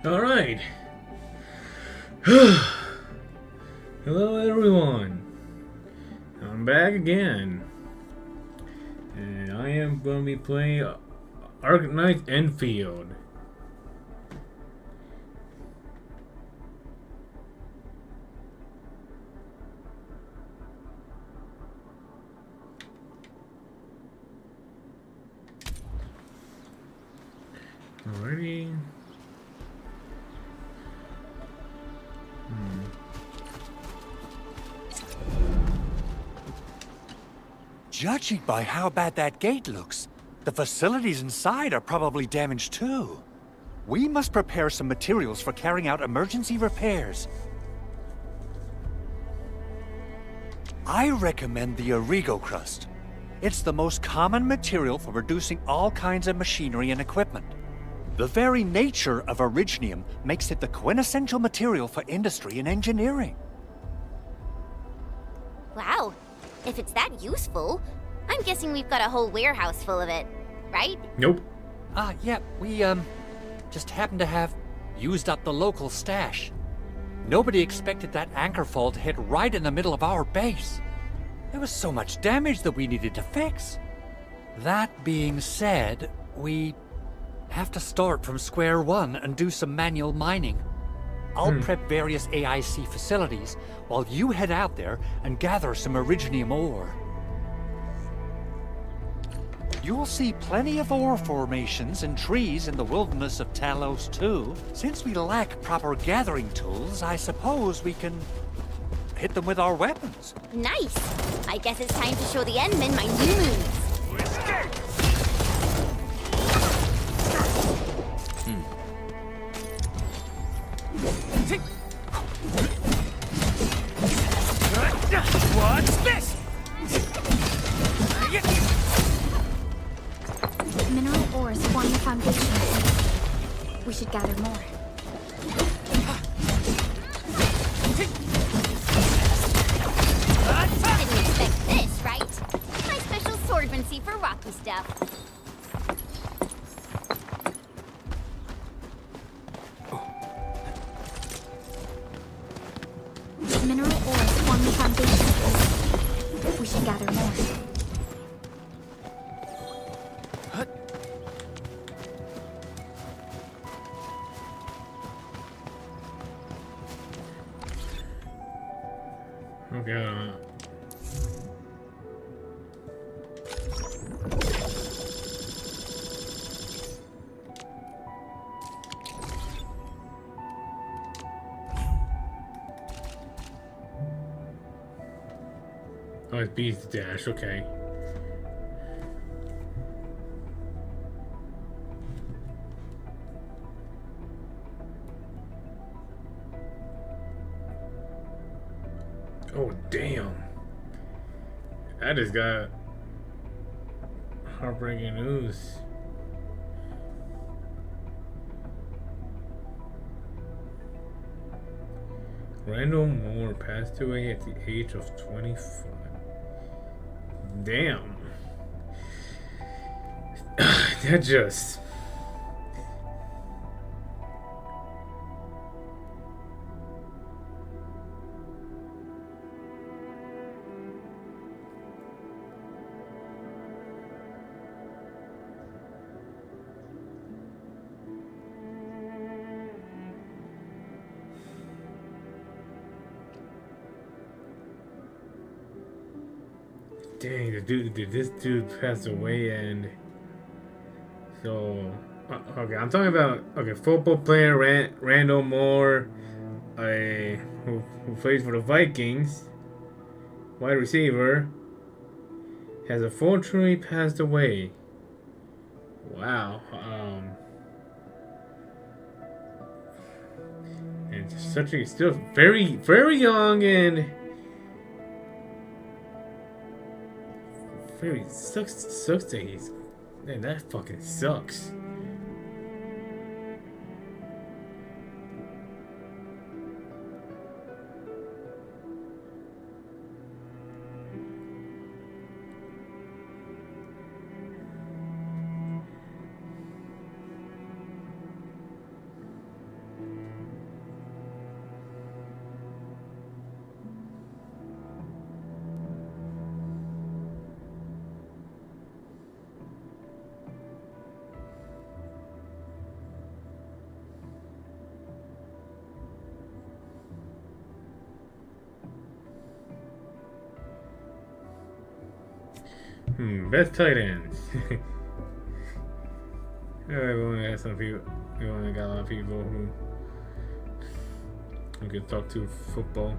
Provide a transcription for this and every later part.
All right. Hello, everyone. I'm back again, and I am going to be playing Arknights Endfield. Alrighty. Judging by how bad that gate looks, the facilities inside are probably damaged too. We must prepare some materials for carrying out emergency repairs. I recommend the Origo crust. It's the most common material for producing all kinds of machinery and equipment. The very nature of originium makes it the quintessential material for industry and engineering. Wow, if it's that useful, I'm guessing we've got a whole warehouse full of it, right? Nope. Yeah, we, just happen to have used up the local stash. Nobody expected that anchor fall to hit right in the middle of our base. There was so much damage that we needed to fix. That being said, we have to start from square one and do some manual mining. I'll prep various AIC facilities while you head out there and gather some originium ore. You'll see plenty of ore formations and trees in the wilderness of Talos too. Since we lack proper gathering tools, I suppose we can hit them with our weapons. Nice! I guess it's time to show the Endmen my new moves. What's this? Mineral ores form the foundation. We should gather more. Didn't expect this, right? My special swordmancy for rocky stuff. Mineral ores form the foundation. We should gather more. Okay. Oh, it's Beast Dash, okay. Oh, damn. I just got heartbreaking news. Randall Moore passed away at the age of 25. Damn. That just... Dang, this dude passed away, and so okay, I'm talking about football player Randall Moore, who plays for the Vikings, wide receiver, has unfortunately passed away. Wow, and still very young and. Very sucks that he's... Man, that fucking sucks. Best tight ends. We only got some people. We only got a lot of people who can talk to football.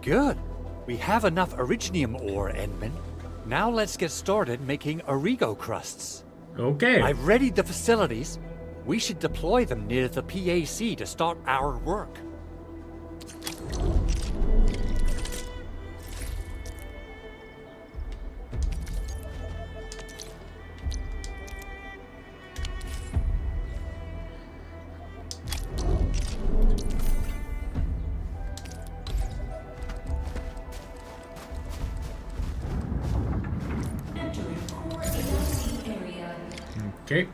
Good. We have enough originium ore, Endman. Now let's get started making origo crusts. Okay. I've readied the facilities. We should deploy them near the PAC to start our work. Okay.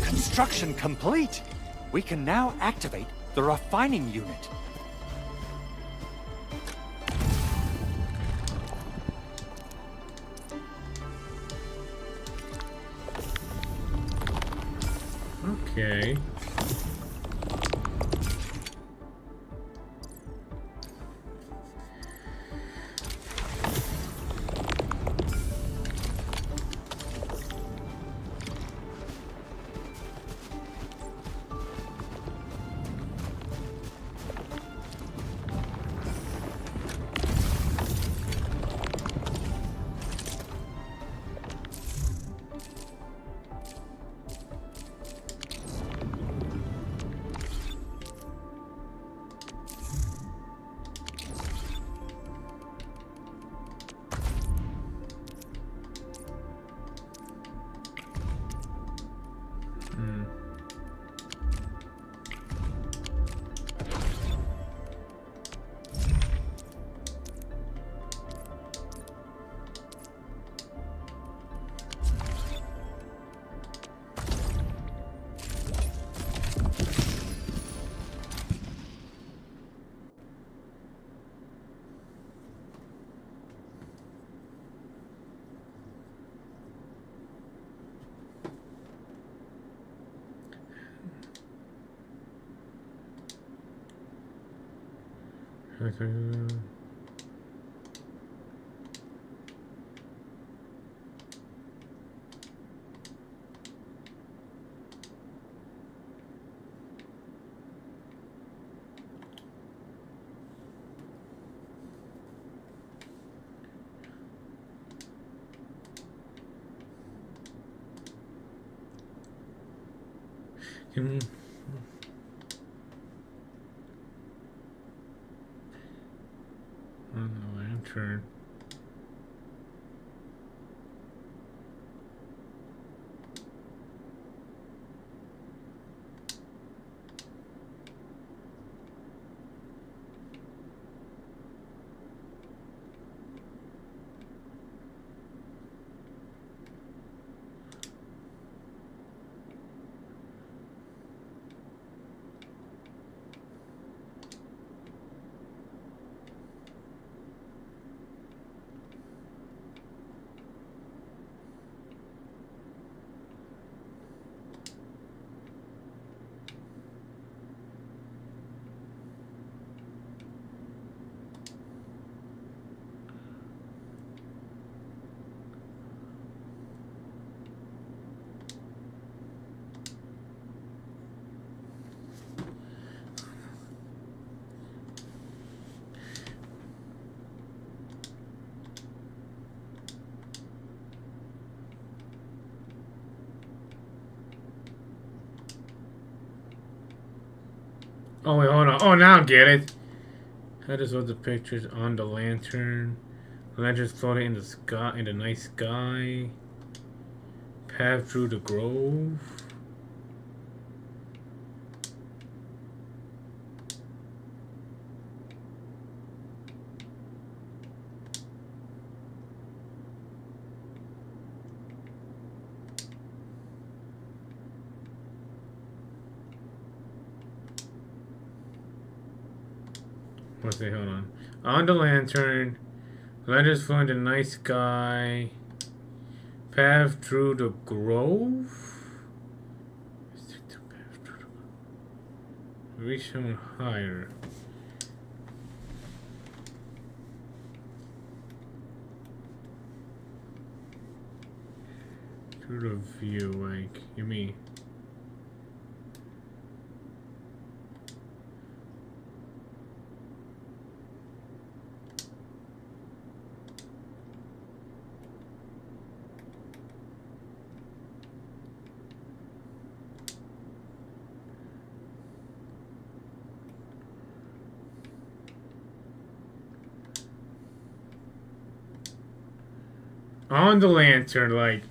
Construction complete. We can now activate the refining unit. Okay. On the lantern. Oh wait, hold on. Oh, now I get it. How does all the pictures on the lantern? The lantern's floating in the sky, in the night sky. Path through the grove. What's it? Hold on. On the lantern. Lantern's floating in the night sky. Path through the grove. Reach someone higher. Through the view, like, you mean? On the lantern, like.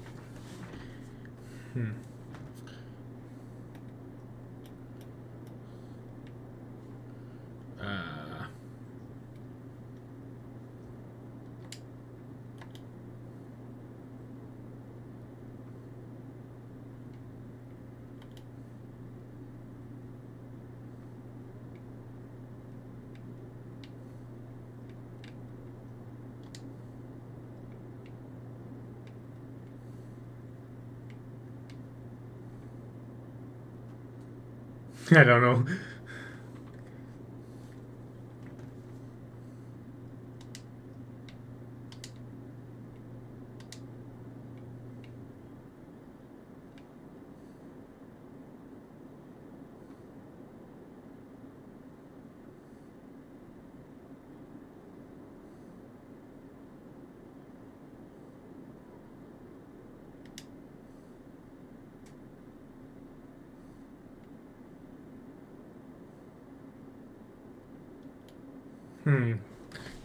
I don't know.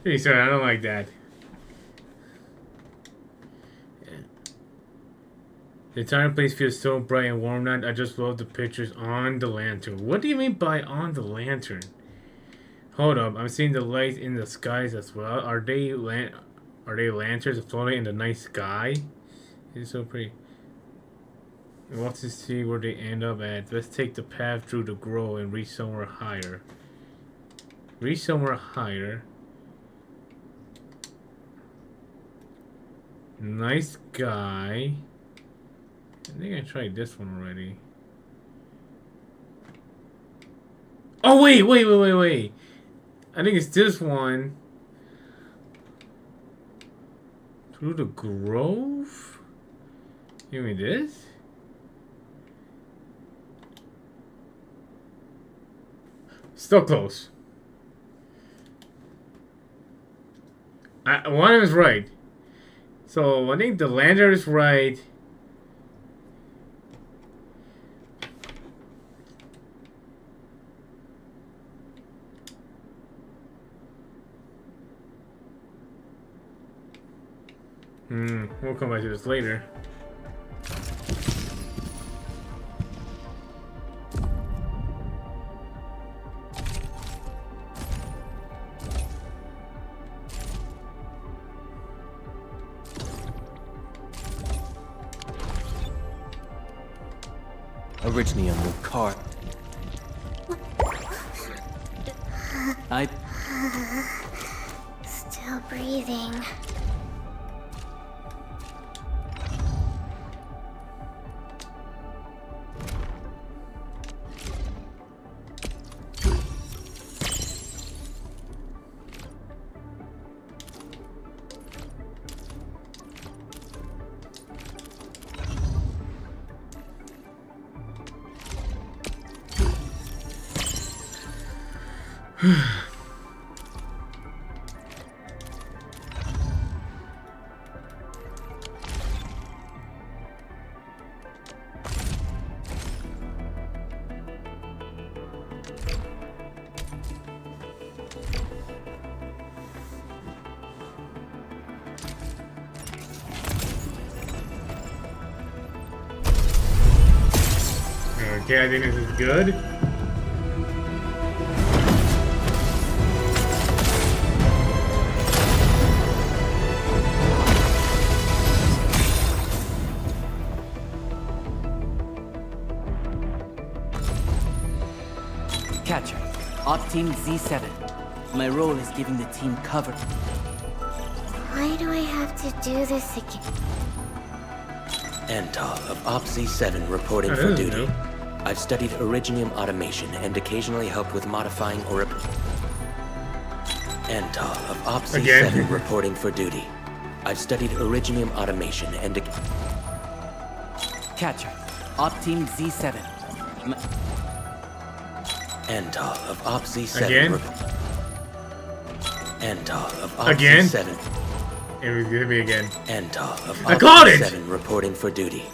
Hey, sorry, I don't like that. The entire place feels so bright and warm now. I just love the pictures on the lantern. What do you mean by on the lantern? Hold up, I'm seeing the lights in the skies as well. Are they lanterns floating in the night sky? It's so pretty. I want to see where they end up at. Let's take the path through the grove and reach somewhere higher. Reach somewhere higher. Nice guy. I think I tried this one already. Oh wait. I think it's this one. Through the grove? You mean this? Still close. One is right. So I think the lantern is right. We'll come back to this later. Originally on the cart. Still breathing. Okay, I think this is good. Catcher, Op Team Z7. My role is giving the team cover. Why do I have to do this again? Antal of Op Z7 reporting for duty. I've studied Originium automation and occasionally helped with modifying or... Antal of Op Z7 Again. reporting for duty. I've studied Originium automation and... Catcher, Op Team Z7. Antal of Op Z7 Again? Antal of Op Again? Z7. It was gonna be again. Antal of I Op caught it! Z7 reporting for duty.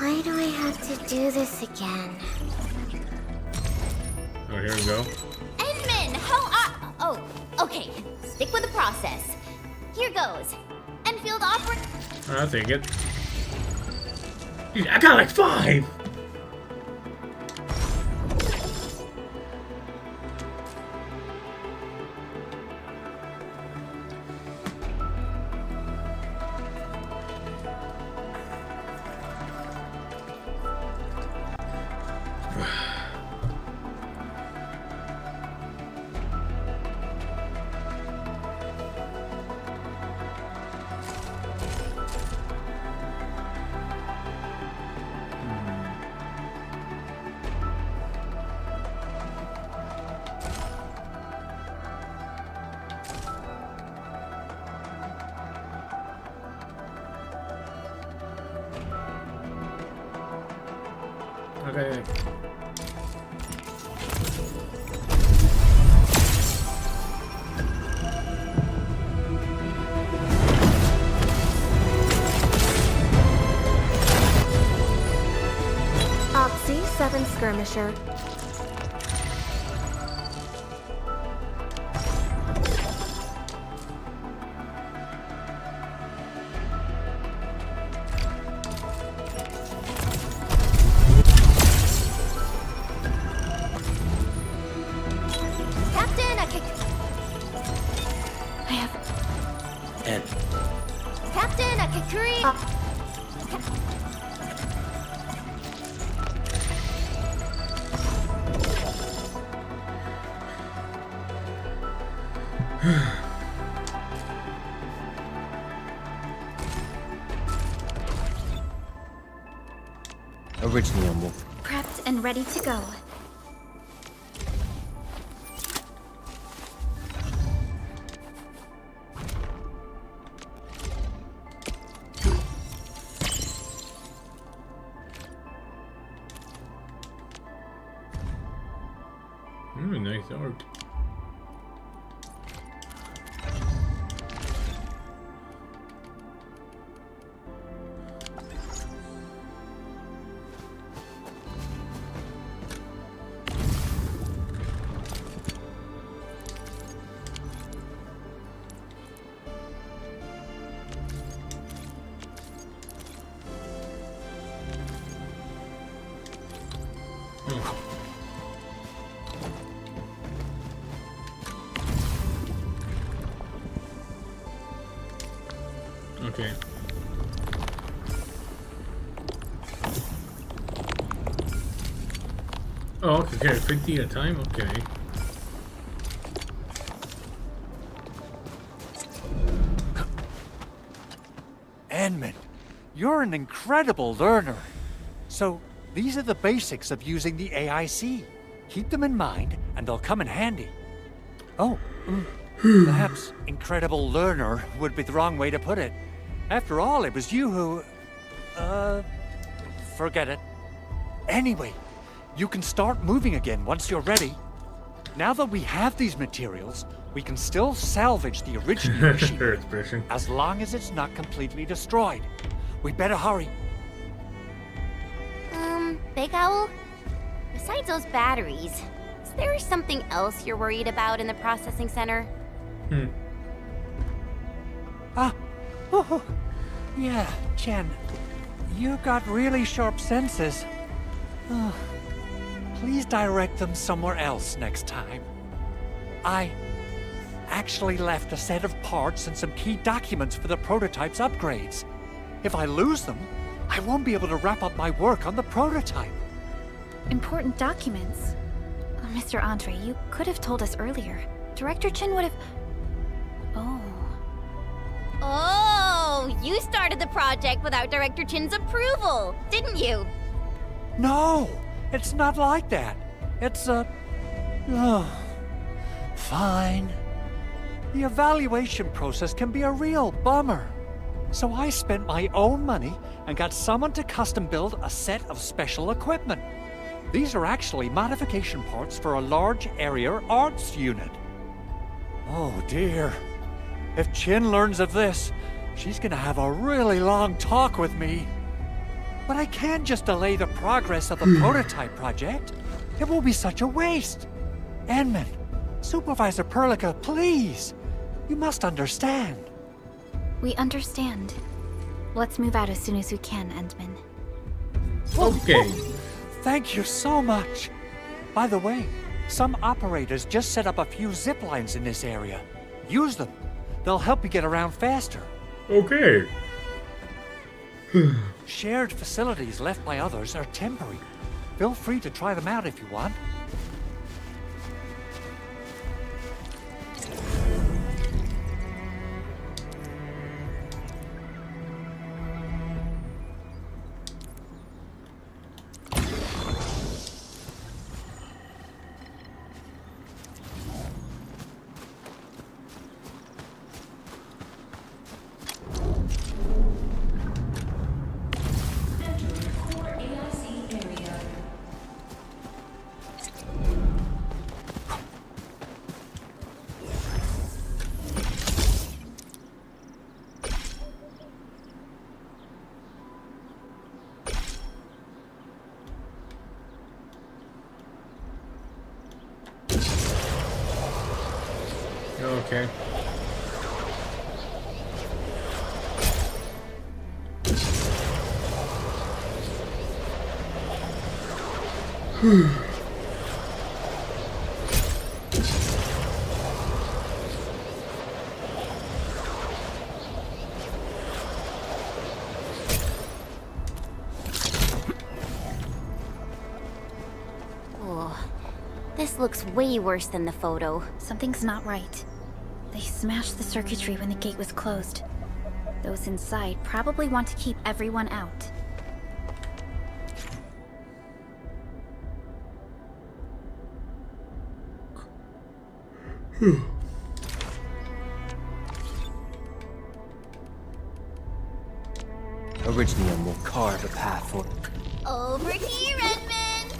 Why do I have to do this again? Oh, here we go. Edmund, oh, okay. Stick with the process. Here goes. Enfield opera. I'll take it. Dude, I got like 5! Okay. Op Z7 skirmisher. Captain, I have And Captain, a Kikuri. Originium will... prepped and ready to go. Nice art. Okay. Oh, okay, 50 at a time? Okay. Edmund, you're an incredible learner. So, these are the basics of using the AIC. Keep them in mind, and they'll come in handy. Oh, perhaps incredible learner would be the wrong way to put it. After all, it was you who... forget it. Anyway, you can start moving again once you're ready. Now that we have these materials, we can still salvage the original Her machine, expression. as long as it's not completely destroyed. We better hurry. Big Owl? Besides those batteries, is there something else you're worried about in the processing center? Ah, oh, yeah, Jen. You've got really sharp senses. Oh, please direct them somewhere else next time. I actually left a set of parts and some key documents for the prototype's upgrades. If I lose them, I won't be able to wrap up my work on the prototype. Important documents. Mr. Andre, you could have told us earlier. Director Chin would have... Oh. Oh, you started the project without Director Chin's approval, didn't you? No, it's not like that. It's fine. The evaluation process can be a real bummer. So I spent my own money and got someone to custom build a set of special equipment. These are actually modification parts for a large area arts unit. Oh dear. If Chin learns of this, she's gonna have a really long talk with me. But I can't just delay the progress of the prototype project. It will be such a waste. Enman, Supervisor Perlica, please. You must understand. We understand. Let's move out as soon as we can, Endman. Okay. Thank you so much. By the way, some operators just set up a few zip lines in this area. Use them. They'll help you get around faster. Okay. Shared facilities left by others are temporary. Feel free to try them out if you want. Okay. Oh, this looks way worse than the photo. Something's not right. They smashed the circuitry when the gate was closed. Those inside probably want to keep everyone out. Originium will carve a path for... Over here, Edmund!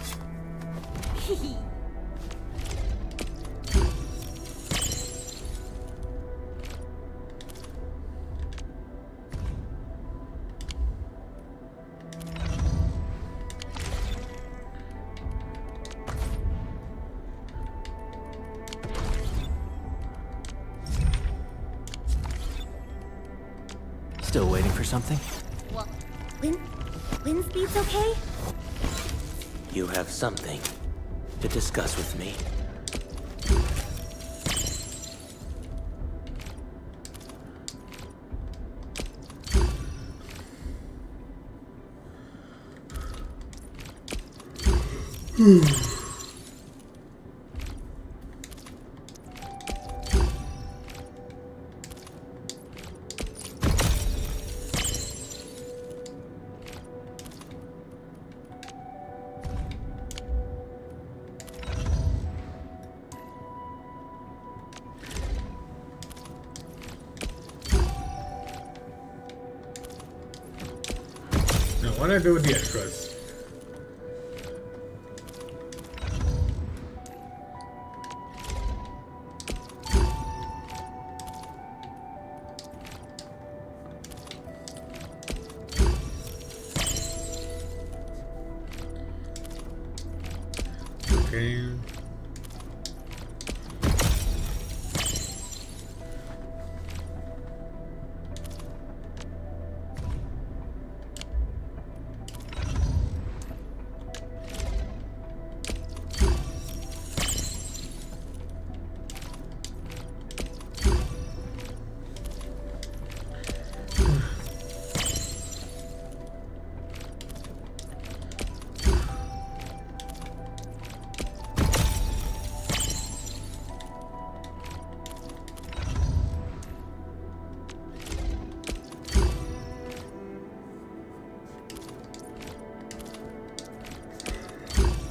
Still waiting for something? Well, wind speed's okay? You have something to discuss with me. Now, what do I do with the extras? Okay.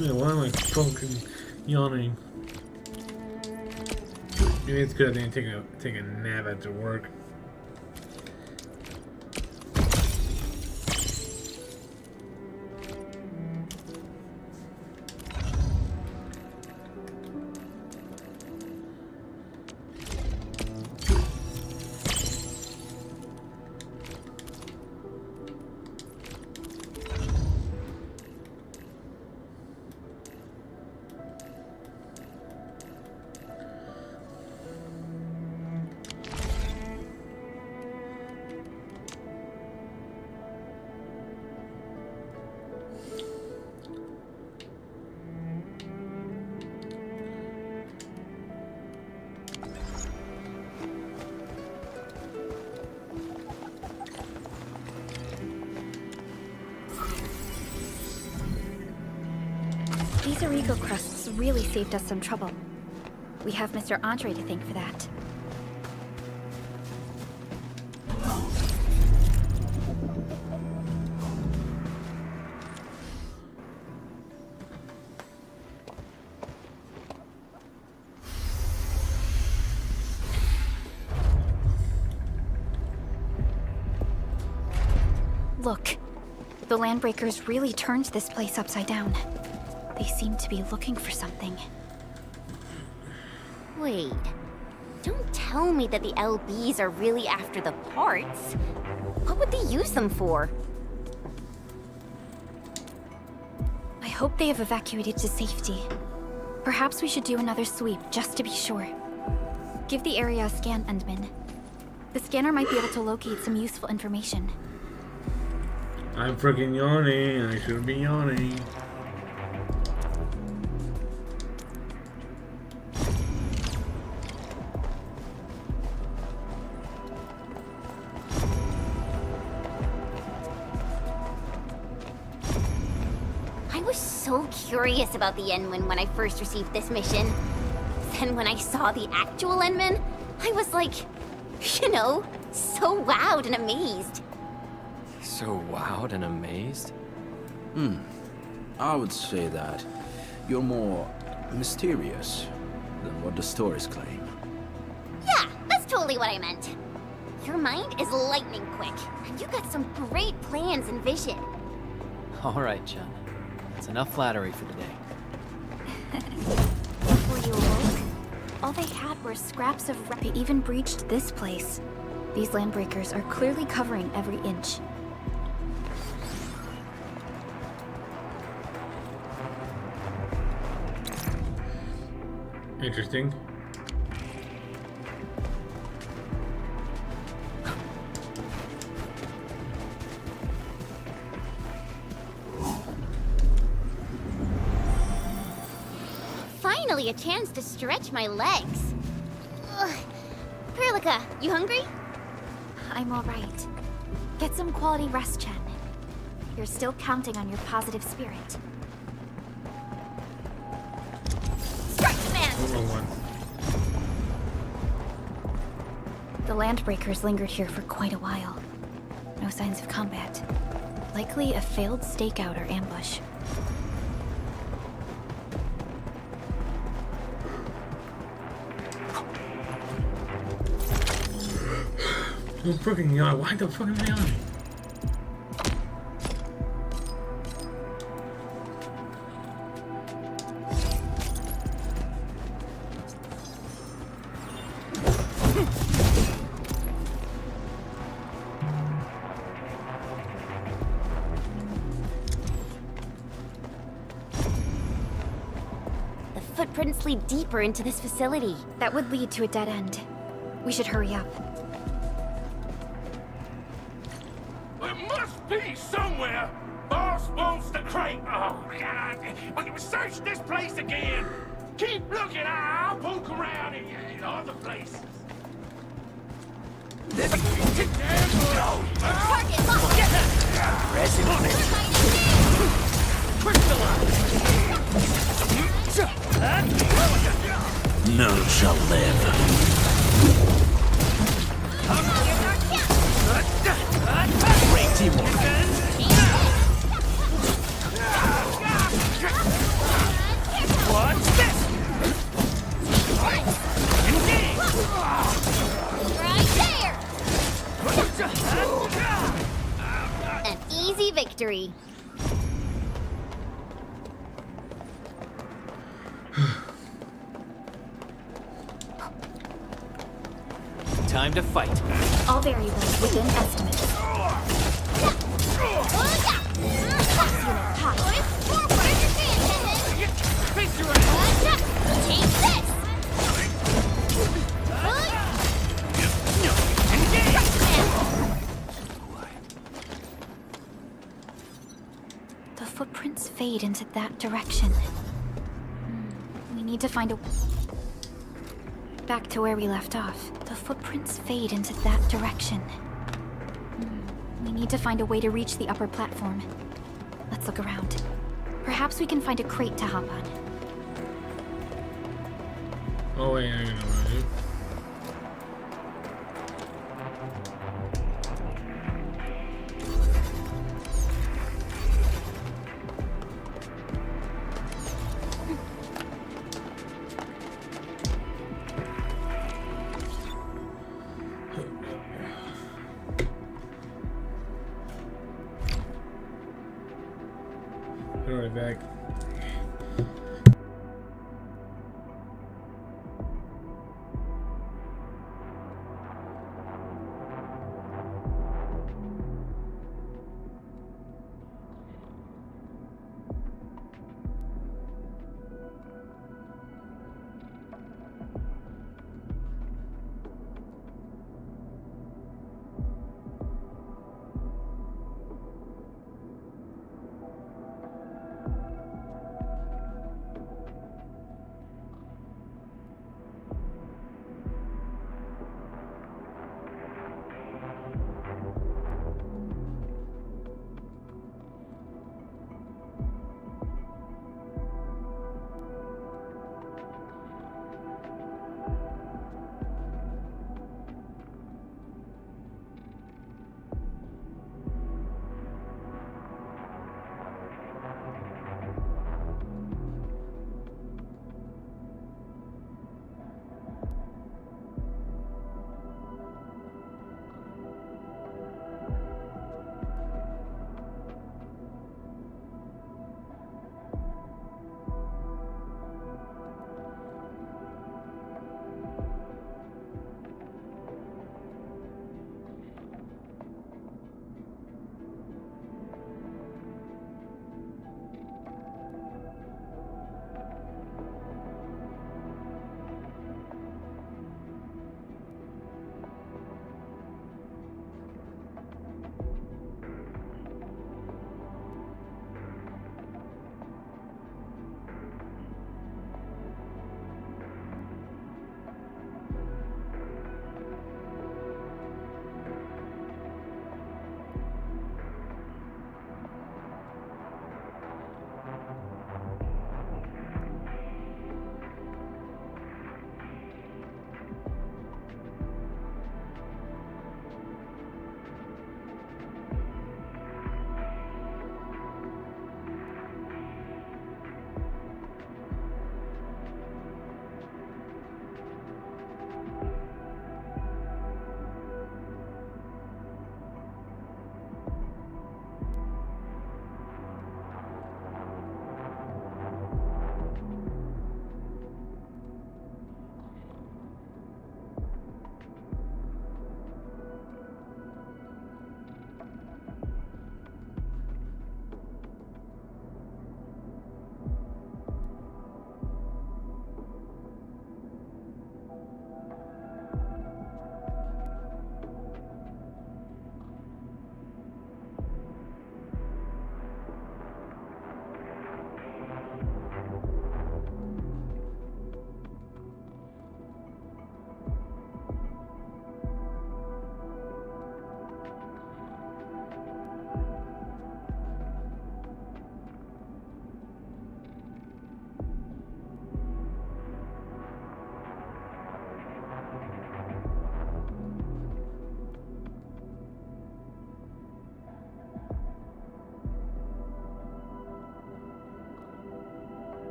Man, why am I fucking yawning? Maybe it's good I didn't take a nap after work. These Origo crusts really saved us some trouble. We have Mr. Andre to thank for that. Look, the Landbreakers really turned this place upside down. They seem to be looking for something. Wait. Don't tell me that the LBs are really after the parts. What would they use them for? I hope they have evacuated to safety. Perhaps we should do another sweep, just to be sure. Give the area a scan, Endman. The scanner might be able to locate some useful information. I'm freaking yawning. I shouldn't be yawning. I was so curious about the Enman when I first received this mission. Then when I saw the actual Enman, I was like, you know, so wowed and amazed. So wowed and amazed? I would say that you're more mysterious than what the stories claim. Yeah, that's totally what I meant. Your mind is lightning quick, and you got some great plans and vision. All right, Chun. That's enough flattery for today. Before you awoke, all they had were scraps of They even breached this place. These Landbreakers are clearly covering every inch. Interesting. Finally a chance to stretch my legs. Ugh. Perlica, you hungry? I'm all right. Get some quality rest, Chen. You're still counting on your positive spirit. Strike command! Wrong one. The Landbreakers lingered here for quite a while. No signs of combat. Likely a failed stakeout or ambush. I'm freaking yawning. Why the fuck am I yawning? The footprints lead deeper into this facility. That would lead to a dead end. We should hurry up. There must be somewhere! Boss wants the crate! Oh, God! We can search this place again! Keep looking! I'll poke around in other places. Target locked! None shall live. Great teamwork. victory. Time to fight. All variables within estimates. The footprints fade into that direction. We need to find a... Back to where we left off. The footprints fade into that direction. We need to find a way to reach the upper platform. Let's look around. Perhaps we can find a crate to hop on. Oh wait, I know what to do. Be right back.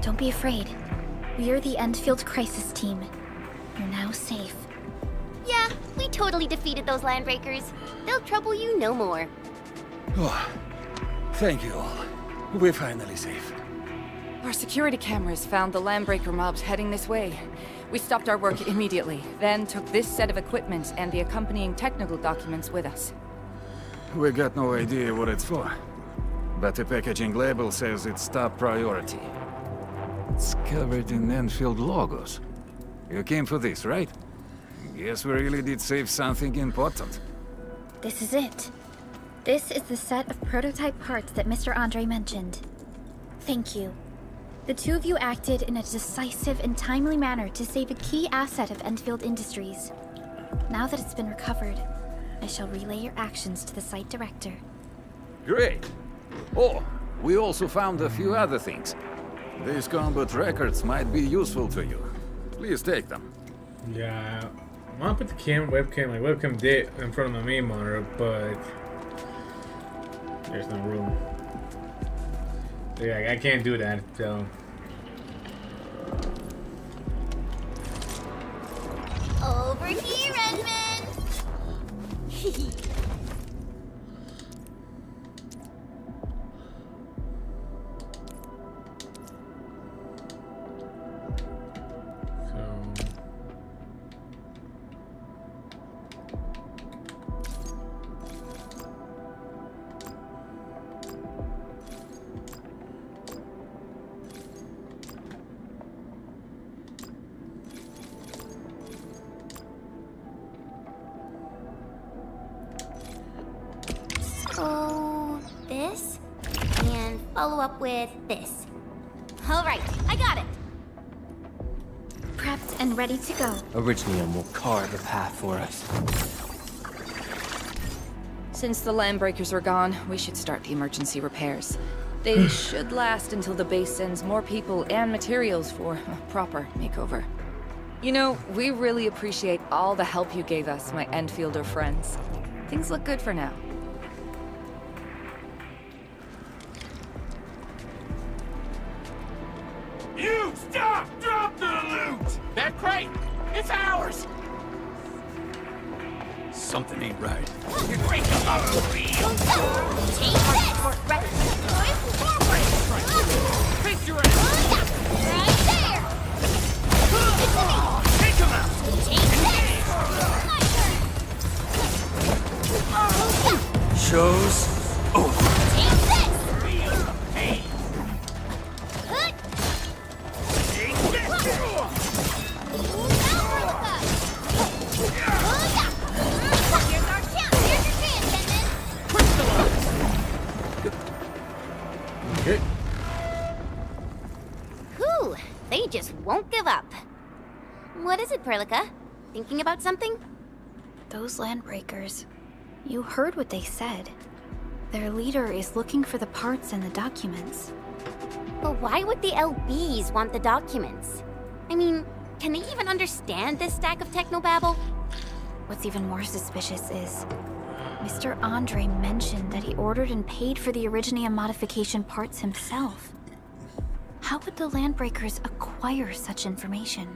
Don't be afraid. We are the Endfield crisis team. You're now safe. Yeah, we totally defeated those landbreakers. They'll trouble you no more. Oh, thank you all. We're finally safe. Our security cameras found the landbreaker mobs heading this way. We stopped our work immediately, then took this set of equipment and the accompanying technical documents with us. We got no idea what it's for. But the packaging label says it's top priority. It's covered in Enfield logos. You came for this, right? Guess we really did save something important. This is it. This is the set of prototype parts that Mr. Andre mentioned. Thank you. The two of you acted in a decisive and timely manner to save a key asset of Endfield Industries. Now that it's been recovered, I shall relay your actions to the site director. Great! Oh, we also found a few other things. These combat records might be useful to you. Please take them. Yeah, I want to put the my webcam did in front of my main monitor, but there's no room. Yeah, I can't do that, so. Over here, Edmund! So, this, and follow up with this. All right, I got it. Prepped and ready to go. Originium will carve a path for us. Since the landbreakers are gone, we should start the emergency repairs. They should last until the base sends more people and materials for a proper makeover. You know, we really appreciate all the help you gave us, my Enfielder friends. Things look good for now. You stop! Drop the loot! That crate, it's ours! Something ain't right. You break them up for real! Take this! Right Take your ass! there! Take him out! Take this! My turn! Shows over. Take this! Hey! Take this! Okay. Whew, they just won't give up. What is it, Perlica? Thinking about something? Those landbreakers. You heard what they said. Their leader is looking for the parts and the documents. But why would the LBs want the documents? I mean, can they even understand this stack of technobabble? What's even more suspicious is Mr. Andre mentioned that he ordered and paid for the Originium modification parts himself. How would the landbreakers acquire such information?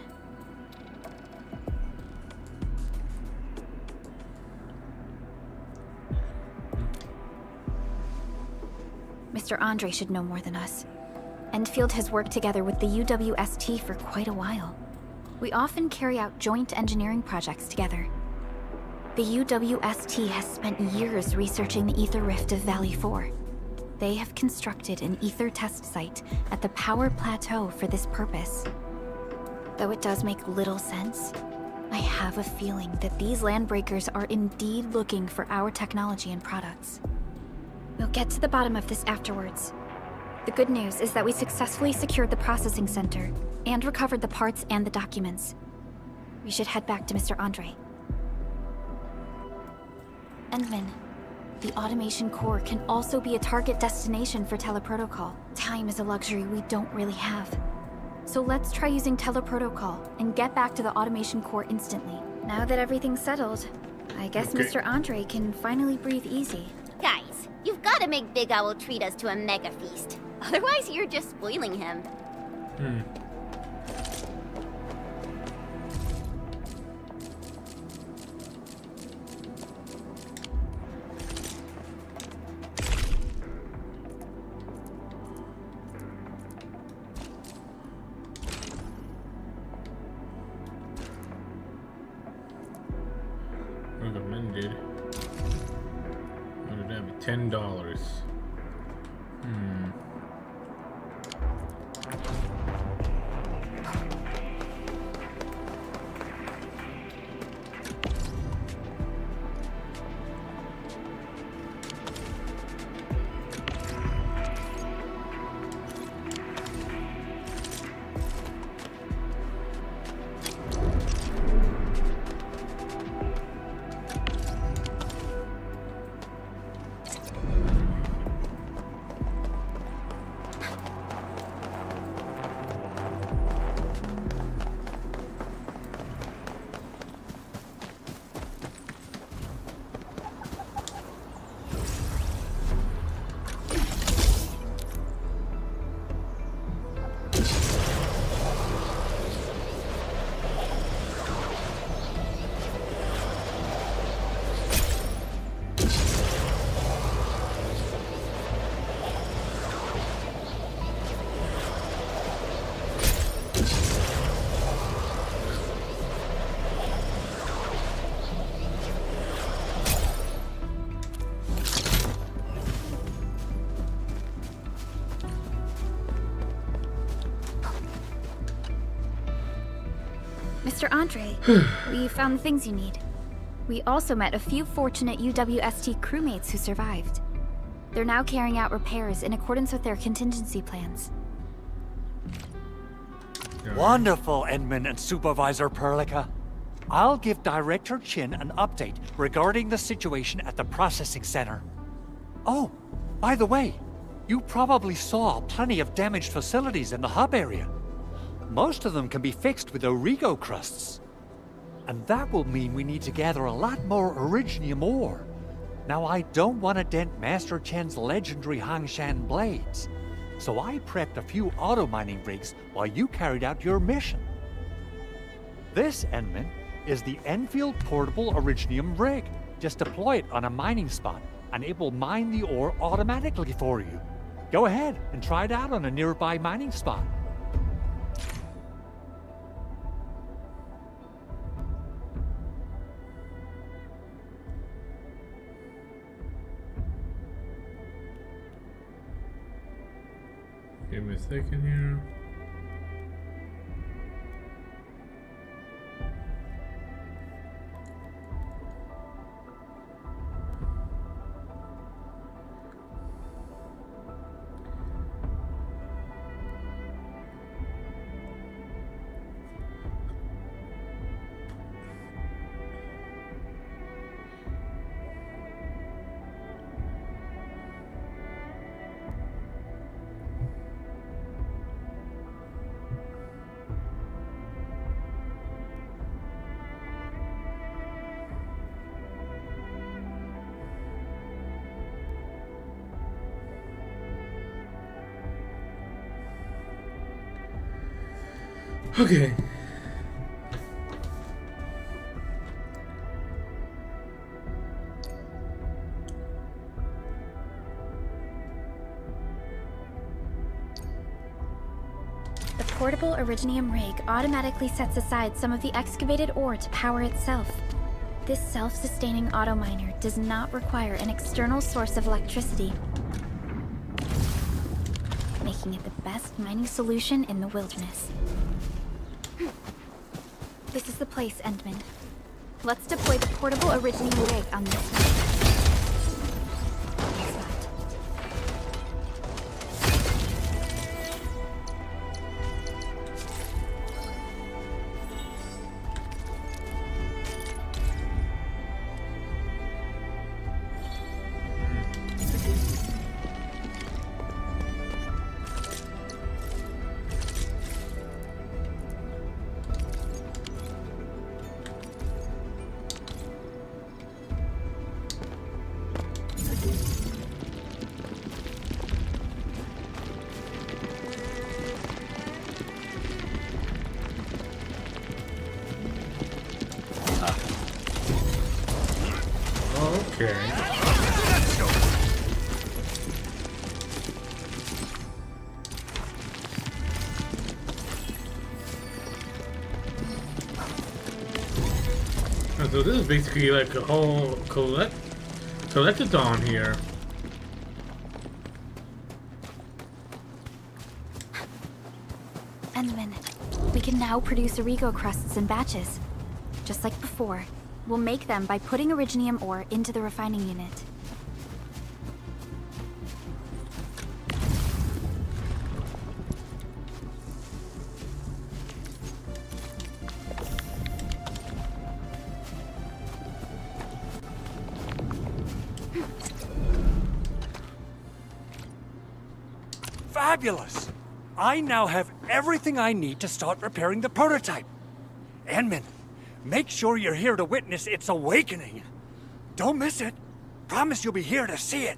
Mr. Andre should know more than us. Endfield has worked together with the UWST for quite a while. We often carry out joint engineering projects together. The UWST has spent years researching the ether rift of Valley 4. They have constructed an ether test site at the Power Plateau for this purpose. Though it does make little sense, I have a feeling that these landbreakers are indeed looking for our technology and products. We'll get to the bottom of this afterwards. The good news is that we successfully secured the processing center and recovered the parts and the documents. We should head back to Mr. Andre. Endman, the automation core can also be a target destination for teleprotocol. Time is a luxury we don't really have. So let's try using teleprotocol and get back to the automation core instantly. Now that everything's settled, I guess Okay. Mr. Andre can finally breathe easy. Guys, you've got to make Big Owl treat us to a mega feast. Otherwise, you're just spoiling him. Hmm. Recommended. What would that be? $10. Hmm. Mr. Andre, we found the things you need. We also met a few fortunate UWST crewmates who survived. They're now carrying out repairs in accordance with their contingency plans. Wonderful, Edmund and Supervisor Perlica. I'll give Director Chin an update regarding the situation at the processing center. Oh, by the way, you probably saw plenty of damaged facilities in the hub area. Most of them can be fixed with Origo crusts. And that will mean we need to gather a lot more Originium ore. Now, I don't want to dent Master Chen's legendary Hangshan blades, so I prepped a few auto-mining rigs while you carried out your mission. This, Enman, is the Endfield Portable Originium rig. Just deploy it on a mining spot, and it will mine the ore automatically for you. Go ahead and try it out on a nearby mining spot. Give me a second here. Okay. The portable Originium rig automatically sets aside some of the excavated ore to power itself. This self-sustaining auto miner does not require an external source of electricity, making it the best mining solution in the wilderness. This is the place, Endman. Let's deploy the portable Originium rig on this side. Okay. So this is basically like a whole collectathon here. Endman, we can now produce Origo crusts in batches. Just like before, we'll make them by putting Originium ore into the refining unit. Fabulous! I now have everything I need to start repairing the prototype. Endman, make sure you're here to witness its awakening. Don't miss it. Promise you'll be here to see it.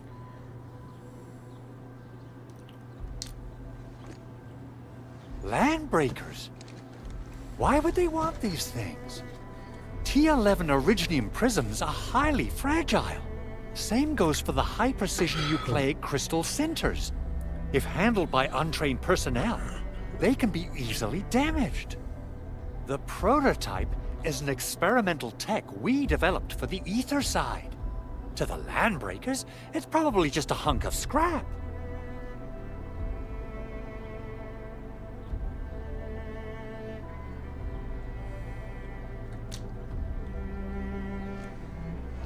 Landbreakers? Why would they want these things? T11 Originium prisms are highly fragile. Same goes for the high-precision Euclaic crystal sinters. If handled by untrained personnel, they can be easily damaged. The prototype is an experimental tech we developed for the ether side. To the Landbreakers, it's probably just a hunk of scrap.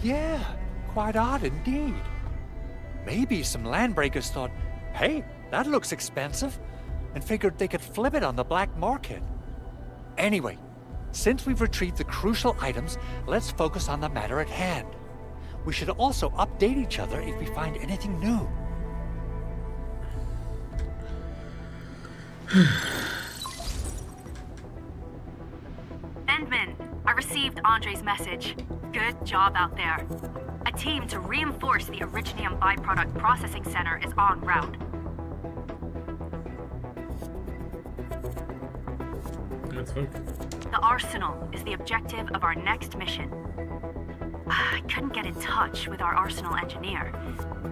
Yeah, quite odd indeed. Maybe some Landbreakers thought, hey, that looks expensive, and figured they could flip it on the black market. Anyway, since we've retrieved the crucial items, let's focus on the matter at hand. We should also update each other if we find anything new. Endman, I received Andre's message. Good job out there. A team to reinforce the Originium byproduct processing center is en route. The Arsenal is the objective of our next mission. I couldn't get in touch with our Arsenal engineer.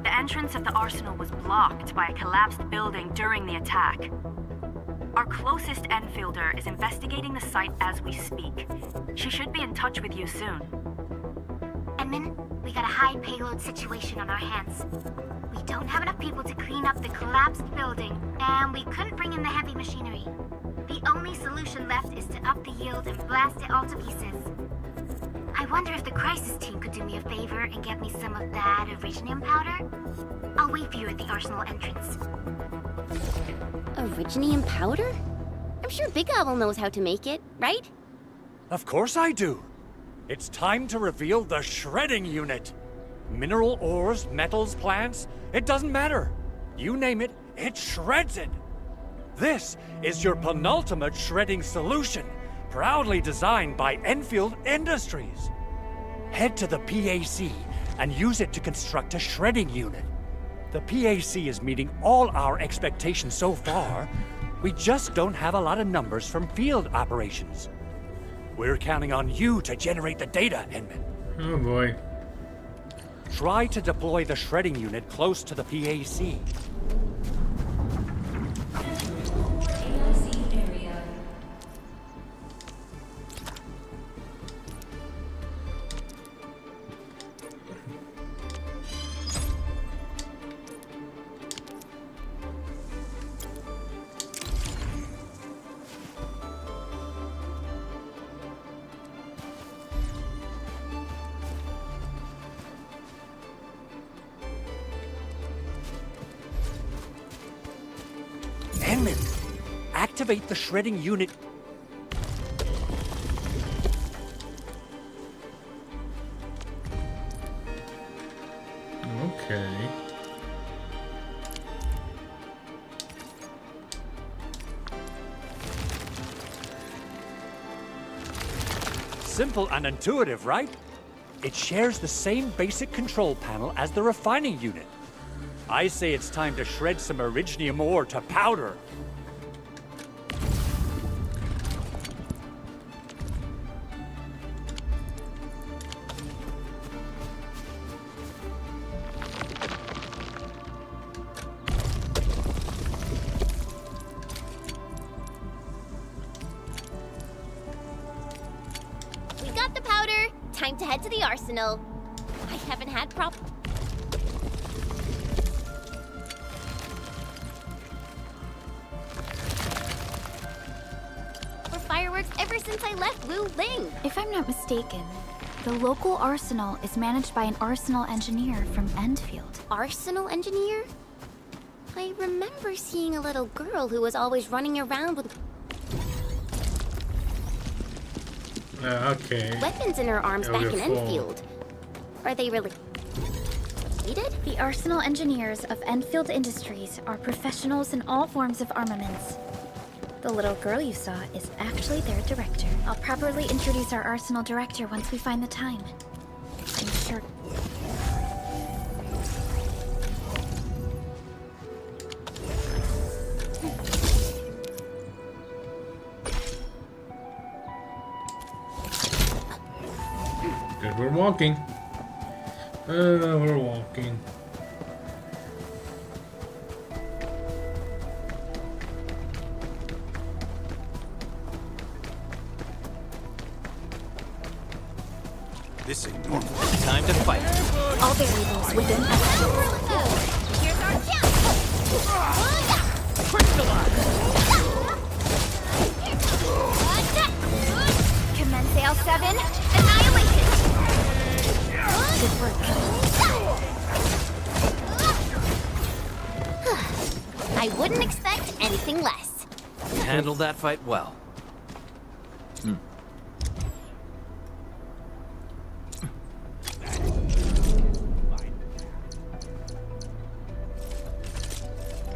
The entrance of the Arsenal was blocked by a collapsed building during the attack. Our closest Enfielder is investigating the site as we speak. She should be in touch with you soon. Endman, we got a high payload situation on our hands. We don't have enough people to clean up the collapsed building, and we couldn't bring in the heavy machinery. The only solution left is to up the yield and blast it all to pieces. I wonder if the crisis team could do me a favor and get me some of that Originium powder? I'll wait for you at the Arsenal entrance. Originium powder? I'm sure Big Owl knows how to make it, right? Of course I do. It's time to reveal the shredding unit. Mineral ores, metals, plants, it doesn't matter. You name it, it shreds it. This is your penultimate shredding solution, proudly designed by Endfield Industries. Head to the PAC and use it to construct a shredding unit. The PAC is meeting all our expectations so far. We just don't have a lot of numbers from field operations. We're counting on you to generate the data, Endman. Oh boy. Try to deploy the shredding unit close to the PAC. Activate the shredding unit. Okay. Simple and intuitive, right? It shares the same basic control panel as the refining unit. I say it's time to shred some Originium ore to powder. time to head to the arsenal. I haven't had fireworks ever since I left Wu Ling. If I'm not mistaken, the local arsenal is managed by an arsenal engineer from Endfield. Arsenal engineer? I remember seeing a little girl who was always running around with Okay. weapons in her arms back in Overfull. Endfield. Are they really needed? The arsenal engineers of Endfield Industries are professionals in all forms of armaments. The little girl you saw is actually their director. I'll properly introduce our arsenal director once we find the time. I'm sure. Good, we're walking. We're walking. This ain't normal. Time to fight. All variables within Here's our chance! Commence L7, annihilation! Good work. I wouldn't expect anything less. You handled that fight well.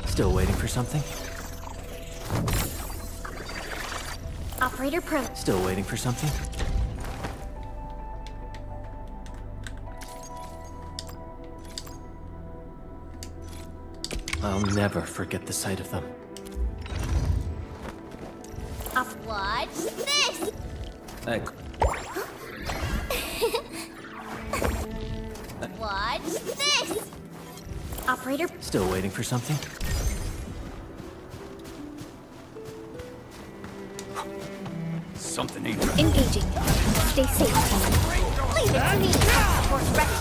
Still waiting for something? Operator Pro. Still waiting for something? I'll never forget the sight of them. Watch this! Watch this! Operator. Still waiting for something? Something ain't right. Engaging. Stay safe. Leave it to me! Force ready.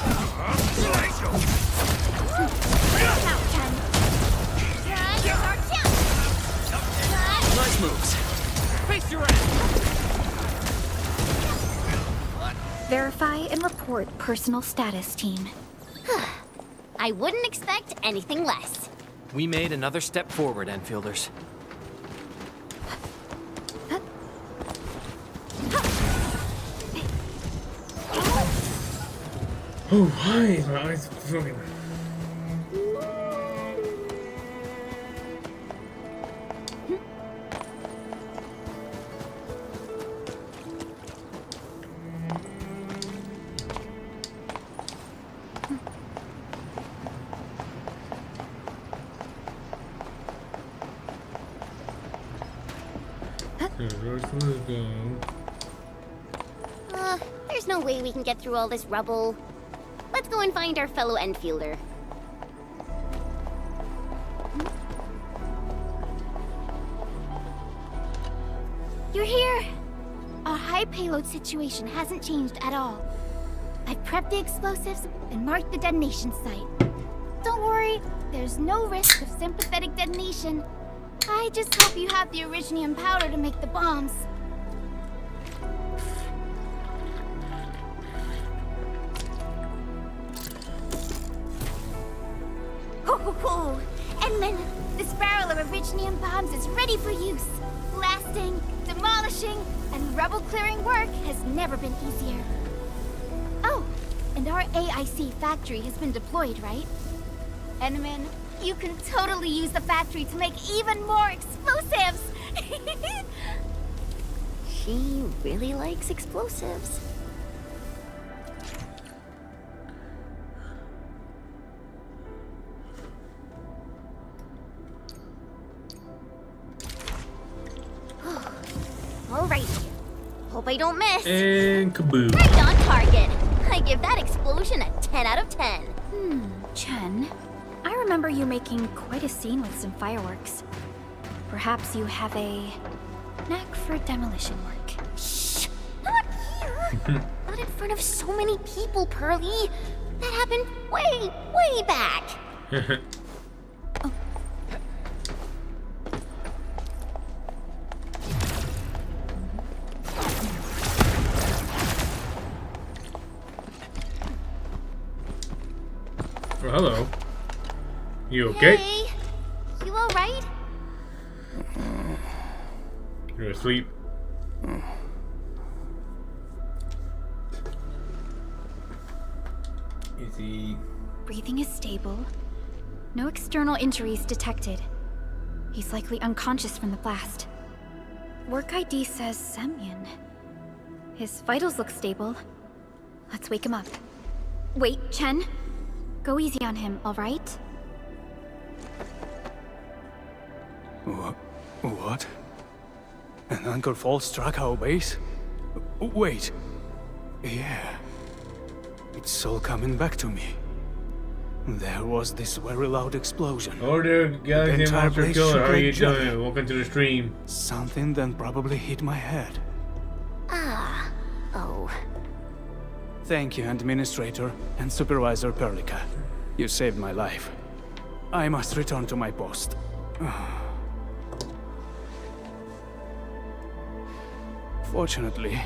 Count 10. Here's our chance! Nice moves. Face your ass! Verify and report personal status, team. I wouldn't expect anything less. We made another step forward, Enfielders. Oh, why is my eyes fucking... There's no way we can get through all this rubble. Let's go and find our fellow Enfielder. You're here! Our high payload situation hasn't changed at all. I've prepped the explosives and marked the detonation site. Don't worry, there's no risk of sympathetic detonation. I just hope you have the originium powder to make the bombs. Ho! Edmund, this barrel of originium bombs is ready for use. Blasting, demolishing, and rubble-clearing work has never been easier. Oh, and our AIC factory has been deployed, right? Edmund, you can totally use the factory to make even more explosives! She really likes explosives. Alright. Hope I don't miss. And kaboom. Right on target. I give that explosion a 10 out of 10. Chen, I remember you making quite a scene with some fireworks. Perhaps you have a knack for demolition work. Shh! Not here! But in front of so many people, Pearly. That happened way, way back. Well, hello. You okay? Hey, you alright? You're asleep. Is he... Breathing is stable. No external injuries detected. He's likely unconscious from the blast. Work ID says Semyon. His vitals look stable. Let's wake him up. Wait, Chen. Go easy on him, alright? What? An anchor fault struck our base? Wait. Yeah. It's all coming back to me. There was this very loud explosion. Order Galaxy entire Monster place Killer, shook how are like you jelly. doing? Welcome to the stream. Something then probably hit my head. Ah. Oh. Thank you, Administrator and Supervisor Perlica. You saved my life. I must return to my post. Fortunately,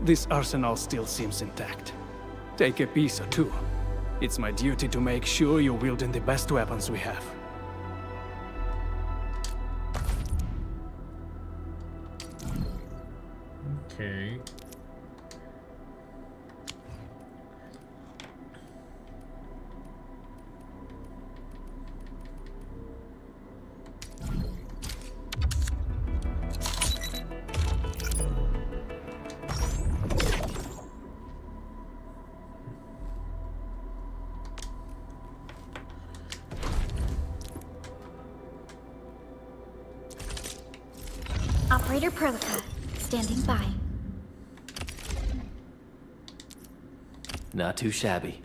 this arsenal still seems intact. Take a piece or two. It's my duty to make sure you're wielding the best weapons we have. Okay. Operator Perlica, standing by. Not too shabby.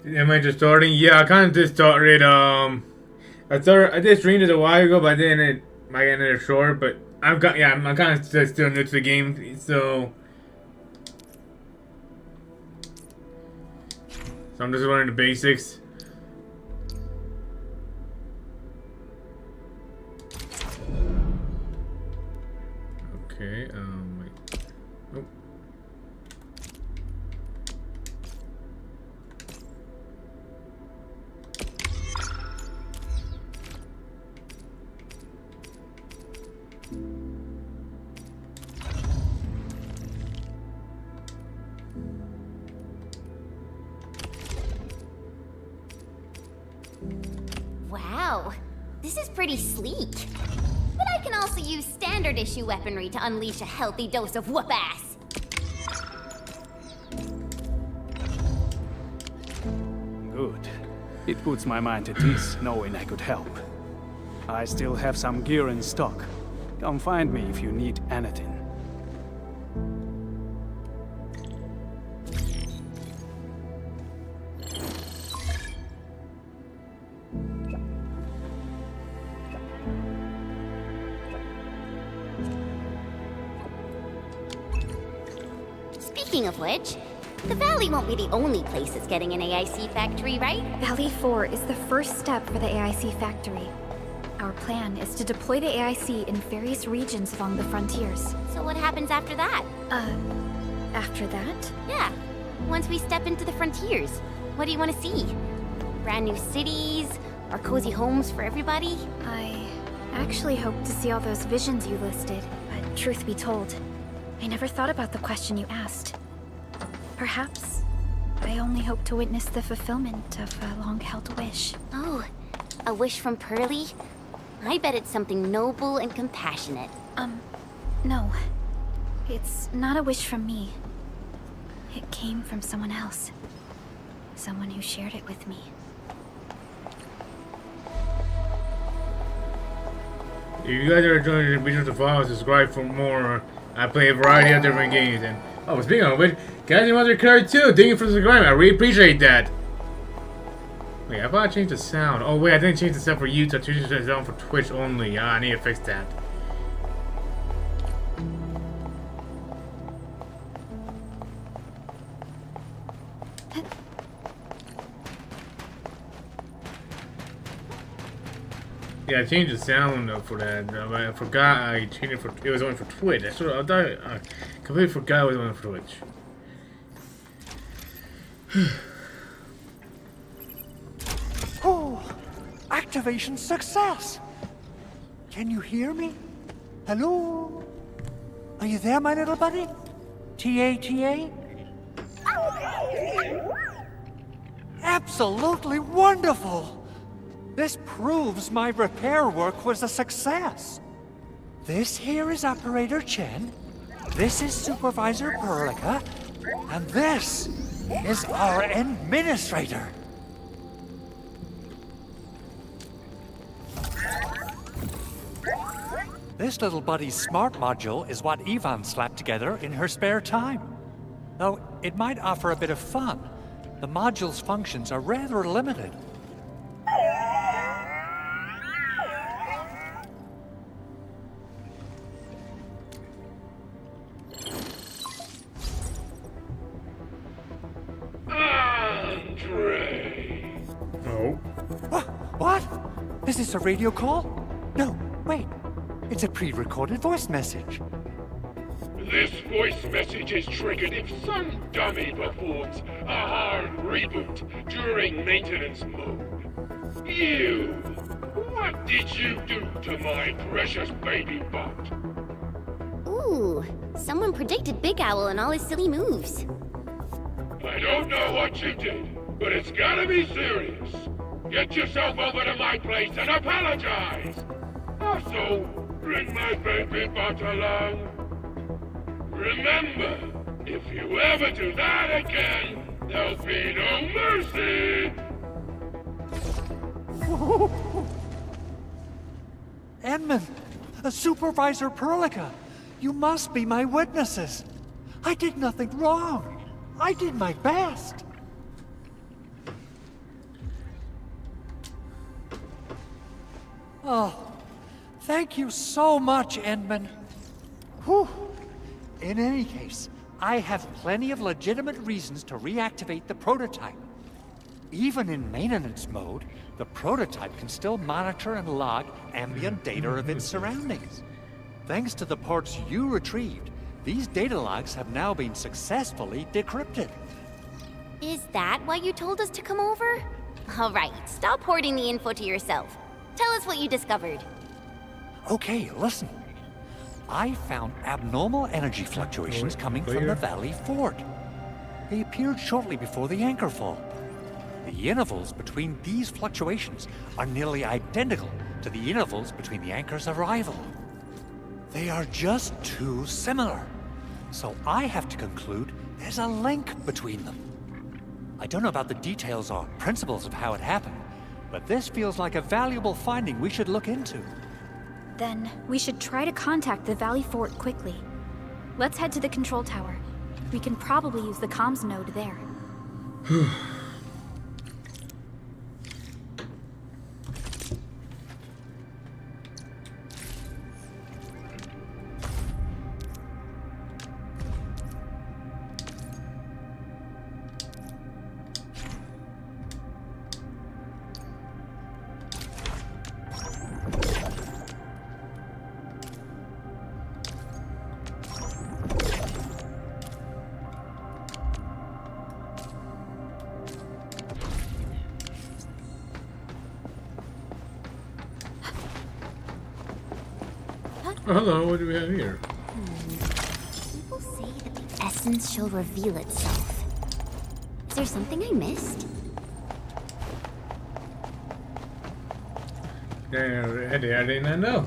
Am I just starting? Yeah, I kind of just started. I did stream it a while ago, but then it might get another short. But I'm kind of still new to the game, so I'm just learning the basics. Okay. Wait. Nope. Wow, this is pretty sleek. But I can also use standard issue weaponry to unleash a healthy dose of whoop-ass. Good. It puts my mind at ease knowing I could help. I still have some gear in stock. Come find me if you need anything. Speaking of which, the Valley won't be the only place that's getting an AIC factory, right? Valley 4 is the first step for the AIC factory. Our plan is to deploy the AIC in various regions along the frontiers. So what happens after that? After that? Yeah, once we step into the frontiers, what do you want to see? Brand new cities? Or cozy homes for everybody? I actually hope to see all those visions you listed, but truth be told, I never thought about the question you asked. Perhaps I only hope to witness the fulfillment of a long-held wish. Oh, a wish from Pearly? I bet it's something noble and compassionate. No. It's not a wish from me. It came from someone else. Someone who shared it with me. If you guys are enjoying the video, to follow, subscribe for more. I play a variety of different games. And oh, speaking of which, Galaxy Monster Killer 2, thank you for subscribing. I really appreciate that. Wait, I thought I changed the sound. Oh wait, I didn't change the sound for YouTube. I changed the sound for Twitch only. Ah, I need to fix that. Yeah, I changed the sound for that. But I forgot I changed it for. It was only for Twitch. I completely forgot it was only for Twitch. Oh, activation success! Can you hear me? Hello? Are you there, my little buddy? T-A-T-A? Absolutely wonderful! This proves my repair work was a success. This here is Operator Chen, this is Supervisor Perlica, and this is our Administrator. This little buddy's smart module is what Ivan slapped together in her spare time. Though it might offer a bit of fun, the module's functions are rather limited. Oh. What? Is this a radio call? No, wait. It's a pre-recorded voice message. This voice message is triggered if some dummy performs a hard reboot during maintenance mode. You! What did you do to my precious baby bot? Ooh, someone predicted Big Owl and all his silly moves. I don't know what you did, but it's gotta be serious. Get yourself over to my place and apologize! Also, bring my baby bot along. Remember, if you ever do that again, there'll be no mercy! Edmund, Supervisor Perlica, you must be my witnesses. I did nothing wrong. I did my best. Oh, thank you so much, Edmund. Whew. In any case, I have plenty of legitimate reasons to reactivate the prototype. Even in maintenance mode, the prototype can still monitor and log ambient data of its surroundings. Thanks to the parts you retrieved, these data logs have now been successfully decrypted. Is that why you told us to come over? All right, stop hoarding the info to yourself. Tell us what you discovered. Okay, listen. I found abnormal energy fluctuations coming from the Valley Fort. They appeared shortly before the anchor fall. The intervals between these fluctuations are nearly identical to the intervals between the anchor's arrival. They are just too similar. So I have to conclude there's a link between them. I don't know about the details or principles of how it happened, but this feels like a valuable finding we should look into. Then we should try to contact the Valley Fort quickly. Let's head to the control tower. We can probably use the comms node there. Oh, hello, what do we have here? People say that the essence shall reveal itself. Is there something I missed? I did not know.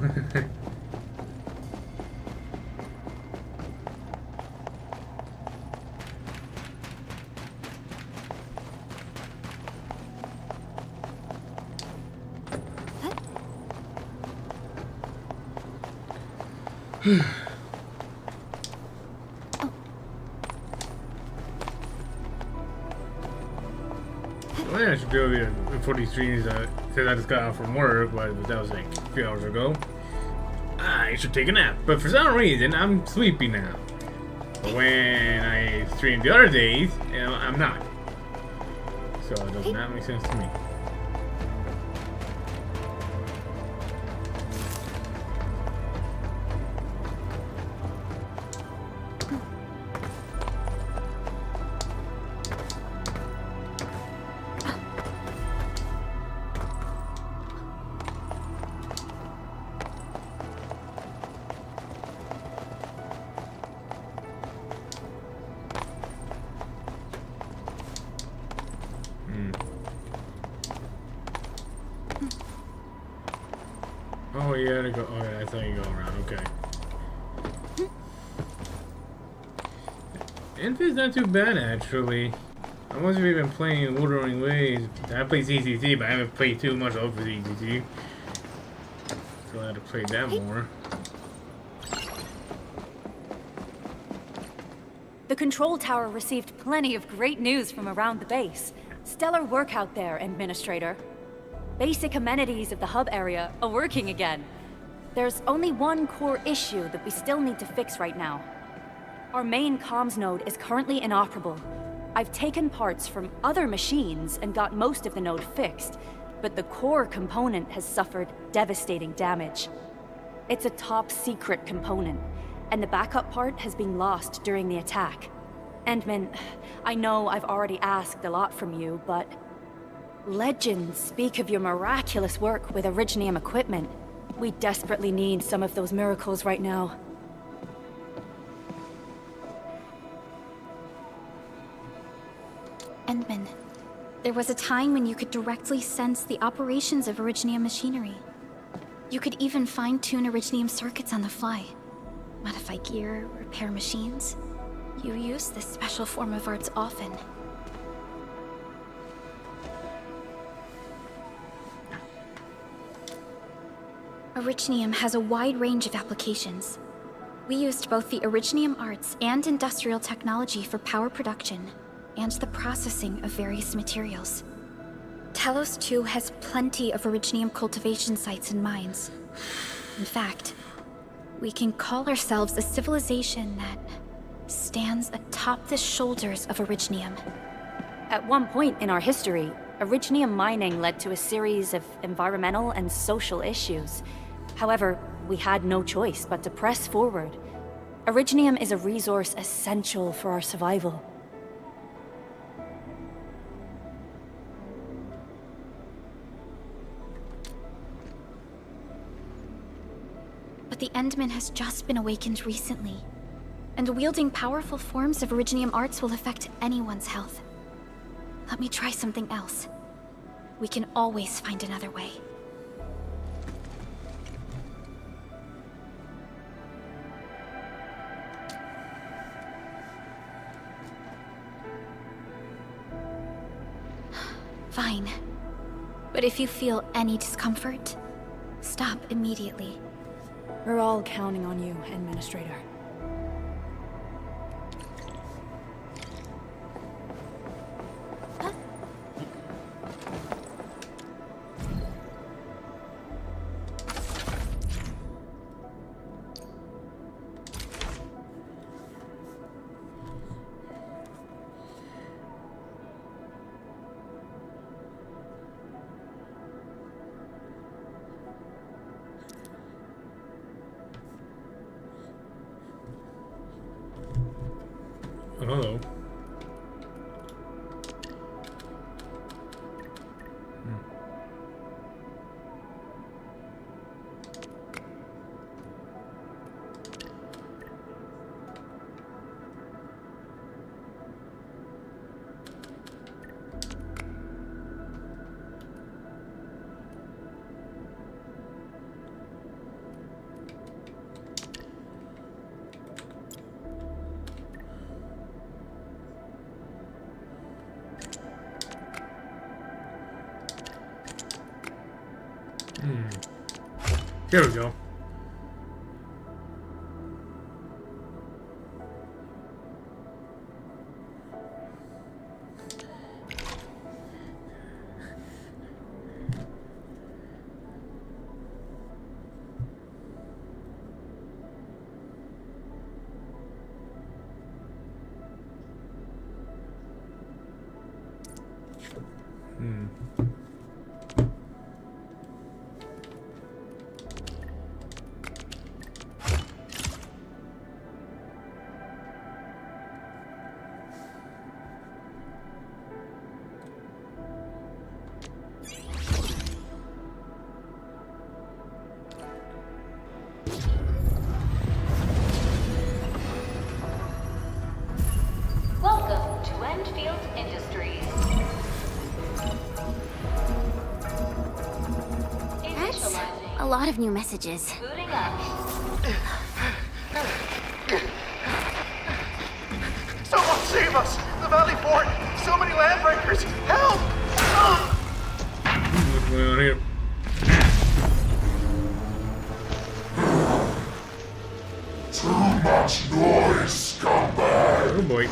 Well, yeah, I should do it before these streams. Since I just got out from work, but that was like a few hours ago. I should take a nap, but for some reason, I'm sleepy now. But when I stream the other days, you know, I'm not. So it does not make sense to me. Oh yeah, to go. Oh yeah, that's how you go around. Okay. Enfield's not too bad actually. I must have been playing Wuthering Waves. I play CCC, but I haven't played too much over CCC. So I had to play that more. The control tower received plenty of great news from around the base. Stellar work out there, Administrator. Basic amenities of the hub area are working again. There's only one core issue that we still need to fix right now. Our main comms node is currently inoperable. I've taken parts from other machines and got most of the node fixed, but the core component has suffered devastating damage. It's a top secret component, and the backup part has been lost during the attack. Endman, I know I've already asked a lot from you, but legends speak of your miraculous work with Originium equipment. We desperately need some of those miracles right now. Endman, there was a time when you could directly sense the operations of Originium machinery. You could even fine-tune Originium circuits on the fly. Modify gear, repair machines. You use this special form of arts often. Originium has a wide range of applications. We used both the Originium arts and industrial technology for power production, and the processing of various materials. Talos 2 has plenty of Originium cultivation sites and mines. In fact, we can call ourselves a civilization that stands atop the shoulders of Originium. At one point in our history, Originium mining led to a series of environmental and social issues. However, we had no choice but to press forward. Originium is a resource essential for our survival. But the Endman has just been awakened recently, and wielding powerful forms of Originium arts will affect anyone's health. Let me try something else. We can always find another way. Fine. But if you feel any discomfort, stop immediately. We're all counting on you, Administrator. Hello. Here we go. Welcome to Endfield Industries. That's a lot of new messages. Booting up. Someone save us! The Valley Fort! So many landbreakers! Help! What's going on here? Too much noise, scumbag! Oh boy.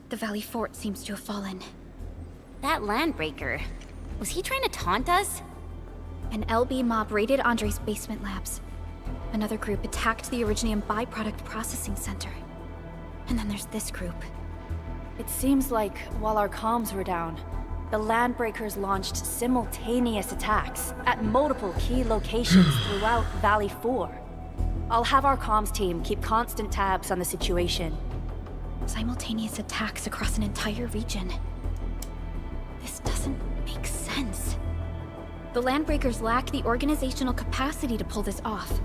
The Valley Fort seems to have fallen. That landbreaker. Was he trying to taunt us? An LB mob raided Andre's basement labs. Another group attacked the Originium byproduct processing center. And then there's this group. It seems like while our comms were down, the Landbreakers launched simultaneous attacks at multiple key locations throughout Valley 4. I'll have our comms team keep constant tabs on the situation. Simultaneous attacks across an entire region. This doesn't make sense. The Landbreakers lack the organizational capacity to pull this off.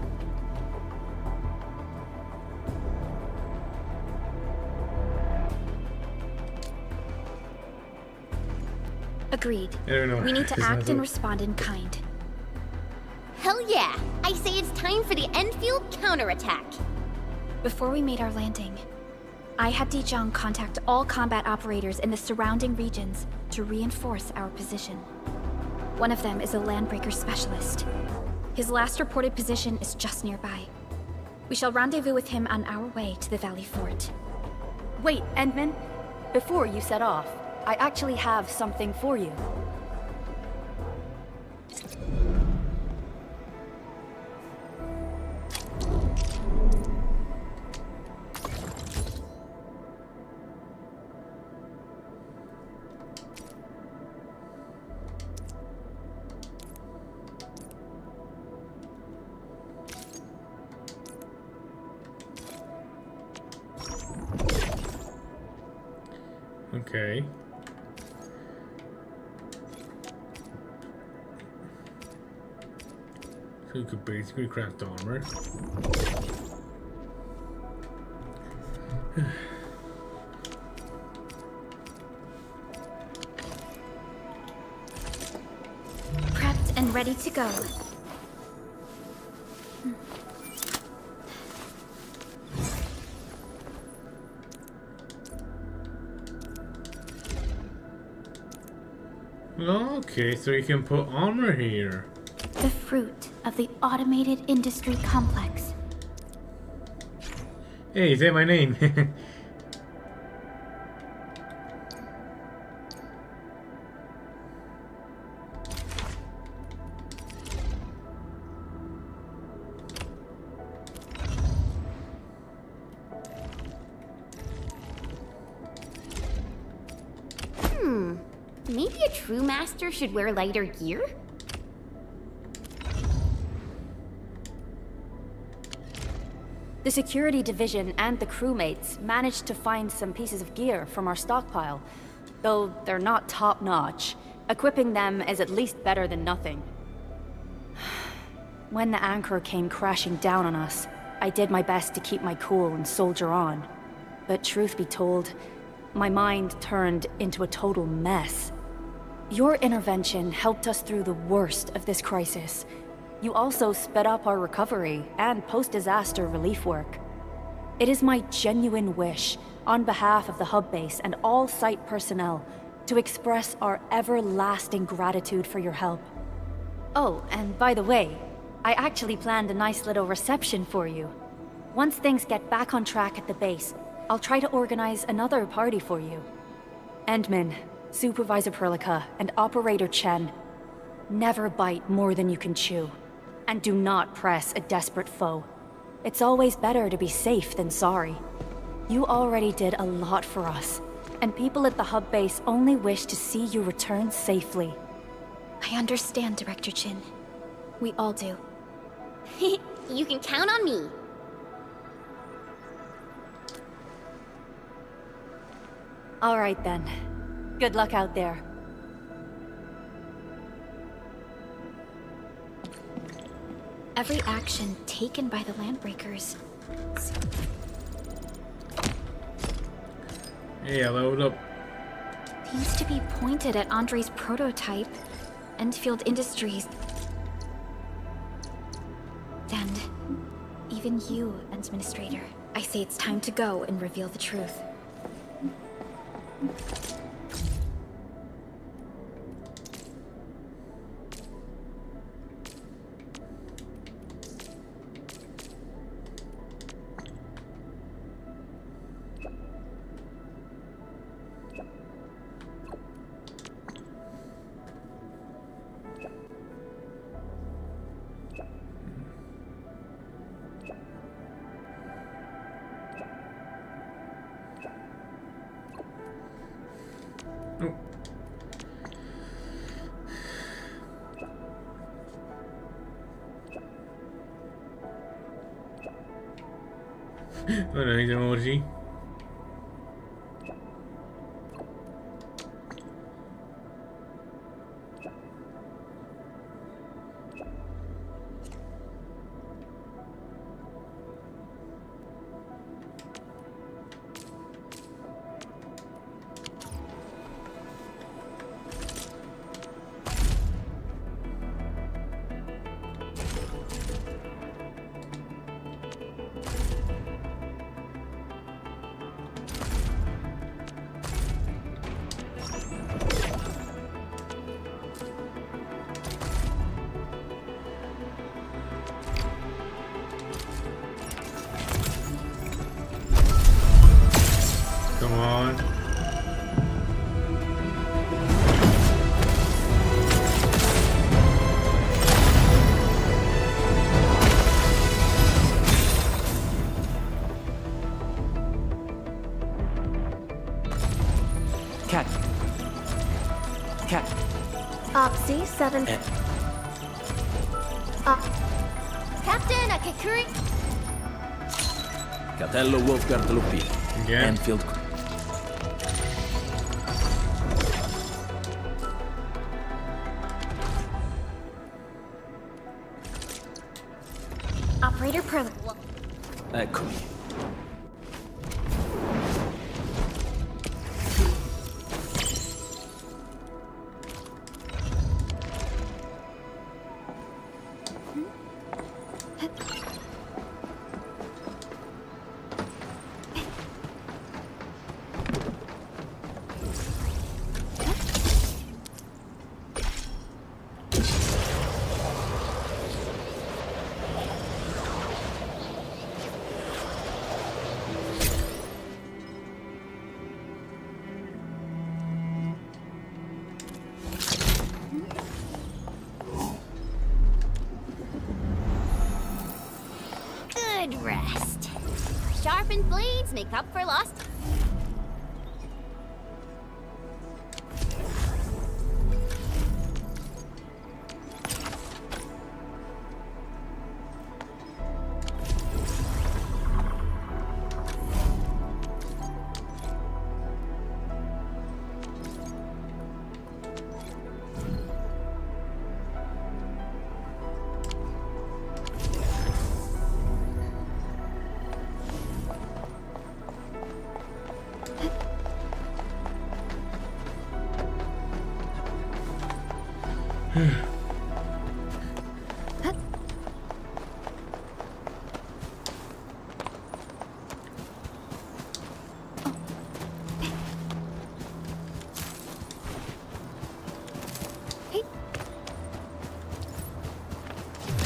Agreed. I don't know. We need to It's act not and so- respond in kind. Hell yeah! I say it's time for the Endfield counterattack. Before we made our landing, I had Dijong contact all combat operators in the surrounding regions to reinforce our position. One of them is a Landbreaker specialist. His last reported position is just nearby. We shall rendezvous with him on our way to the Valley Fort. Wait, Endman, before you set off, I actually have something for you. Okay. So you could basically craft armor. Prepped and ready to go. Okay, so you can put armor here. The fruit of the automated industry complex. Hey, say my name. Maybe a true master should wear lighter gear? The security division and the crewmates managed to find some pieces of gear from our stockpile, though they're not top-notch. Equipping them is at least better than nothing. When the anchor came crashing down on us, I did my best to keep my cool and soldier on. But truth be told, my mind turned into a total mess. Your intervention helped us through the worst of this crisis. You also sped up our recovery and post-disaster relief work. It is my genuine wish, on behalf of the hub base and all site personnel, to express our everlasting gratitude for your help. Oh, and by the way, I actually planned a nice little reception for you. Once things get back on track at the base, I'll try to organize another party for you. Endman, Supervisor Perlica, and Operator Chen, never bite more than you can chew. And do not press a desperate foe. It's always better to be safe than sorry. You already did a lot for us. and people at the hub base only wish to see you return safely. I understand, Director Chin. We all do. You can count on me. All right then. Good luck out there. Every action taken by the Landbreakers. Hey, I leveled up. Seems to be pointed at Andre's prototype, Endfield Industries. And even you, Administrator. I say it's time to go and reveal the truth. Oh no, he's an emoji. Come on. Cat. Cat. C7. Captain Akakuri. Catello Wolfguard Lupi. Yeah. Endfield. Operator Perla. Eccomi. Good rest. Sharpened blades make up for lost.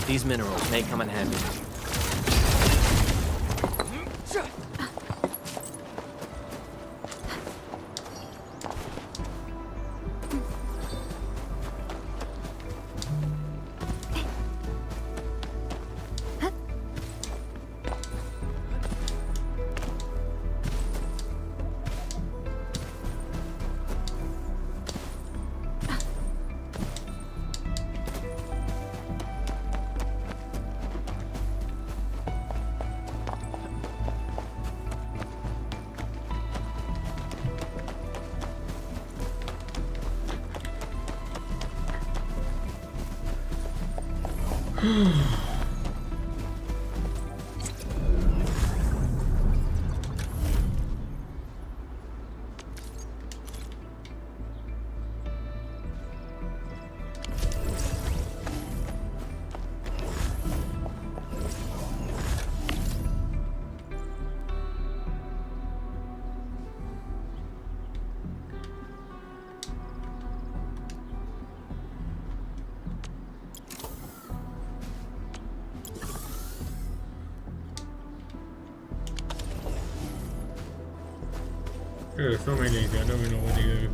These minerals may come in handy. There's so many things, I don't even know what to do.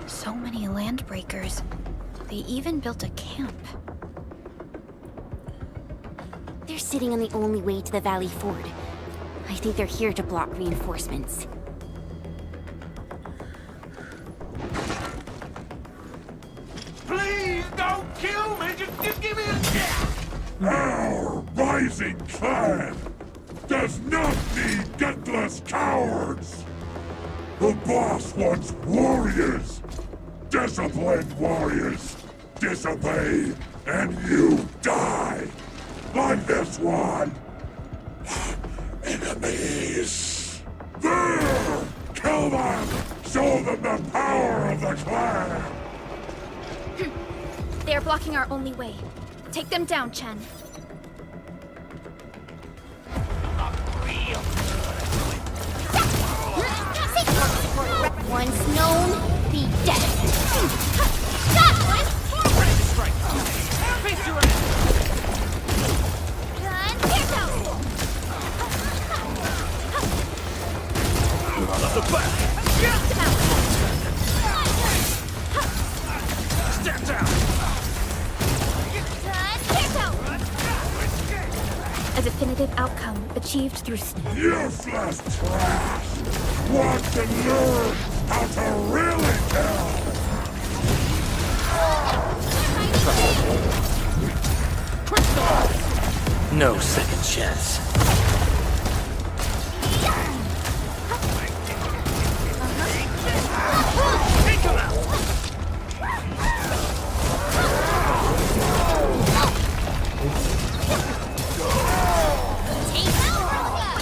So many landbreakers. They even built a camp. They're sitting on the only way to the Valley Ford. I think they're here to block reinforcements. Please don't kill me! Just give me a chance! Our rising clan does not need gutless cowards! The boss wants warriors! Disciplined warriors! Disobey, and you die! Like this one! Enemies! There! Kill them! Show them the power of the clan! They are blocking our only way. Take them down, Chen. Once known, be dead. Step down! As Affinity targeted outcome achieved through... Useless trash! Want to learn how to really kill! No second chance. Take him out!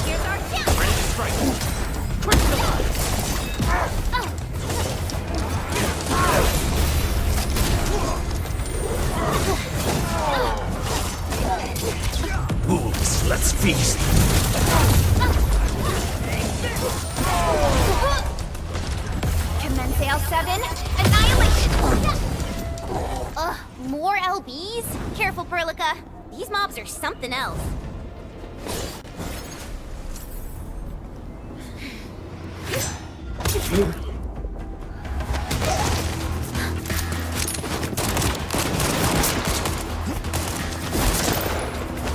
Here's our chance! Ready to strike. Crystallize! Wolves, let's feast. Commence L7, annihilation! Ugh, more LBs? Careful, Perlica. These mobs are something else.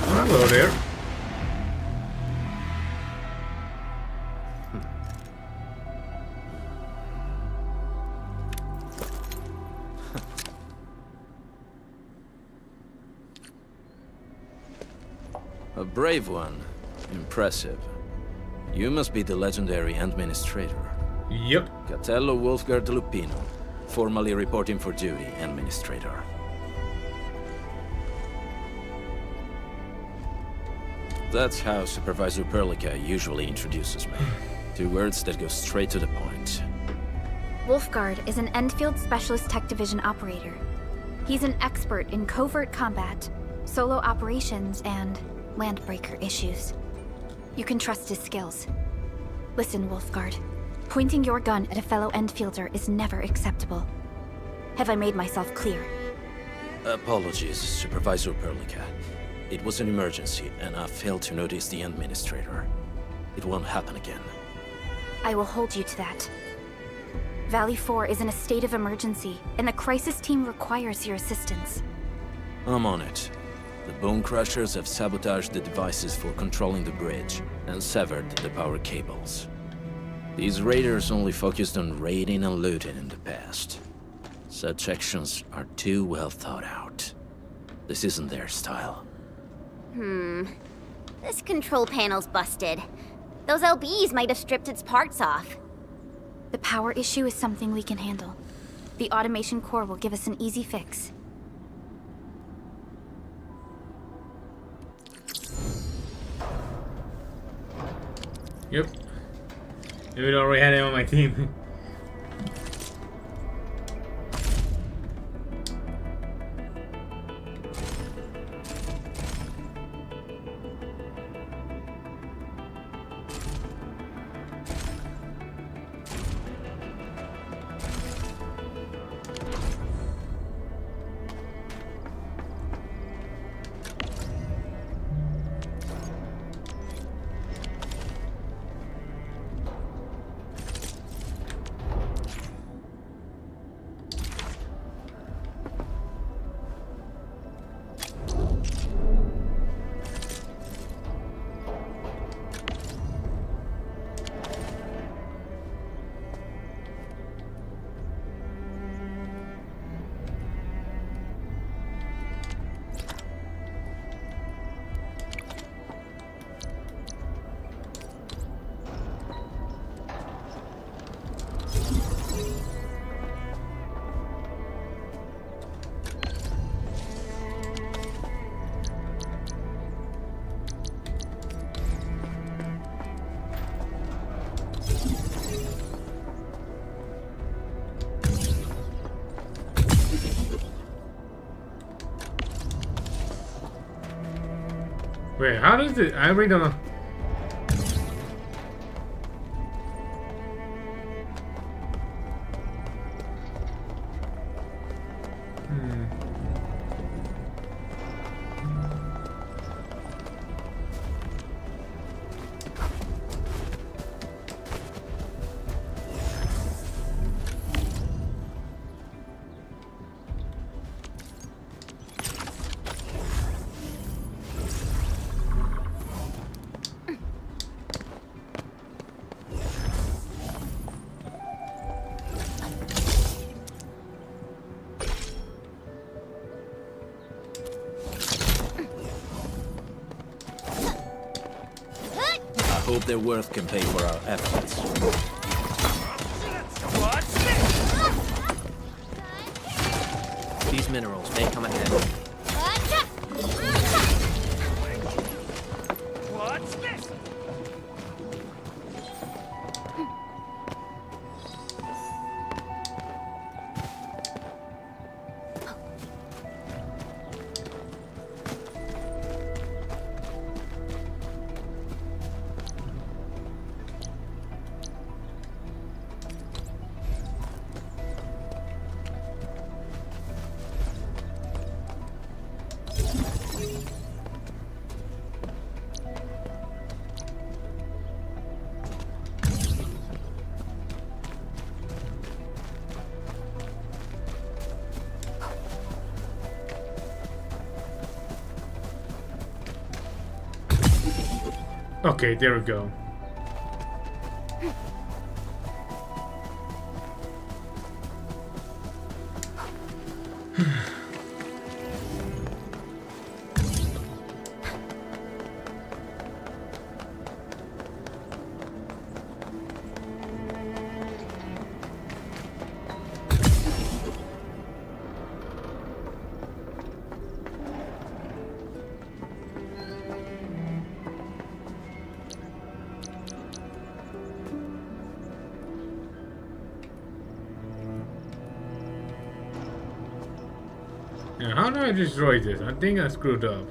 Hello there. A brave one. Impressive. You must be the legendary Administrator. Yep. Catello Wolfgard Lupino, formally reporting for duty, Administrator. That's how Supervisor Perlica usually introduces me. 2 words that go straight to the point. Wolfgard is an Endfield Specialist Tech Division operator. He's an expert in covert combat, solo operations, and landbreaker issues. You can trust his skills. Listen, Wolfgard. Pointing your gun at a fellow Endfielder is never acceptable. Have I made myself clear? Apologies, Supervisor Perlica. It was an emergency, and I failed to notice the Administrator. It won't happen again. I will hold you to that. Valley 4 is in a state of emergency, and the crisis team requires your assistance. I'm on it. The Bone Crushers have sabotaged the devices for controlling the bridge, and severed the power cables. These raiders only focused on raiding and looting in the past. Such actions are too well thought out. This isn't their style. This control panel's busted. Those LBs might have stripped its parts off. The power issue is something we can handle. The automation core will give us an easy fix. Yep. Dude, already had him on my team. Wait, how does it? I really don't know. hope their worth can pay for our efforts. These minerals may come ahead. What's this? Okay, there we go. Now, how do I destroy this? I think I screwed up.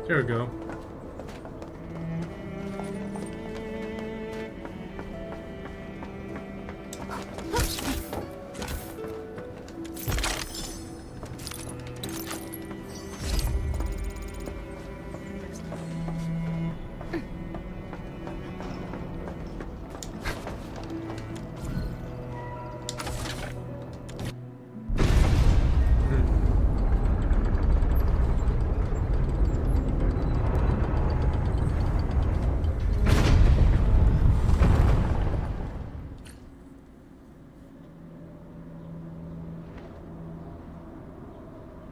There we go.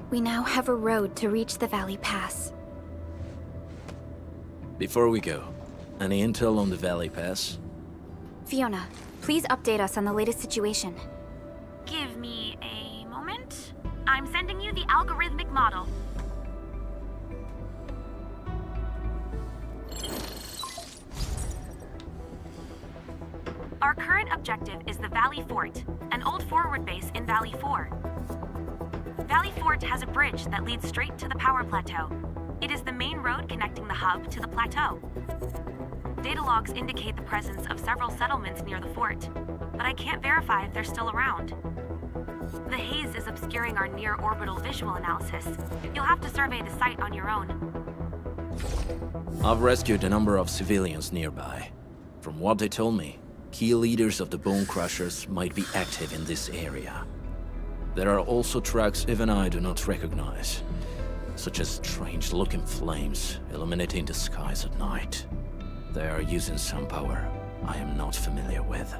We now have a road to reach the Valley Pass. Before we go, any intel on the Valley Pass? Fiona, please update us on the latest situation. Give me a moment. I'm sending you the algorithmic model. Our current objective is the Valley Fort, an old forward base in Valley 4. Valley Fort has a bridge that leads straight to the power plateau. It is the main road connecting the hub to the plateau. Data logs indicate the presence of several settlements near the fort, but I can't verify if they're still around. The haze is obscuring our near-orbital visual analysis. You'll have to survey the site on your own. I've rescued a number of civilians nearby. From what they told me, key leaders of the Bone Crushers might be active in this area. There are also tracks even I do not recognize, such as strange-looking flames illuminating the skies at night. They are using some power I am not familiar with.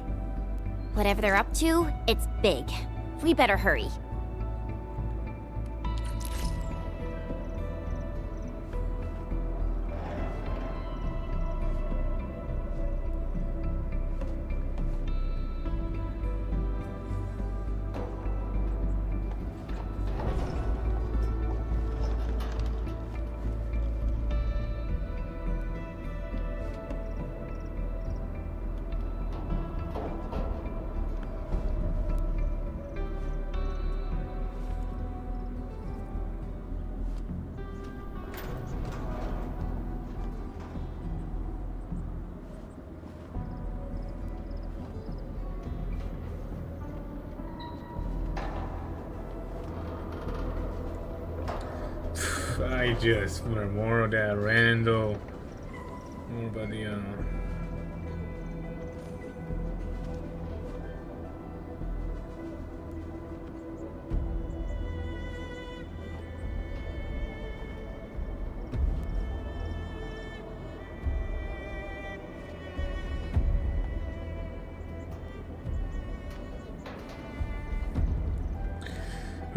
Whatever they're up to, it's big. We better hurry. I just learned more of that Randall. More about the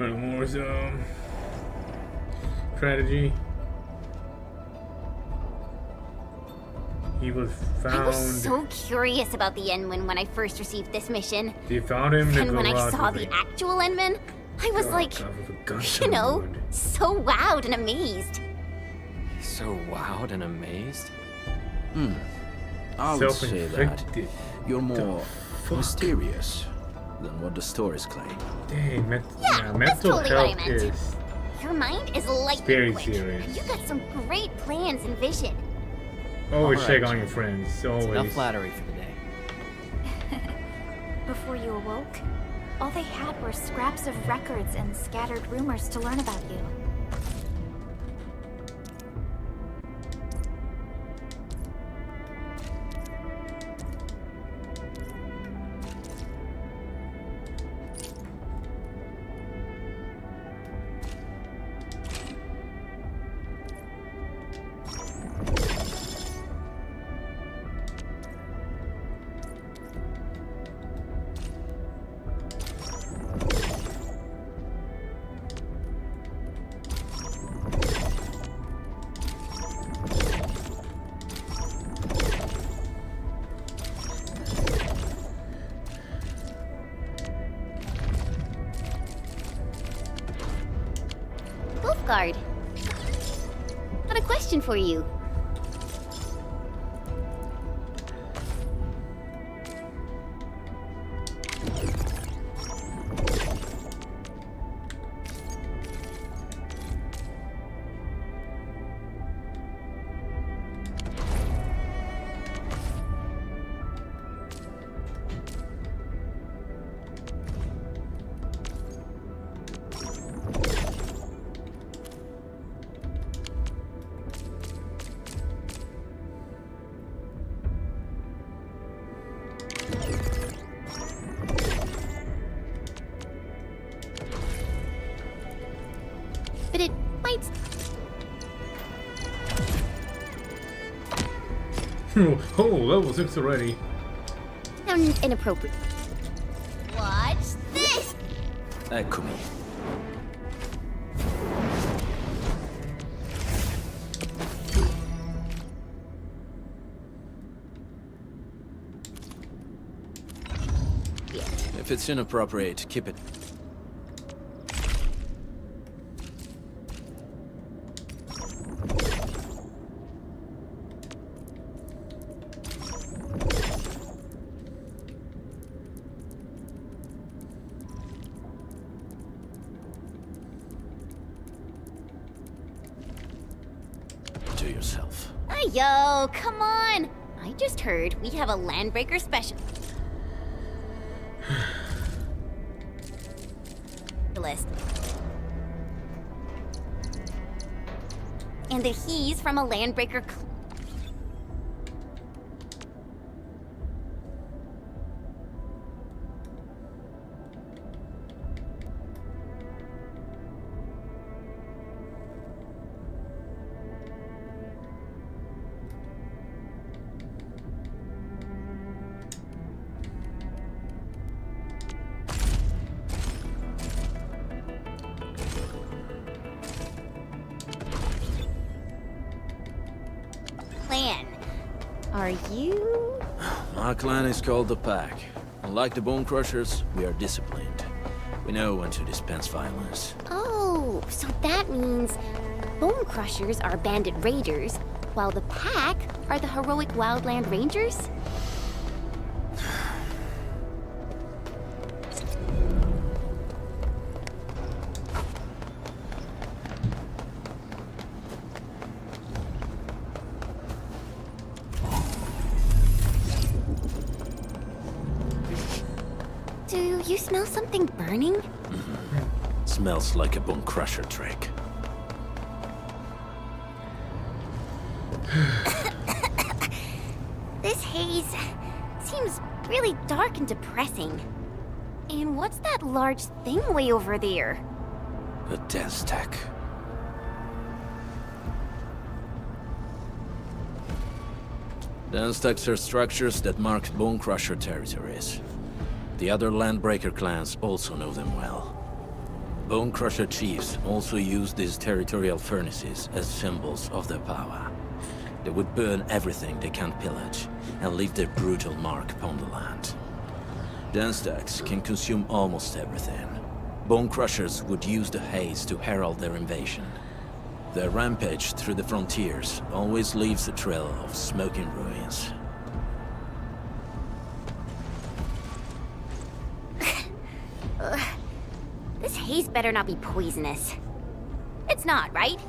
More strategy. He was found. I was so curious about the Endman when I first received this mission. They found him in the And when I garage saw with the me. actual Endman, I was like, you know, so wowed and amazed. So wowed and amazed? I would say that Self-inflicted. you're more mysterious than what the stories claim. Dang, Yeah, that's mental totally what I health meant. is Your mind is lightning very quick. serious. You got some great plans and vision. Always All check right, on your friends. Always. Enough flattery for the day. Before you awoke, all they had were scraps of records and scattered rumors to learn about you. Wolfguard, got a question for you. But it might... Oh, level 6 already. sound inappropriate. Watch this! Eccomi. If it's inappropriate, keep it. To yourself. Yo, come on! I just heard we have a Landbreaker special. List. And that he's from a Landbreaker clan. Are you? Our clan is called the Pack. Unlike the Bone Crushers, we are disciplined. We know when to dispense violence. Oh, so that means Bone Crushers are bandit raiders, while the Pack are the heroic Wildland Rangers? Do you smell something burning? Smells like a Bone Crusher trick. This haze seems really dark and depressing. And what's that large thing way over there? A dense tech. Dense techs are structures that mark Bone Crusher territories. The other Landbreaker clans also know them well. Bone Crusher chiefs also used these territorial furnaces as symbols of their power. They would burn everything they can't pillage, and leave their brutal mark upon the land. Den stacks can consume almost everything. Bone Crushers would use the haze to herald their invasion. Their rampage through the frontiers always leaves a trail of smoking ruins. This haze better not be poisonous. It's not, right?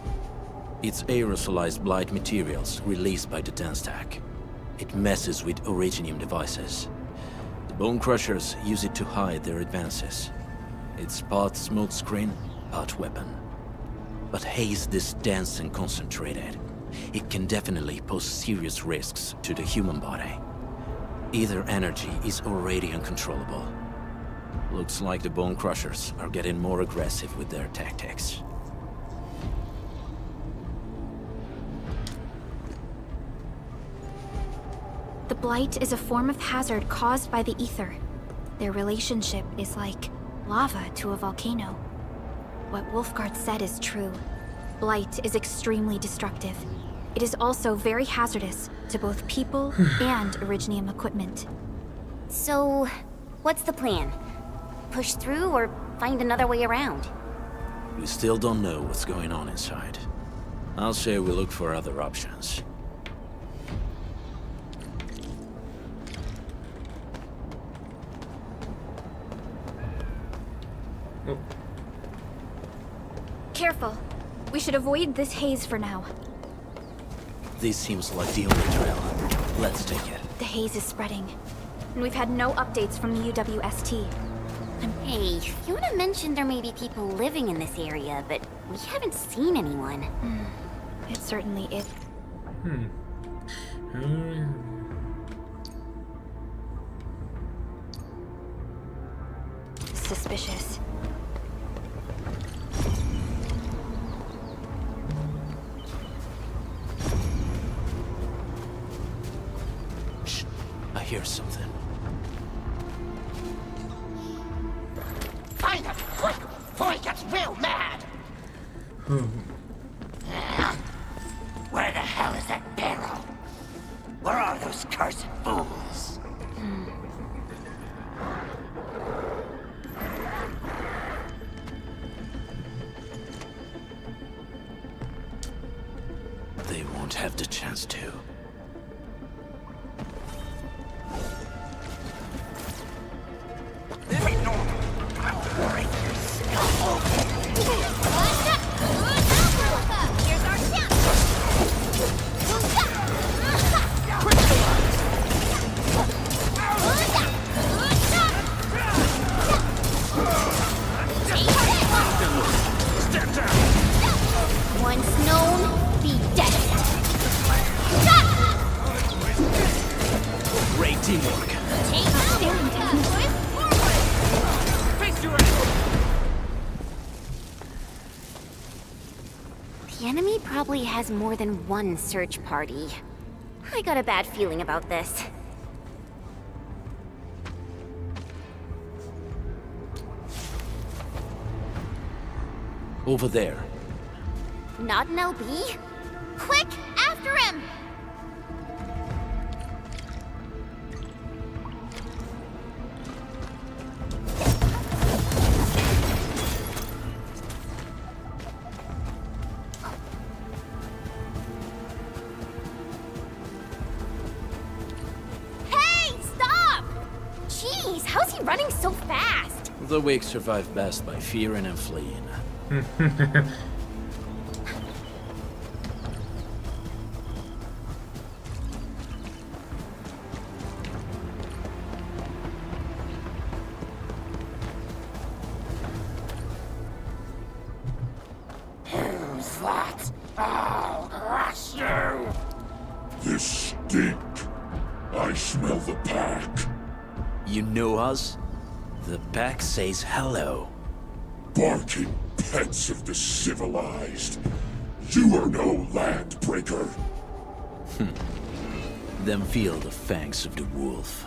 It's aerosolized blight materials released by the Den stack. It messes with Originium devices. The Bone Crushers use it to hide their advances. It's part smokescreen, part weapon. But haze this dense and concentrated. It can definitely pose serious risks to the human body. Either energy is already uncontrollable. Looks like the Bone Crushers are getting more aggressive with their tactics. The Blight is a form of hazard caused by the ether. Their relationship is like lava to a volcano. What Wolfguard said is true. Blight is extremely destructive. It is also very hazardous to both people and Originium equipment. So, what's the plan? Push through or find another way around? We still don't know what's going on inside. I'll say we look for other options. Careful. We should avoid this haze for now. This seems like the only trail. Let's take it. The haze is spreading, and we've had no updates from the UWST. Hey, Fiona mentioned there may be people living in this area, but we haven't seen anyone. It certainly is. Suspicious. Shh. I hear something. Find him, quick, before he gets real mad! Where the hell is that barrel? Where are those cursed fools? They won't have the chance to. Once known, be dead. Great teamwork. The enemy probably has more than one search party. I got a bad feeling about this. Over there. Not an LB? Quick, after him! Hey, stop! Jeez, how's he running so fast? The weak survive best by fearing and fleeing. Who's that? I'll crush you! This stink. I smell the pack. You know us? The pack says hello. Barking pets of the civilized. You are no landbreaker. Then feel the fangs of the wolf.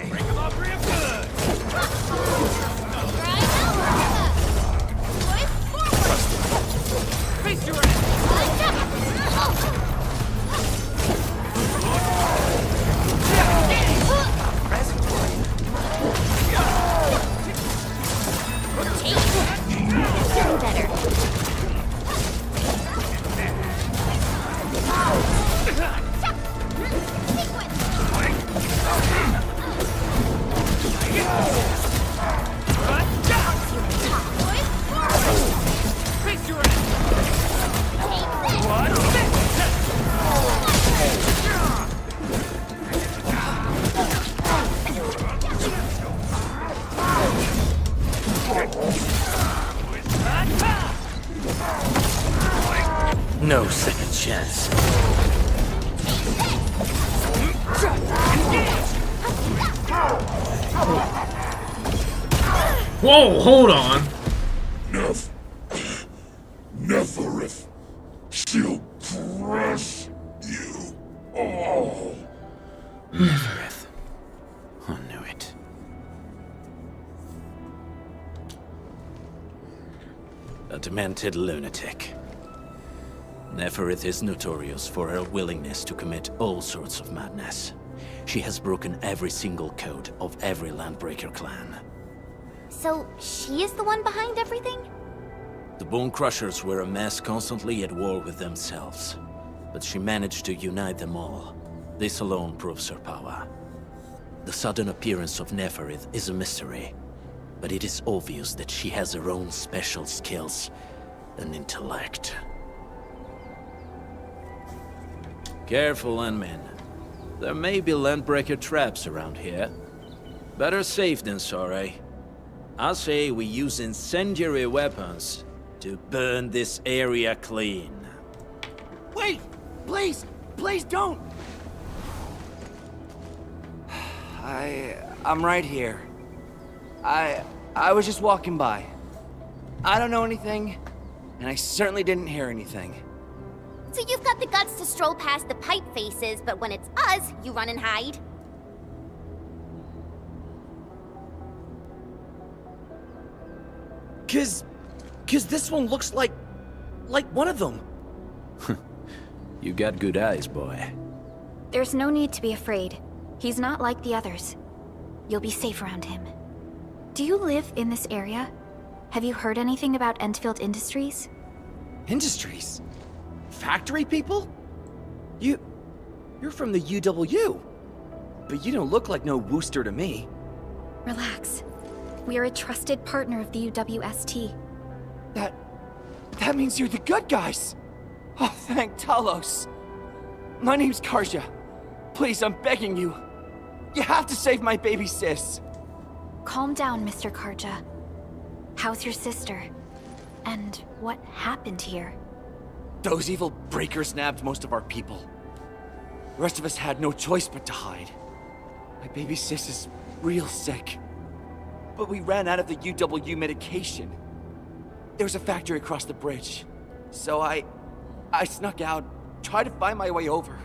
Break him up real good! Right No second chance. Whoa, hold on. Neferith, she'll crush you all. Neferith. I knew it. A demented lunatic. Neferith is notorious for her willingness to commit all sorts of madness. She has broken every single code of every Landbreaker clan. So, she is the one behind everything? The Bone Crushers were a mess constantly at war with themselves. But she managed to unite them all. This alone proves her power. The sudden appearance of Neferith is a mystery. But it is obvious that she has her own special skills and intellect. Careful, Endmen. There may be Landbreaker traps around here. Better safe than sorry. I say we use incendiary weapons to burn this area clean. Wait! Please! Please don't! I'm right here. I was just walking by. I don't know anything, and I certainly didn't hear anything. So you've got the guts to stroll past the pipe faces, but when it's us, you run and hide? Cause this one looks like one of them. You got good eyes, boy. There's no need to be afraid. He's not like the others. You'll be safe around him. Do you live in this area? Have you heard anything about Endfield Industries? Industries? Factory people? You're from the UW. But you don't look like no Wooster to me. Relax. We are a trusted partner of the UWST. That means you're the good guys. Oh, thank Talos. My name's Karja. Please, I'm begging you. You have to save my baby sis. Calm down, Mr. Karja. How's your sister? And what happened here? Those evil breakers nabbed most of our people. The rest of us had no choice but to hide. My baby sis is real sick. But we ran out of the UW medication. There was a factory across the bridge. So I snuck out, tried to find my way over.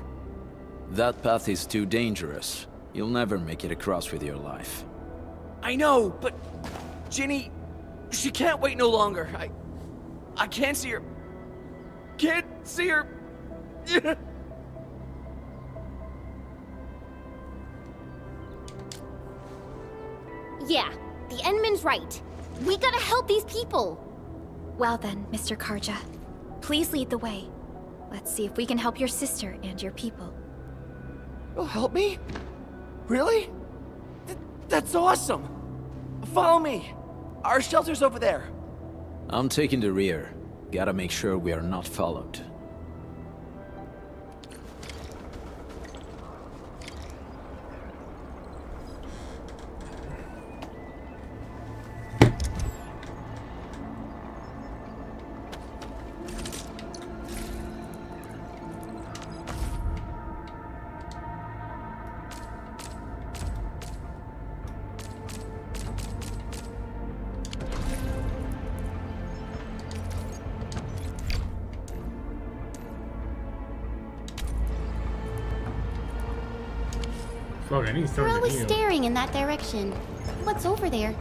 That path is too dangerous. You'll never make it across with your life. I know, but Ginny, she can't wait no longer. I can't see her. Can't see her. Yeah, the Endman's right. We gotta help these people. Well then, Mr. Karja. Please lead the way. Let's see if we can help your sister and your people. You'll help me? Really? That's awesome! Follow me! Our shelter's over there. I'm taking the rear. Gotta make sure we are not followed. Fuck, I need We're something always to heal. staring in that direction. What's over there?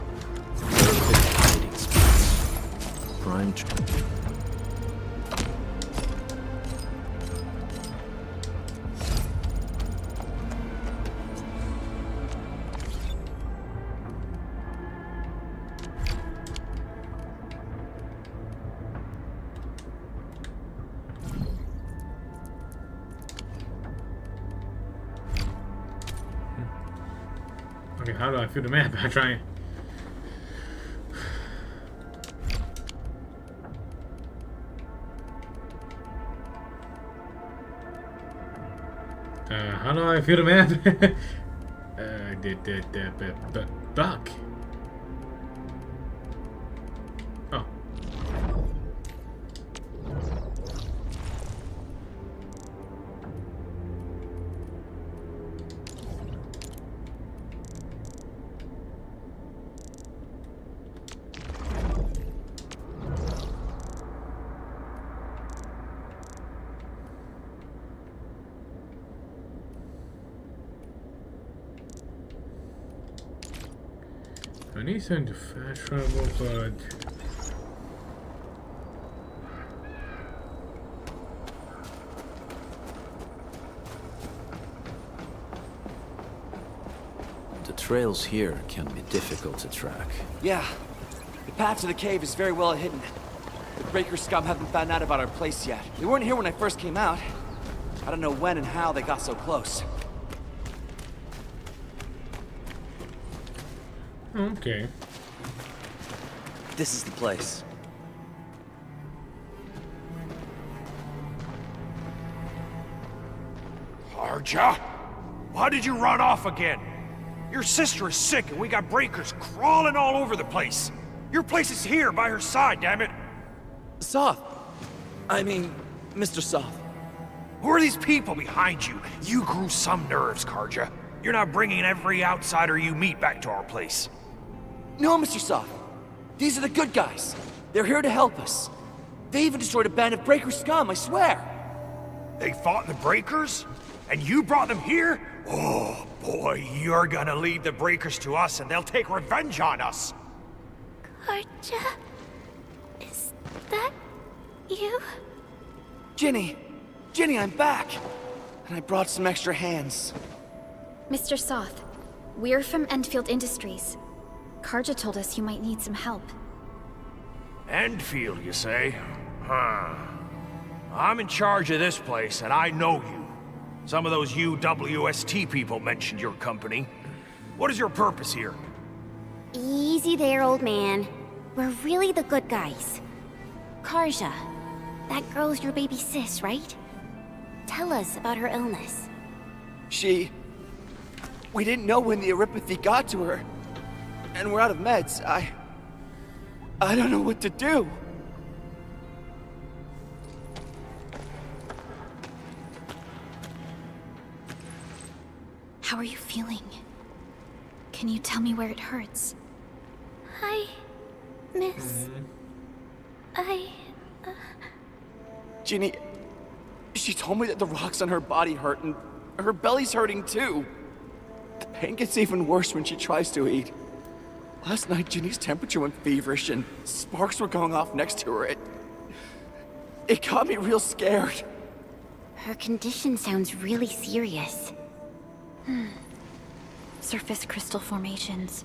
Prime. Okay, how do I feel the map? I'm trying. How do I feel the map? Buck. I need something to fast travel, but the trails here can be difficult to track. Yeah. The path to the cave is very well hidden. The Breaker scum haven't found out about our place yet. They weren't here when I first came out. I don't know when and how they got so close. okay. This is the place. Arja? Why did you run off again? Your sister is sick and we got breakers crawling all over the place. Your place is here by her side, damn it. Soth. I mean, Mr. Soth. Who are these people behind you? You grew some nerves, Karja. You're not bringing every outsider you meet back to our place. No, Mr. Soth. These are the good guys. They're here to help us. They even destroyed a band of Breaker scum, I swear. They fought the Breakers? And you brought them here? Oh, boy, you're gonna lead the Breakers to us and they'll take revenge on us. Karja? Is that you? Ginny! Ginny, I'm back! And I brought some extra hands. Mr. Soth, we're from Endfield Industries. Karja told us you might need some help. Endfield, you say? Huh. I'm in charge of this place, and I know you. Some of those UWST people mentioned your company. What is your purpose here? Easy there, old man. We're really the good guys. Karja, that girl's your baby sis, right? Tell us about her illness. We didn't know when the Eripathy got to her. And we're out of meds. I don't know what to do. How are you feeling? Can you tell me where it hurts? Hi, miss. Ginny, she told me that the rocks on her body hurt and her belly's hurting too. The pain gets even worse when she tries to eat. Last night, Ginny's temperature went feverish and sparks were going off next to her. It got me real scared. Her condition sounds really serious. Surface crystal formations,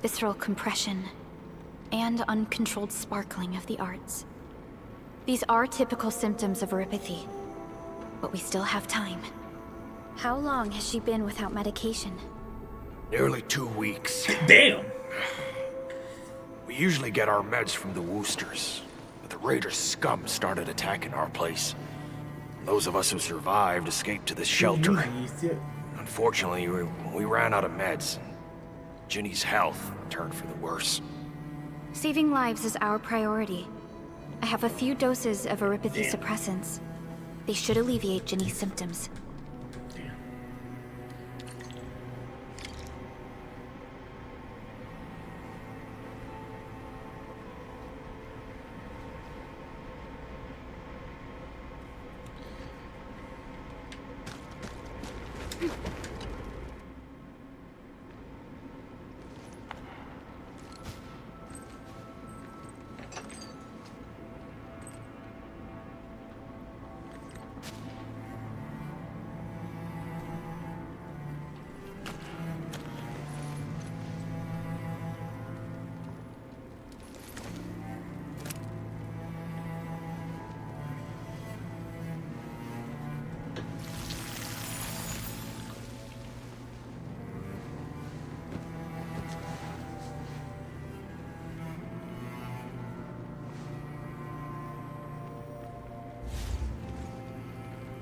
visceral compression, and uncontrolled sparkling of the arts. These are typical symptoms of Eripathy, but we still have time. How long has she been without medication? Nearly 2 weeks. Damn! We usually get our meds from the Woosters, but the Raiders scum started attacking our place. Those of us who survived escaped to this shelter. Unfortunately, we ran out of meds. Ginny's health turned for the worse. Saving lives is our priority. I have a few doses of Eripathy suppressants. They should alleviate Ginny's symptoms.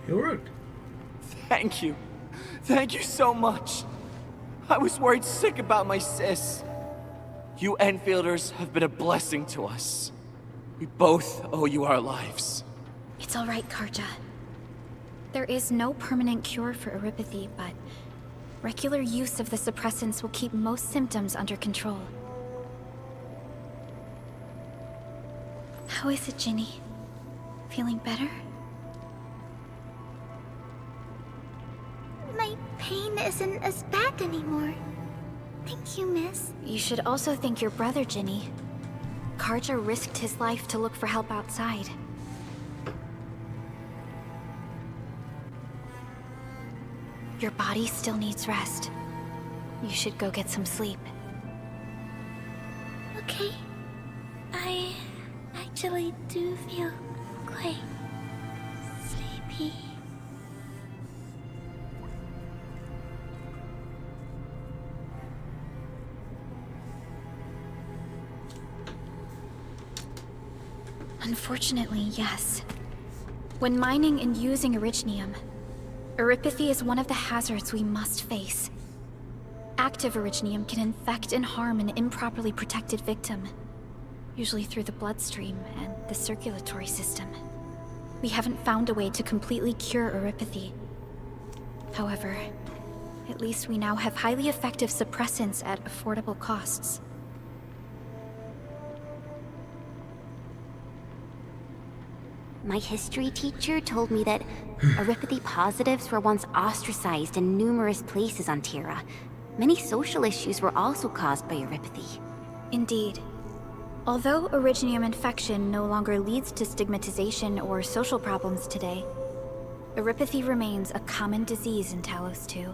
It worked. Thank you. Thank you so much. I was worried sick about my sis. You Enfielders have been a blessing to us. We both owe you our lives. It's all right, Karja. There is no permanent cure for Eripathy, but regular use of the suppressants will keep most symptoms under control. How is it, Ginny? Feeling better? My pain isn't as bad anymore. Thank you, miss. You should also thank your brother, Ginny. Karja risked his life to look for help outside. Your body still needs rest. You should go get some sleep. Okay. I actually do feel quite sleepy. Unfortunately, yes. When mining and using Originium, Eripathy is one of the hazards we must face. Active Originium can infect and harm an improperly protected victim, usually through the bloodstream and the circulatory system. We haven't found a way to completely cure Eripathy. However, at least we now have highly effective suppressants at affordable costs. My history teacher told me that Eripathy positives were once ostracized in numerous places on Terra. Many social issues were also caused by Eripathy. Indeed. Although Originium infection no longer leads to stigmatization or social problems today, Eripathy remains a common disease in Talos 2.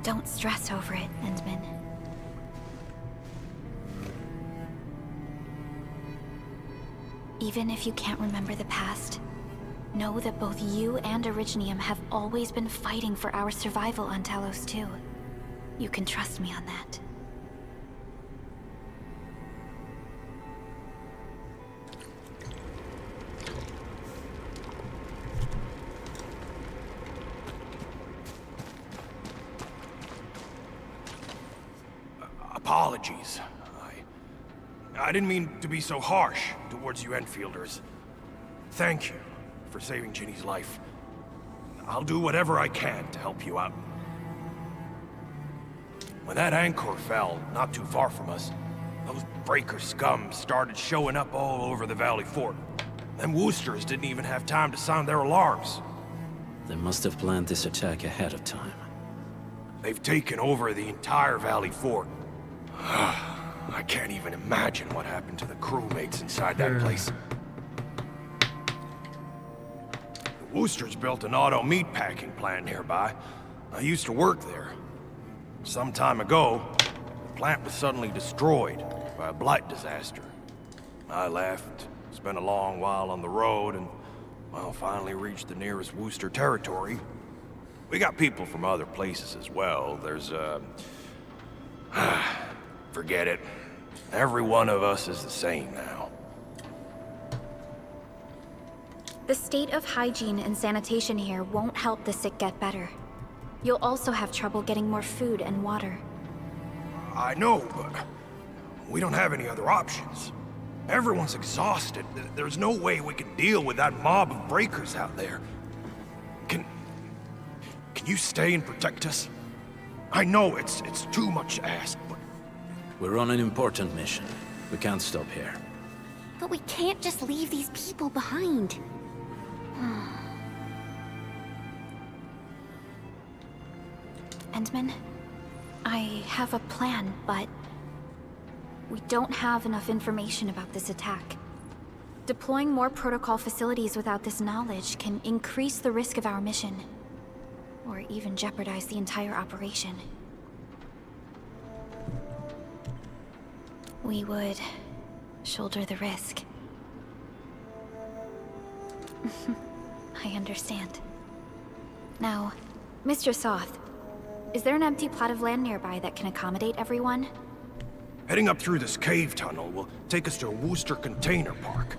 Don't stress over it, Endman. Even if you can't remember the past, know that both you and Originium have always been fighting for our survival on Talos 2. You can trust me on that. Apologies. I didn't mean to be so harsh towards you Enfielders. Thank you for saving Ginny's life. I'll do whatever I can to help you out. When that anchor fell not too far from us, those breaker scum started showing up all over the Valley Fort. Them Woosters didn't even have time to sound their alarms. They must have planned this attack ahead of time. They've taken over the entire Valley Fort. I can't even imagine what happened to the crewmates inside that place. The Woosters built an auto meatpacking plant nearby. I used to work there. Some time ago, the plant was suddenly destroyed by a blight disaster. I left, spent a long while on the road, and, well, finally reached the nearest Wooster territory. We got people from other places as well. There's, forget it. Every one of us is the same now. The state of hygiene and sanitation here won't help the sick get better. You'll also have trouble getting more food and water. I know, but we don't have any other options. Everyone's exhausted. There's no way we can deal with that mob of breakers out there. Can you stay and protect us? I know it's too much to ask, but... We're on an important mission. We can't stop here. But we can't just leave these people behind. Endman, I have a plan, but we don't have enough information about this attack. Deploying more protocol facilities without this knowledge can increase the risk of our mission, or even jeopardize the entire operation. We would shoulder the risk. I understand. Now, Mr. Soth, is there an empty plot of land nearby that can accommodate everyone? Heading up through this cave tunnel will take us to a Wooster container park.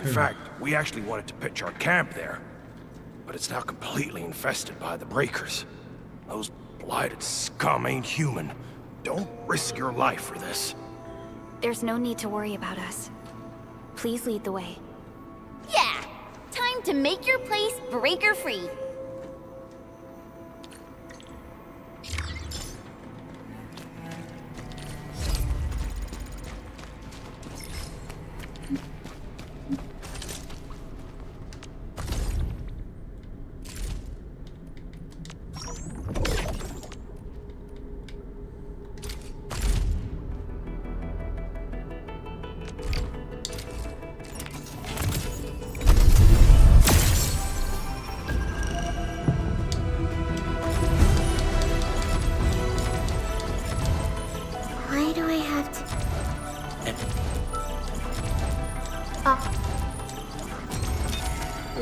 In fact, we actually wanted to pitch our camp there. But it's now completely infested by the breakers. Those blighted scum ain't human. Don't risk your life for this. There's no need to worry about us. Please lead the way. Yeah! Time to make your place breaker-free.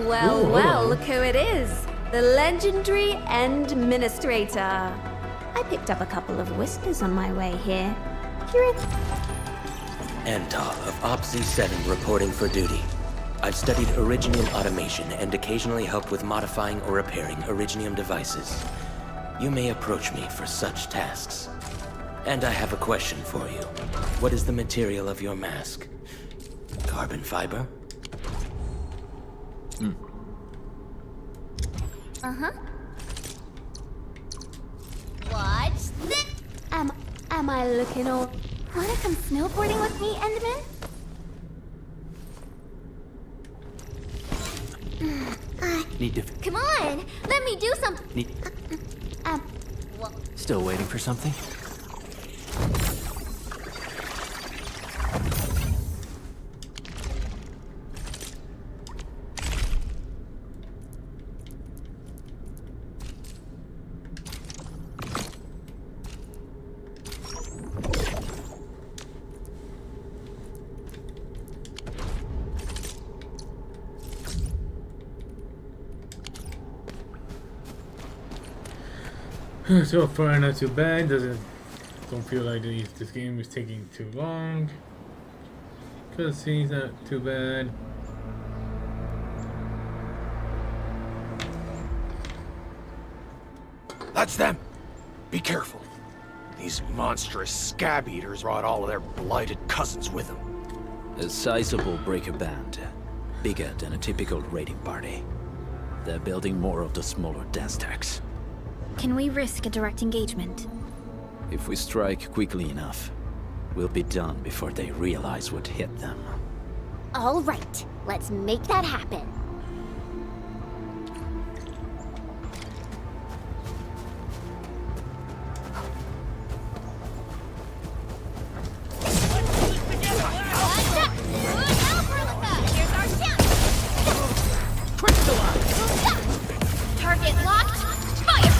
Well, Ooh, well, hello. look who it is. The legendary Endministrator. I picked up a couple of whispers on my way here. Antar of OPSI 7 reporting for duty. I've studied Originium automation and occasionally helped with modifying or repairing Originium devices. You may approach me for such tasks. And I have a question for you. What is the material of your mask? Carbon fiber? Uh-huh. Watch this. Am I looking all... Wanna come snowboarding with me, Enderman? Need to... Come on, let me do something. Need... Well, Still waiting for something? So far, not too bad. Don't feel like this game is taking too long. Cutscene's not too bad. That's them! Be careful. These monstrous scab eaters brought all of their blighted cousins with them. A sizable breaker band. Bigger than a typical raiding party. They're building more of the smaller dance tags. Can we risk a direct engagement? If we strike quickly enough, we'll be done before they realize what hit them. all right, let's make that happen. Target locked. Fire!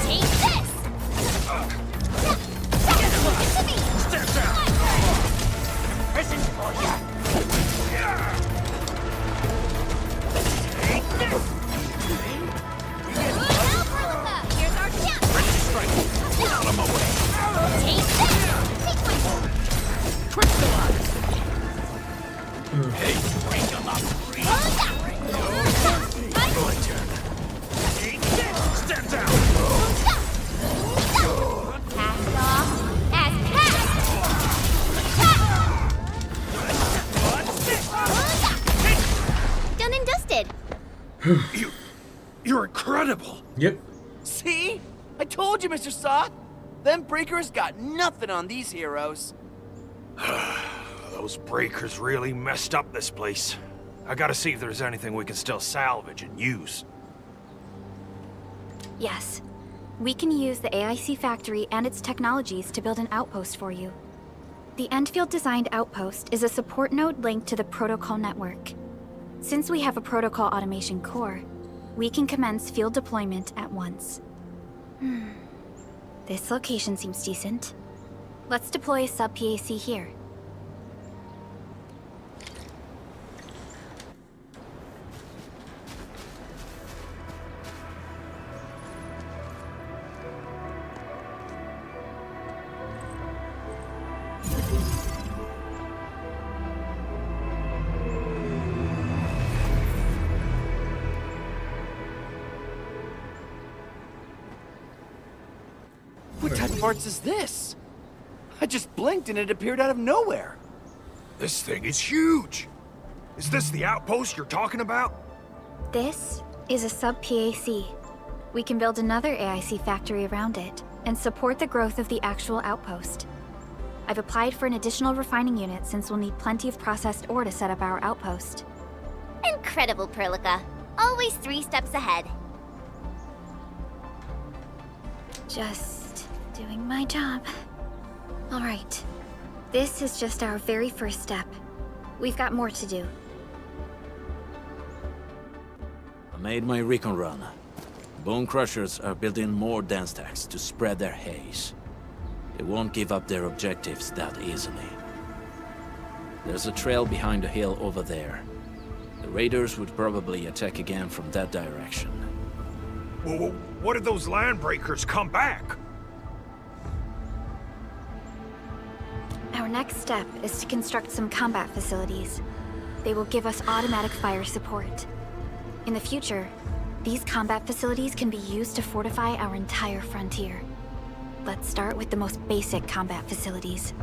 Take this! Get to me! Step down! Present for ya! Take this! Here's our chance! Get out of my way! Take this! Take my Crystallize! Hey, wake 'em up! My turn. Take this! Step down! Cast off as cast! Done and dusted. You're incredible! Yep. See? I told you, Mr. Soth. Them breakers got nothing on these heroes. Those breakers really messed up this place. I gotta see if there's anything we can still salvage and use. Yes. We can use the AIC factory and its technologies to build an outpost for you. The Endfield designed outpost is a support node linked to the protocol network. Since we have a protocol automation core, we can commence field deployment at once. This location seems decent. Let's deploy a sub-PAC here. What type of arts is this? I just blinked and it appeared out of nowhere. This thing is huge! Is this the outpost you're talking about? This is a sub-PAC. We can build another AIC factory around it and support the growth of the actual outpost. I've applied for an additional refining unit since we'll need plenty of processed ore to set up our outpost. Incredible, Perlica. Always 3 steps ahead. Just doing my job. All right. This is just our very first step. We've got more to do. I made my recon run. Bone Crushers are building more dance stacks to spread their haze. They won't give up their objectives that easily. There's a trail behind the hill over there. The raiders would probably attack again from that direction. Well, what if those landbreakers come back? Our next step is to construct some combat facilities. They will give us automatic fire support. In the future, these combat facilities can be used to fortify our entire frontier. Let's start with the most basic combat facilities.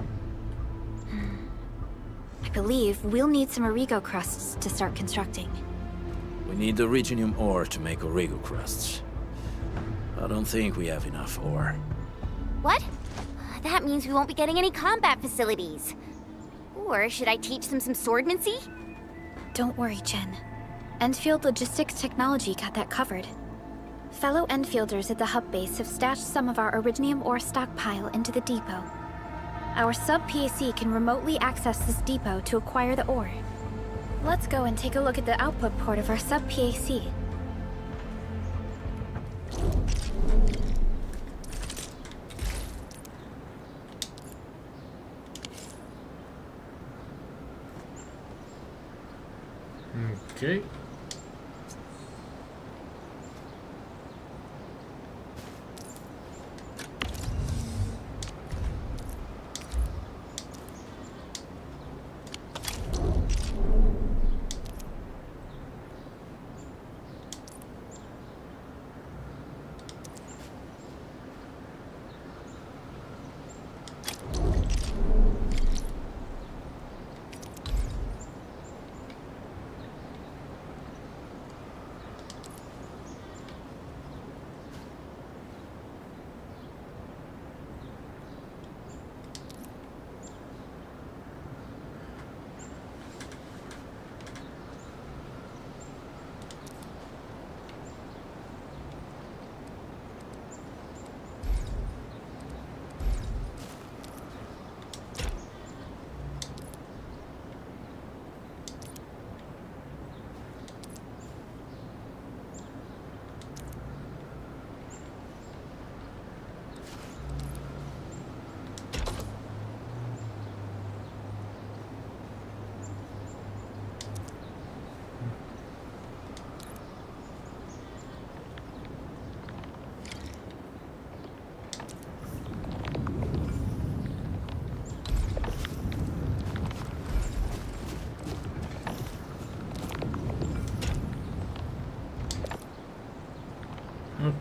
I believe we'll need some Origo crusts to start constructing. We need the Originium ore to make Origo crusts. I don't think we have enough ore. What? That means we won't be getting any combat facilities. Or should I teach them some swordmancy? Don't worry, Chen. Endfield Logistics Technology got that covered. Fellow Enfielders at the hub base have stashed some of our Originium ore stockpile into the depot. Our sub-PAC can remotely access this depot to acquire the ore. Let's go and take a look at the output port of our sub-PAC. Okay.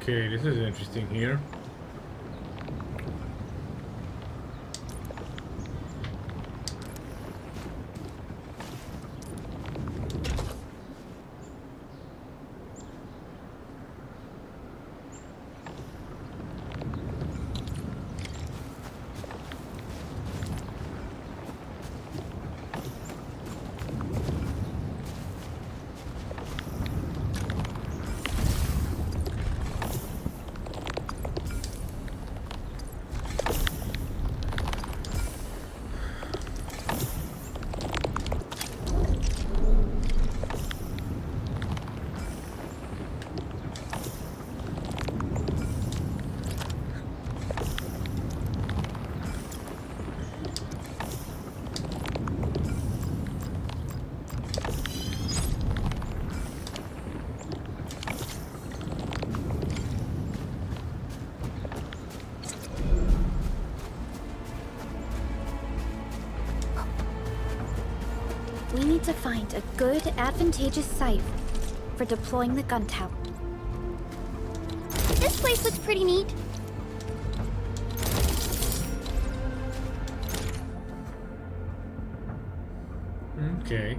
Okay, this is interesting here. We need to find a good, advantageous site for deploying the gun tower. This place looks pretty neat. Okay.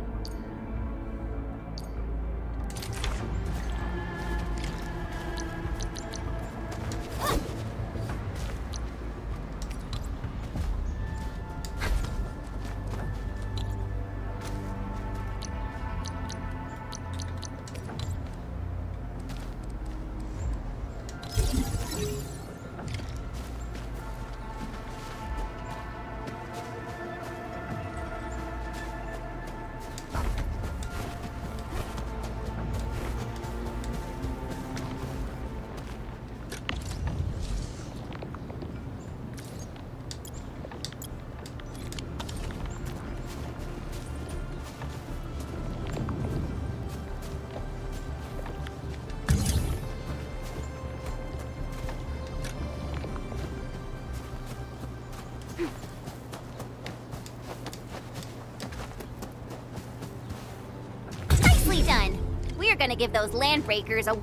gonna give those landbreakers a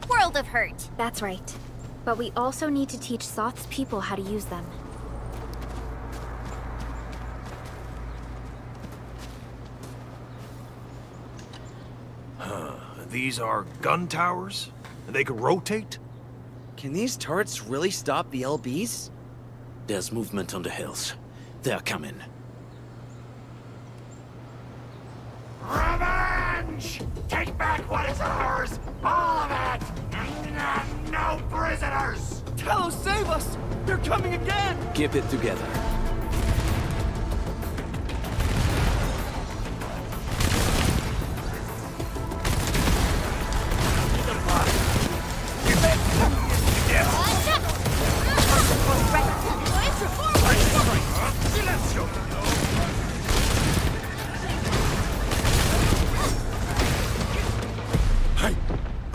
world of hurt. That's right. But we also need to teach Soth's people how to use them. These are gun towers? And they can rotate? Can these turrets really stop the LBs? There's movement on the hills. They're coming. Revenge! Take back what is ours! All of it! No prisoners! Talos, save us! They're coming again! Keep it together.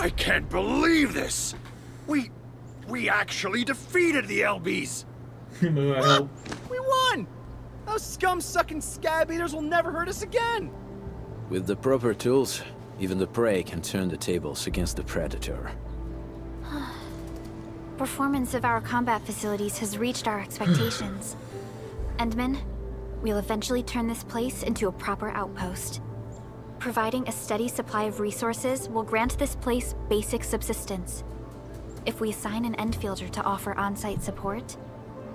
I can't believe this! We actually defeated the LBs! What? We won! Those scum-sucking scab eaters will never hurt us again! With the proper tools, even the prey can turn the tables against the predator. Performance of our combat facilities has reached our expectations. Endman, we'll eventually turn this place into a proper outpost. Providing a steady supply of resources will grant this place basic subsistence. If we assign an Endfielder to offer on-site support,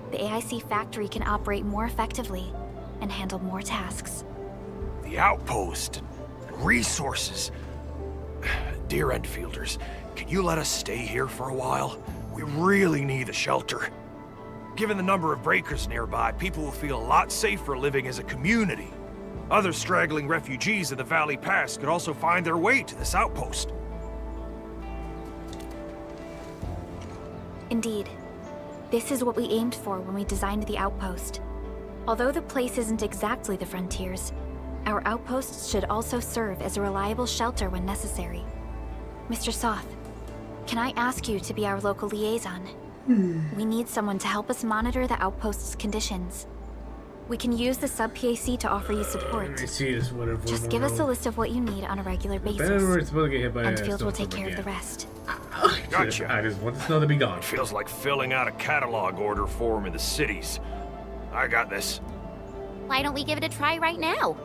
the AIC factory can operate more effectively and handle more tasks. The outpost and resources. Dear Endfielders, can you let us stay here for a while? We really need the shelter. Given the number of breakers nearby, people will feel a lot safer living as a community. Other straggling refugees of the Valley Pass could also find their way to this outpost. Indeed. This is what we aimed for when we designed the outpost. Although the place isn't exactly the frontiers, our outposts should also serve as a reliable shelter when necessary. Mr. Soth, can I ask you to be our local liaison? We need someone to help us monitor the outpost's conditions. We can use the sub-PAC to offer you support. Just give us a list of what you need on a regular basis. Endfield will take care of the rest. Gotcha. I just want the snow to be gone. It feels like filling out a catalog order form in the cities. I got this. Why don't we give it a try right now?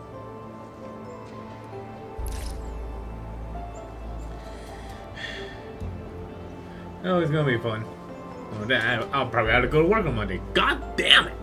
Oh, it's gonna be fun. Oh, I'll probably have to go to work on Monday. God damn it!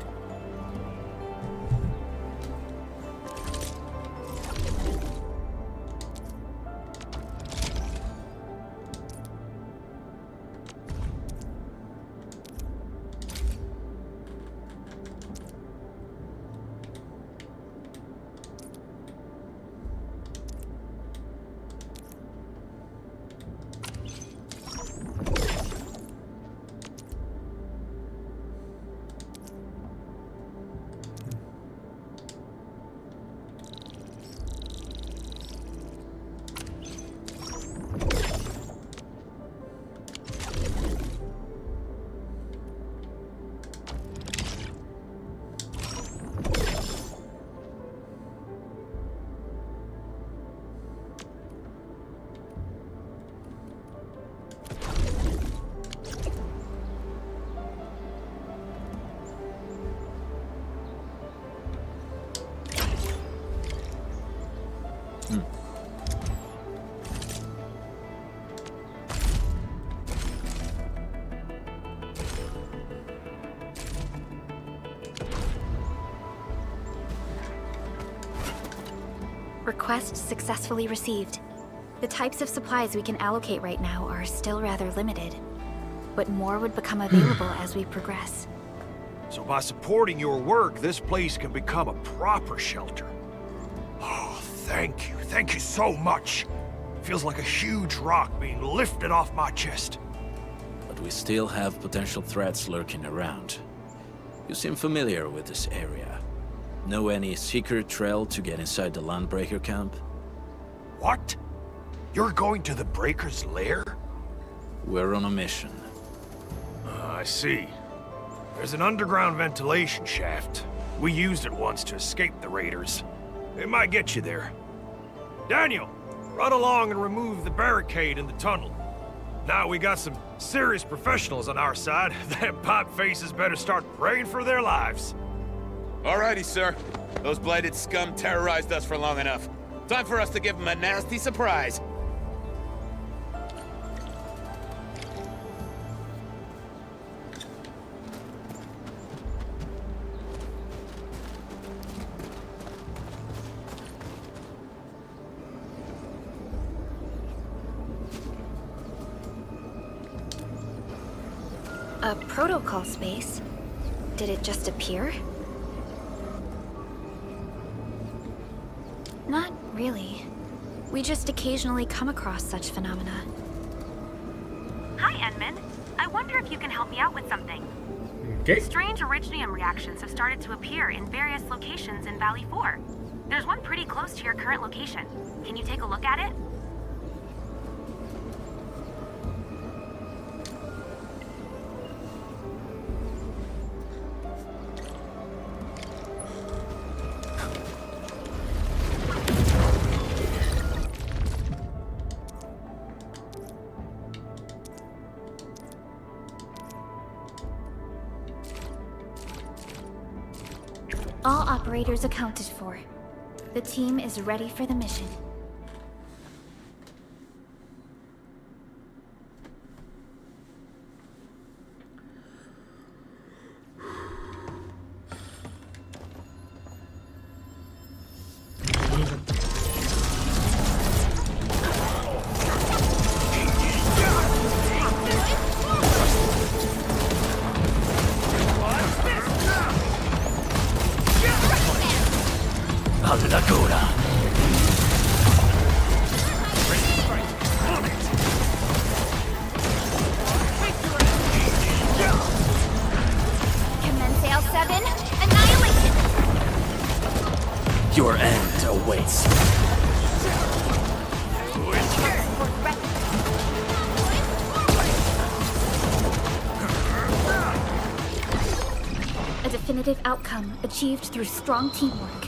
Request successfully received. The types of supplies we can allocate right now are still rather limited, but more would become available as we progress. So by supporting your work, this place can become a proper shelter. Oh, thank you. Thank you so much. Feels like a huge rock being lifted off my chest. But we still have potential threats lurking around. You seem familiar with this area. Know any secret trail to get inside the Landbreaker camp? What? You're going to the Breaker's lair? We're on a mission. I see. There's an underground ventilation shaft. We used it once to escape the raiders. It might get you there. Daniel, run along and remove the barricade in the tunnel. Now we got some serious professionals on our side. Them pipe faces better start praying for their lives. Alrighty, sir. Those blighted scum terrorized us for long enough. Time for us to give them a nasty surprise. A protocol space? Did it just appear? Not really. We just occasionally come across such phenomena. Hi, Enman. I wonder if you can help me out with something. Okay. Strange originium reactions have started to appear in various locations in Valley 4. There's one pretty close to your current location. Can you take a look at it? All operators accounted for. The team is ready for the mission. Commence L7, annihilation! Your end awaits. A definitive outcome achieved through strong teamwork.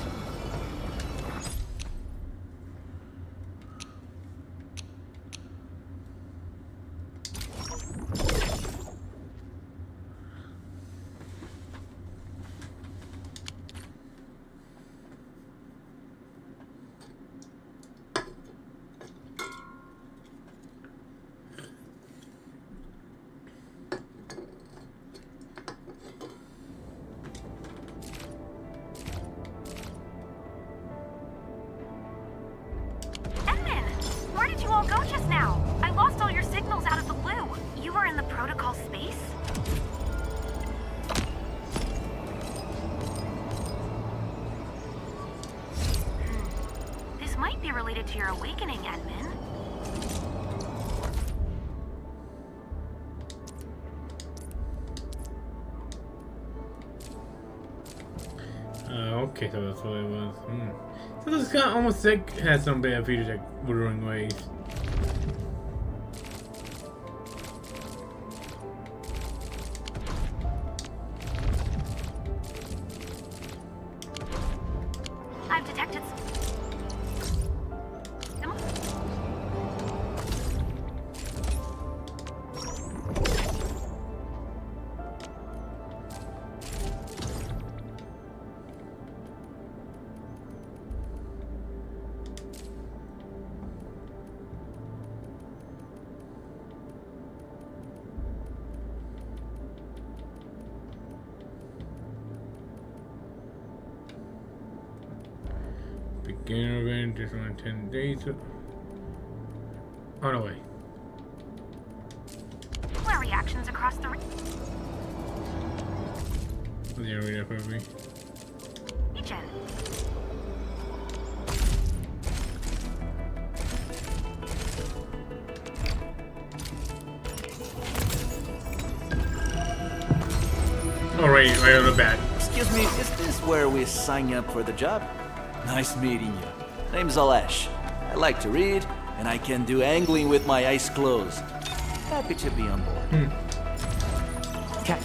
Where did you all go just now? I lost all your signals out of the blue. You were in the protocol space? This might be related to your awakening, Edmund. Okay, so that's what it was. So this guy almost like has some bad features like withering ways. I've detected Beginner event is on 10 days. On the way. where reactions across the Yeah, read that for me. region. Alright, right on the bat. Excuse me, is this where we sign up for the job? Nice meeting you. Name's Alesh. I like to read, and I can do angling with my eyes closed. Happy to be on board. Cat.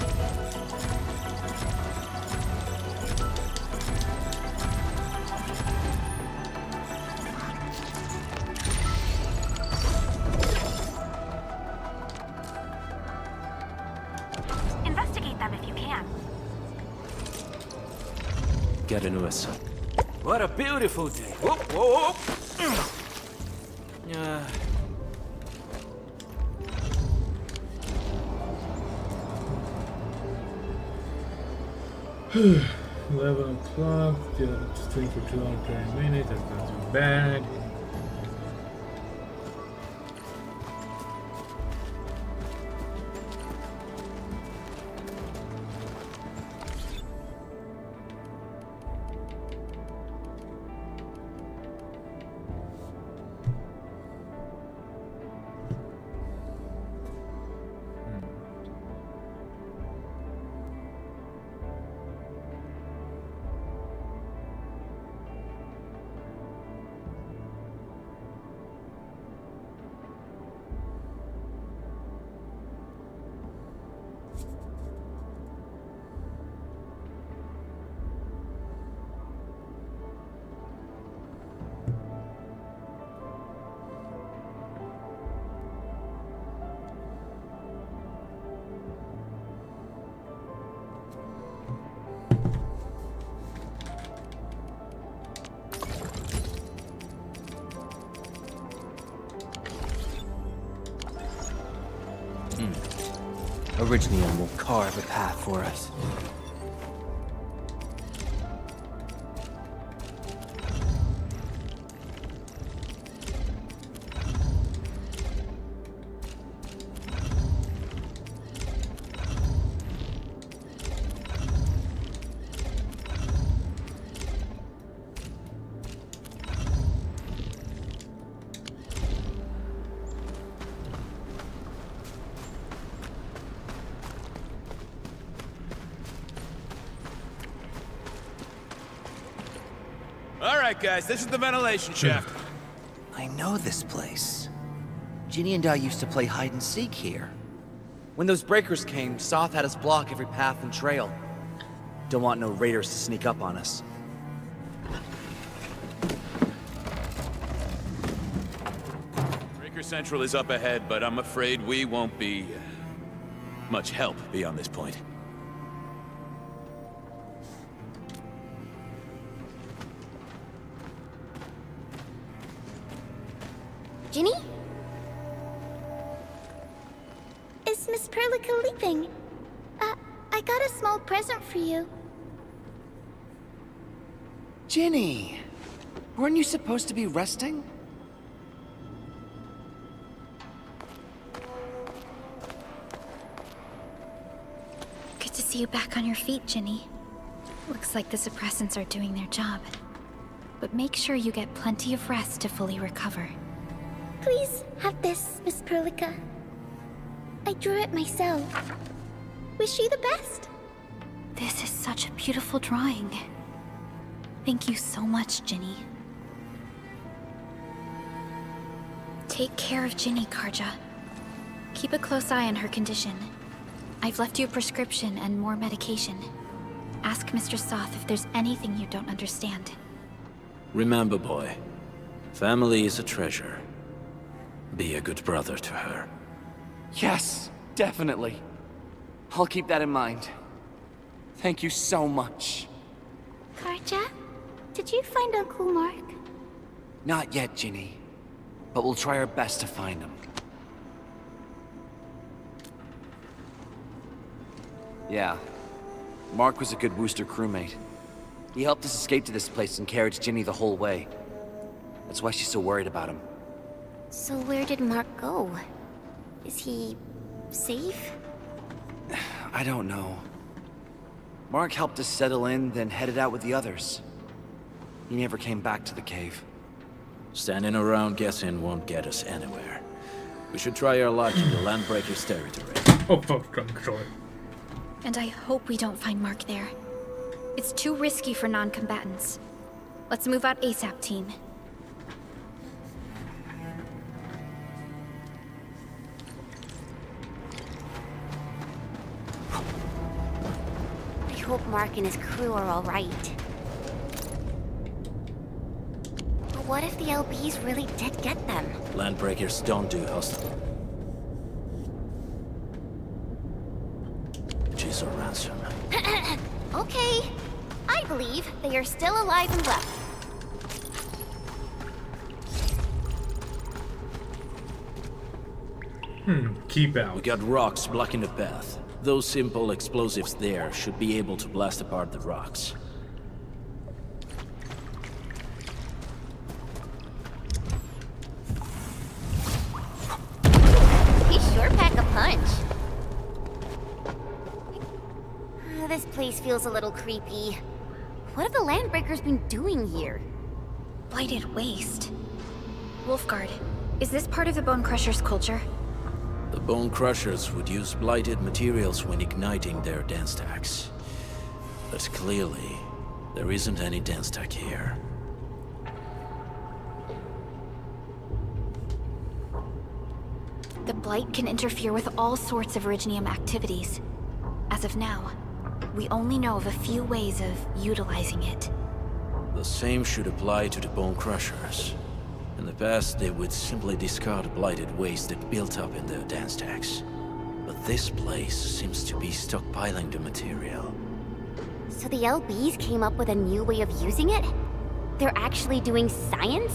get a new assault. What a beautiful day. Whoop, whoop, whoop. Yeah. 11 o'clock, stream for 2 hours 30 minutes, that's not too bad. Originium will carve a path for us. Alright guys, this is the ventilation shaft. I know this place. Ginny and I used to play hide and seek here. When those breakers came, Soth had us block every path and trail. Don't want no raiders to sneak up on us. Breaker Central is up ahead, but I'm afraid we won't be much help beyond this point. Ginny? Is Miss Perlica leaving? I got a small present for you. Ginny! Weren't you supposed to be resting? Good to see you back on your feet, Ginny. Looks like the suppressants are doing their job. But make sure you get plenty of rest to fully recover. Please have this, Miss Perlica. I drew it myself. Wish you the best. This is such a beautiful drawing. Thank you so much, Ginny. Take care of Ginny, Karja. Keep a close eye on her condition. I've left you a prescription and more medication. Ask Mr. Soth if there's anything you don't understand. Remember, boy, family is a treasure. Be a good brother to her. Yes, definitely. I'll keep that in mind. Thank you so much. Karja, did you find Uncle Mark? Not yet, Ginny. But we'll try our best to find him. Yeah. Mark was a good Wooster crewmate. He helped us escape to this place and carried Ginny the whole way. That's why she's so worried about him. So where did Mark go? Is he safe? I don't know. Mark helped us settle in, then headed out with the others. He never came back to the cave. Standing around guessing won't get us anywhere. We should try our luck in the Landbreakers' territory. Oh, fuck, I'm sorry. And I hope we don't find Mark there. It's too risky for non-combatants. Let's move out ASAP, team. I hope Mark and his crew are all right. But what if the LBs really did get them? Landbreakers don't do hostile. She's a ransom. Okay, I I believe they are still alive and well. Keep out. We got rocks blocking the path. Those simple explosives there should be able to blast apart the rocks. They sure pack a punch. This place feels a little creepy. What have the Landbreakers been doing here? Blighted waste. Wolfguard, is this part of the Bone Crusher's culture? The Bone Crushers would use blighted materials when igniting their dance stacks. But clearly, there isn't any dance stack here. The Blight can interfere with all sorts of Originium activities. As of now, we only know of a few ways of utilizing it. The same should apply to the Bone Crushers. In the past, they would simply discard blighted waste that built up in their dance stacks. But this place seems to be stockpiling the material. So the LBs came up with a new way of using it? They're actually doing science?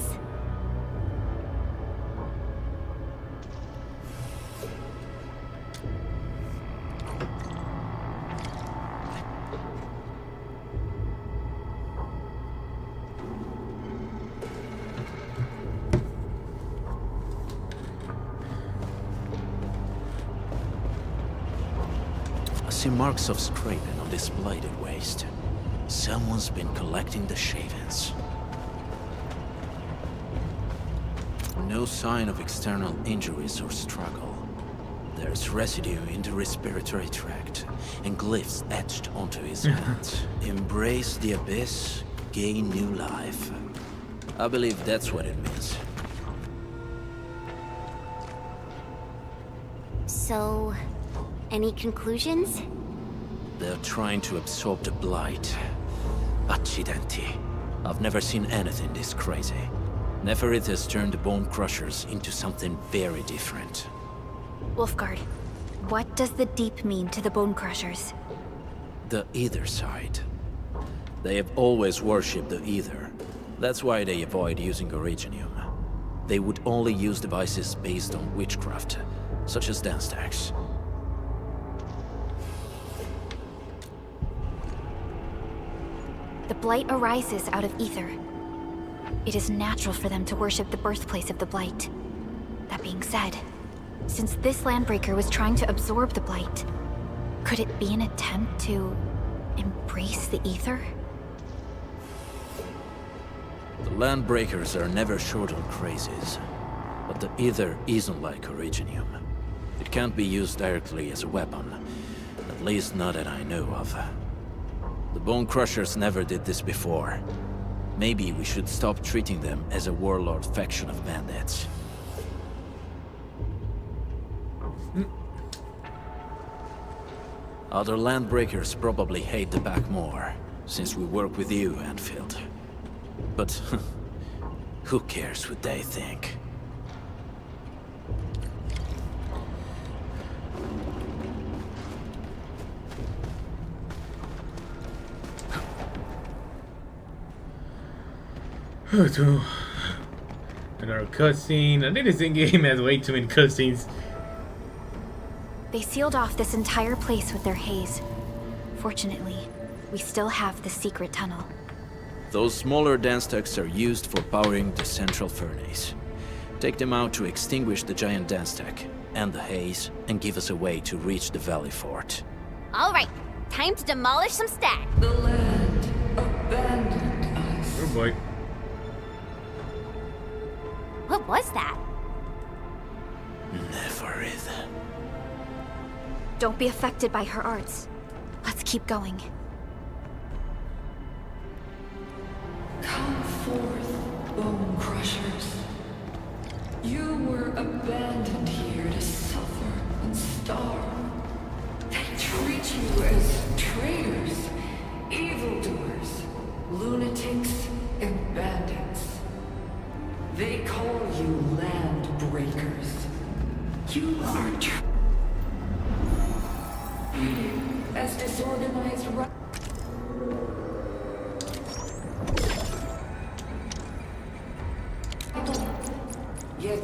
I see marks of scraping on this blighted waste. Someone's been collecting the shavings. No sign of external injuries or struggle. There's residue in the respiratory tract, and glyphs etched onto his hands. Embrace the abyss, gain new life. I believe that's what it means. So, any conclusions? They're trying to absorb the blight. Accidenti. I've never seen anything this crazy. Neferith has turned the Bone Crushers into something very different. Wolfguard, what does the Deep mean to the Bone Crushers? The Ether side. They have always worshipped the Ether. That's why they avoid using Originium. They would only use devices based on witchcraft, such as dance stacks. The Blight arises out of Ether. It is natural for them to worship the birthplace of the Blight. That being said, since this Landbreaker was trying to absorb the Blight, could it be an attempt to embrace the Ether? The Landbreakers are never short on crazes, but the Ether isn't like Originium. It can't be used directly as a weapon, at least not that I know of. The Bone Crushers never did this before. Maybe we should stop treating them as a warlord faction of bandits. Other Landbreakers probably hate the pack more, since we work with you, Endfield. But who cares what they think? So, another cutscene. I think this game has way too many cutscenes. They sealed off this entire place with their haze. Fortunately, we still have the secret tunnel. Those smaller dance stacks are used for powering the central furnace. Take them out to extinguish the giant dance stack and the haze, and give us a way to reach the Valley Fort. All right, time to demolish some stack. The land abandoned us. Oh boy. What was that? Neferith. Don't be affected by her arts. Let's keep going. Come forth, Bone Crushers. You were abandoned here to suffer and starve. They treat you as traitors, evildoers, lunatics, and bandits. They call you land breakers. You are treated as disorganized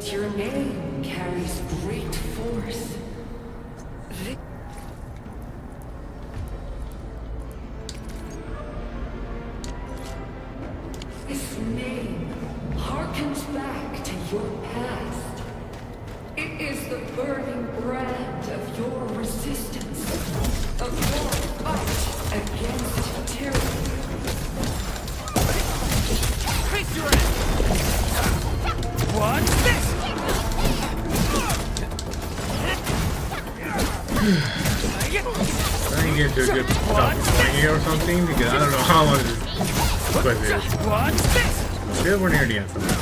But your name carries great force. This name harkens back to your past. It is the burning brand of your resistance, of your fight against tyranny. Face your ass! What's this? I can get to a good stop here or something because I don't know how long this quest is. What's this? Still we're near the end somehow.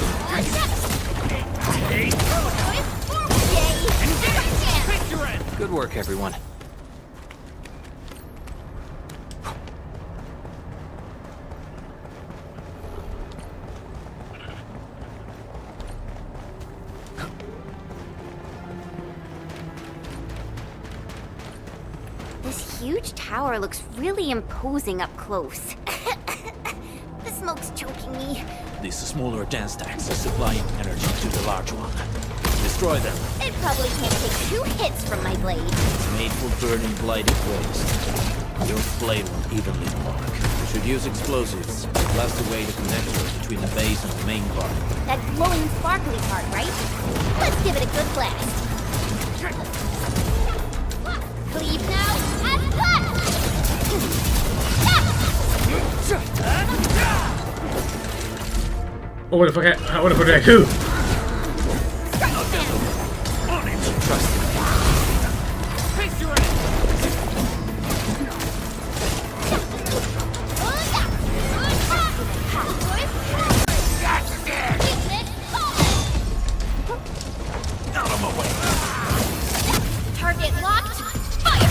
Good work, everyone. This huge tower looks really imposing up close. The smoke's choking me. These smaller dance stacks are supplying energy to the large one. Destroy them. It probably can't take 2 hits from my blade. It's made for burning blighted waste. Your blade will evenly mark. You should use explosives to blast away the connector between the base and the main part. That glowing sparkly part, right? Let's give it a good blast. Leave now and cut! Oh, what the fuck did I do? Target locked. Fire!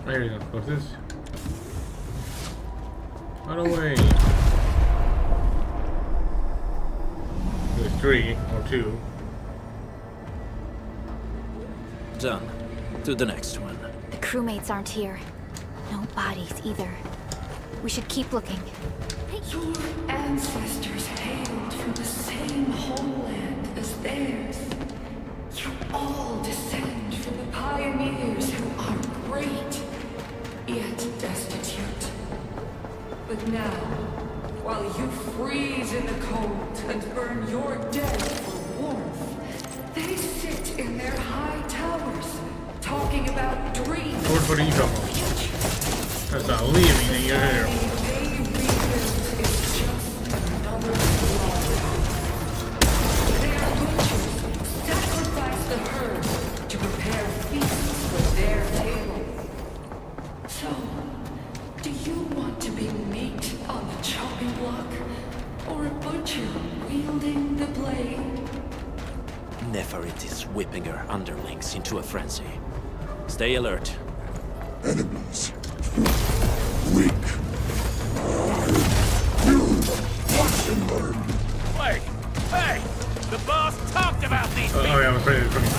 There you go. What's this? Run away. There's 3 or 2. Done. To the next one. The crewmates aren't here. No bodies either. We should keep looking. Your ancestors hailed from the same homeland as theirs. You all descend from the pioneers who are great, yet destitute. But now, while you freeze in the cold and burn your dead for warmth, they sit in their high towers, talking about dreams. What are you talking about? That's not leaving in your hair. Sacrifice the herd to prepare feasts for their table. So, do you want to be meat on the chopping block, or a butcher wielding the blade? Neferit is whipping her underlings into a frenzy. Stay alert. Enemies. Weak. You watch and learn. Wait! Hey! The boss talked about these people! Oh yeah, I'm afraid it's coming.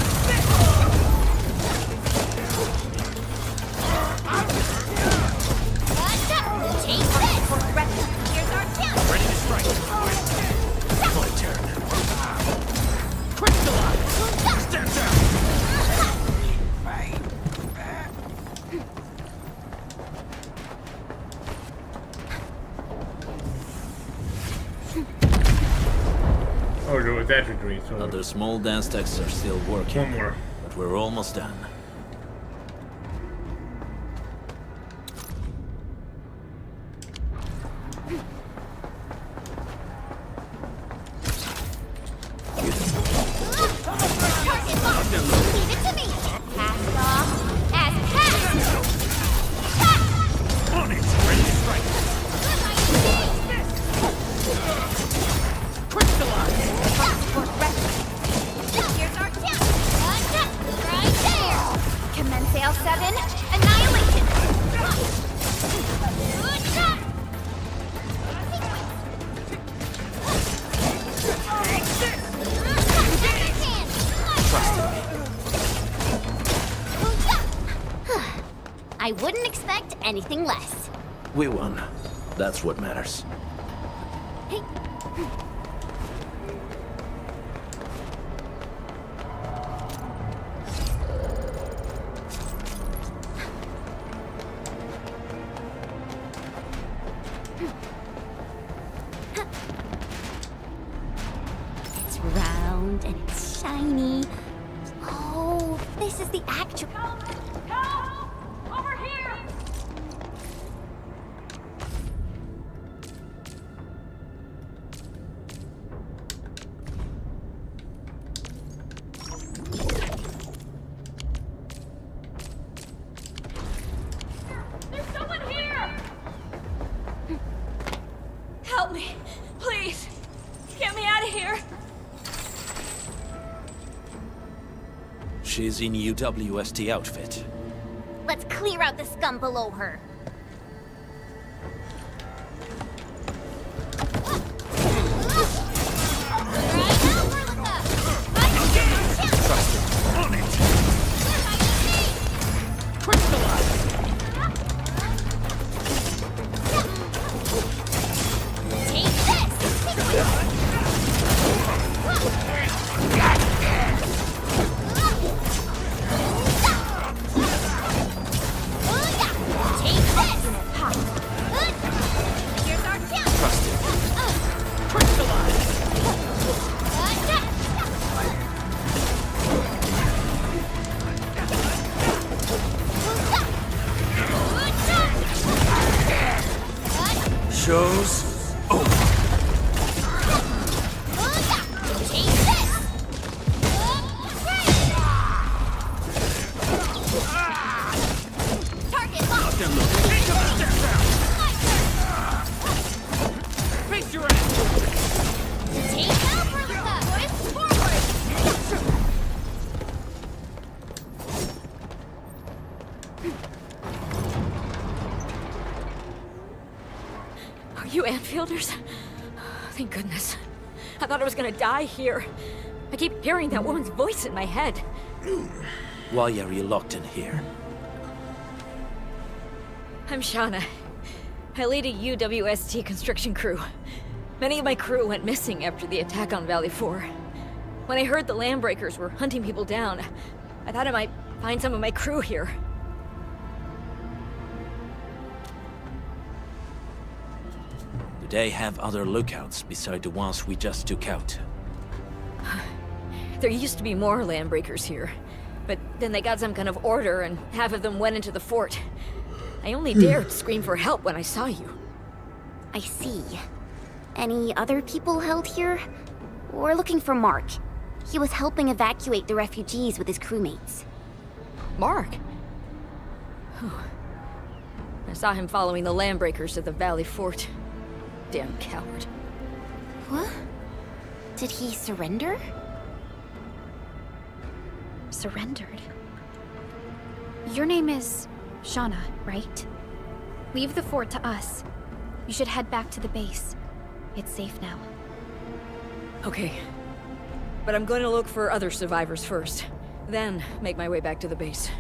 Take this! Here's our chance! Ready to strike! My turn. Crystallize! Stand down! Oh, there was that degree, so... Other small dance stacks are still working. One more. But we're almost done. Leave it to me! Cast off as cast! On it! Ready to strike! Crystallize! Here's our chance! Right there! I wouldn't expect anything less. We won. That's what matters. Hey. It's round and it's shiny. Oh, this is the actual... Help! Over here! There's someone here! Help me, please. Get me out of here. She's in UWST outfit. Let's clear out the scum below her. Show's over. Are you Enfielders? Thank goodness. I thought I was gonna die here. I keep hearing that woman's voice in my head. Why are you locked in here? I'm Shauna. I lead a UWST construction crew. Many of my crew went missing after the attack on Valley 4. When I heard the Landbreakers were hunting people down, I thought I might find some of my crew here. Do they have other lookouts beside the ones we just took out? There used to be more Landbreakers here, but then they got some kind of order and half of them went into the fort. I only dared scream for help when I saw you. I see. Any other people held here? We're looking for Mark. He was helping evacuate the refugees with his crewmates. Mark? I saw him following the Landbreakers to the Valley Fort. Damn coward. What? Did he surrender? Surrendered? Your name is Shauna, right? Leave the fort to us. You should head back to the base. It's safe now. Okay. But I'm going to look for other survivors first. Then make my way back to the base.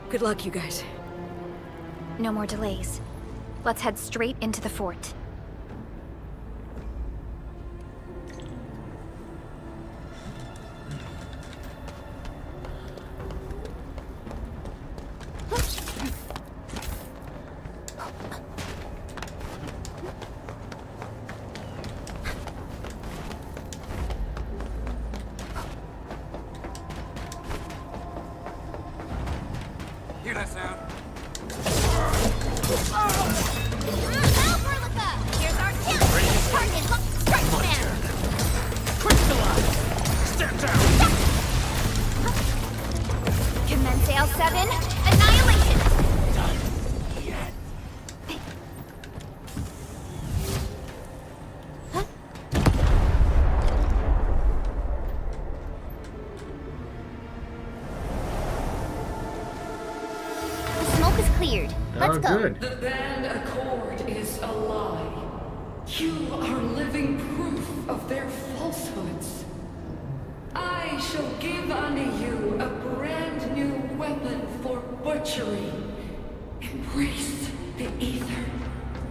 Good luck, you guys. No more delays. Let's head straight into the fort. Hear that sound? Here's our kill! Target, strike command! Step down! Commence AL7, annihilation! The smoke is cleared. Let's go. Good. The band accord is a lie. You are living proof of their falsehoods. I shall give unto you a brand new weapon for butchery. treachery. Embrace the ether.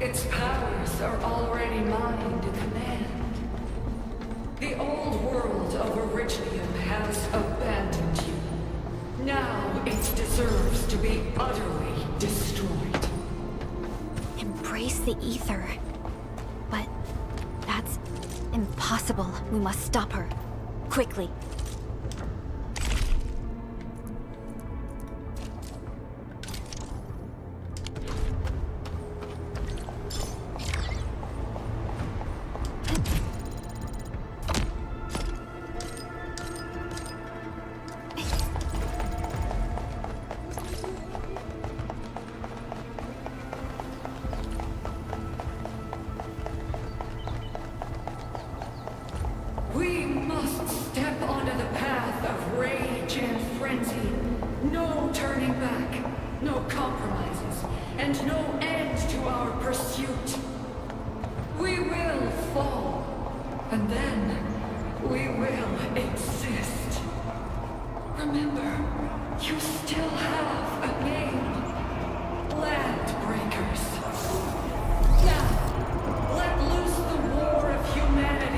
Its powers are already mine to command. The old world of Originium has abandoned you. Now it deserves to be utterly destroyed. Embrace the ether. But that's impossible. We must stop her. Quickly. We must step onto the path of rage and frenzy. No turning back, no compromises, and no end to our pursuit. We will fall, and then we will exist. Remember, you still have a name. Landbreakers. Now, let loose the war of humanity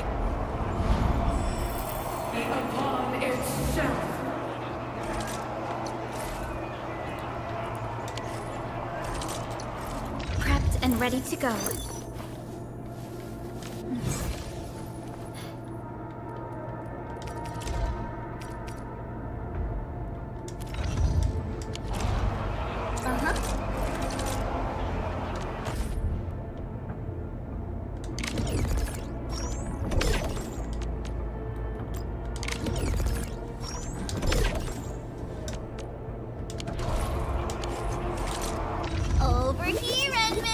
upon itself. Prepped and ready to go. Over here, Edmund!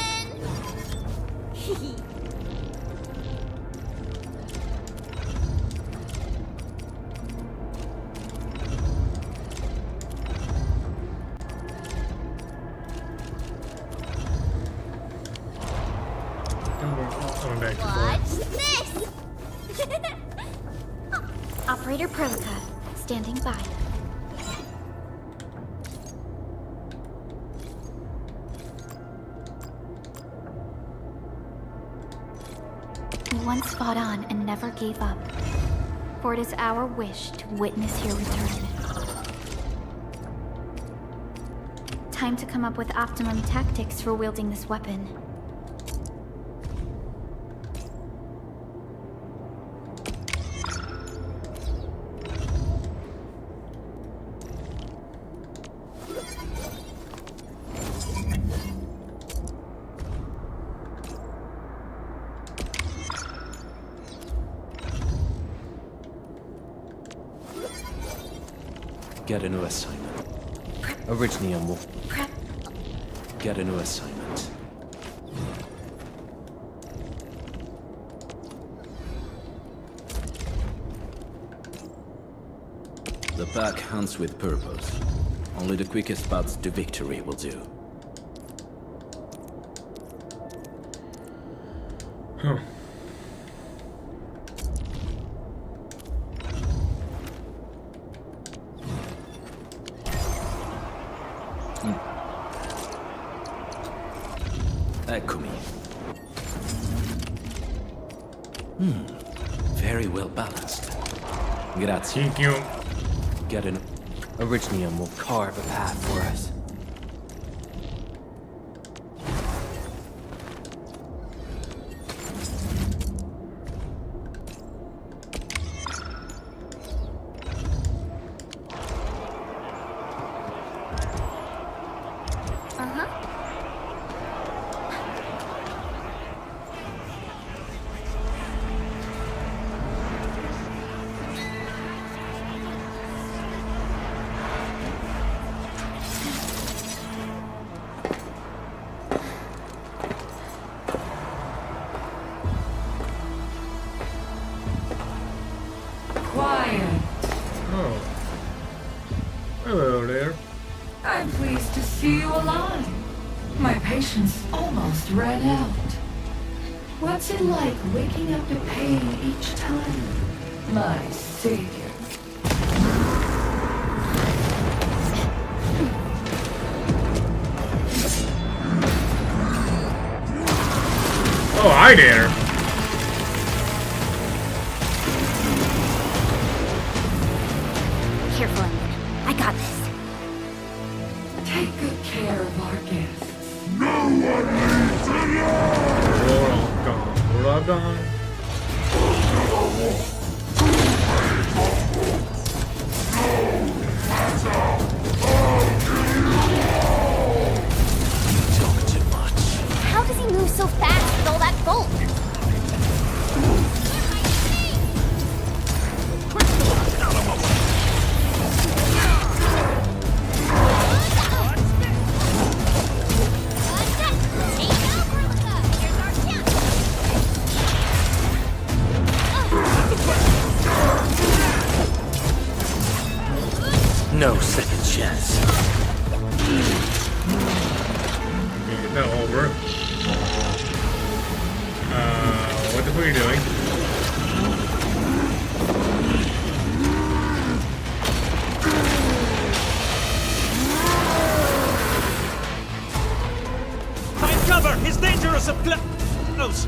Going back to Watch this! Operator Prelica, standing by. We once fought on and never gave up. For it is our wish to witness your return. Time to come up with optimum tactics for wielding this weapon. Get a new assignment. Originium will get a new assignment. The pack hunts with purpose. Only the quickest paths to victory will do. Huh. Eccomi. Very well balanced. Grazie. Thank you. Get an Originium will carve a path for us. Quiet. Oh. Hello there. I'm pleased to see you alive. My patience almost ran out. What's it like waking up to pain each time? My savior. Oh, hi there. Careful, Endman. I got this. Take good care of our guests. No one leaves alone! We're all gone. We're all gone. How does he move so fast with all that bulk? No second chance. Get that over. What the fuck are you doing? Find cover! He's dangerous up close!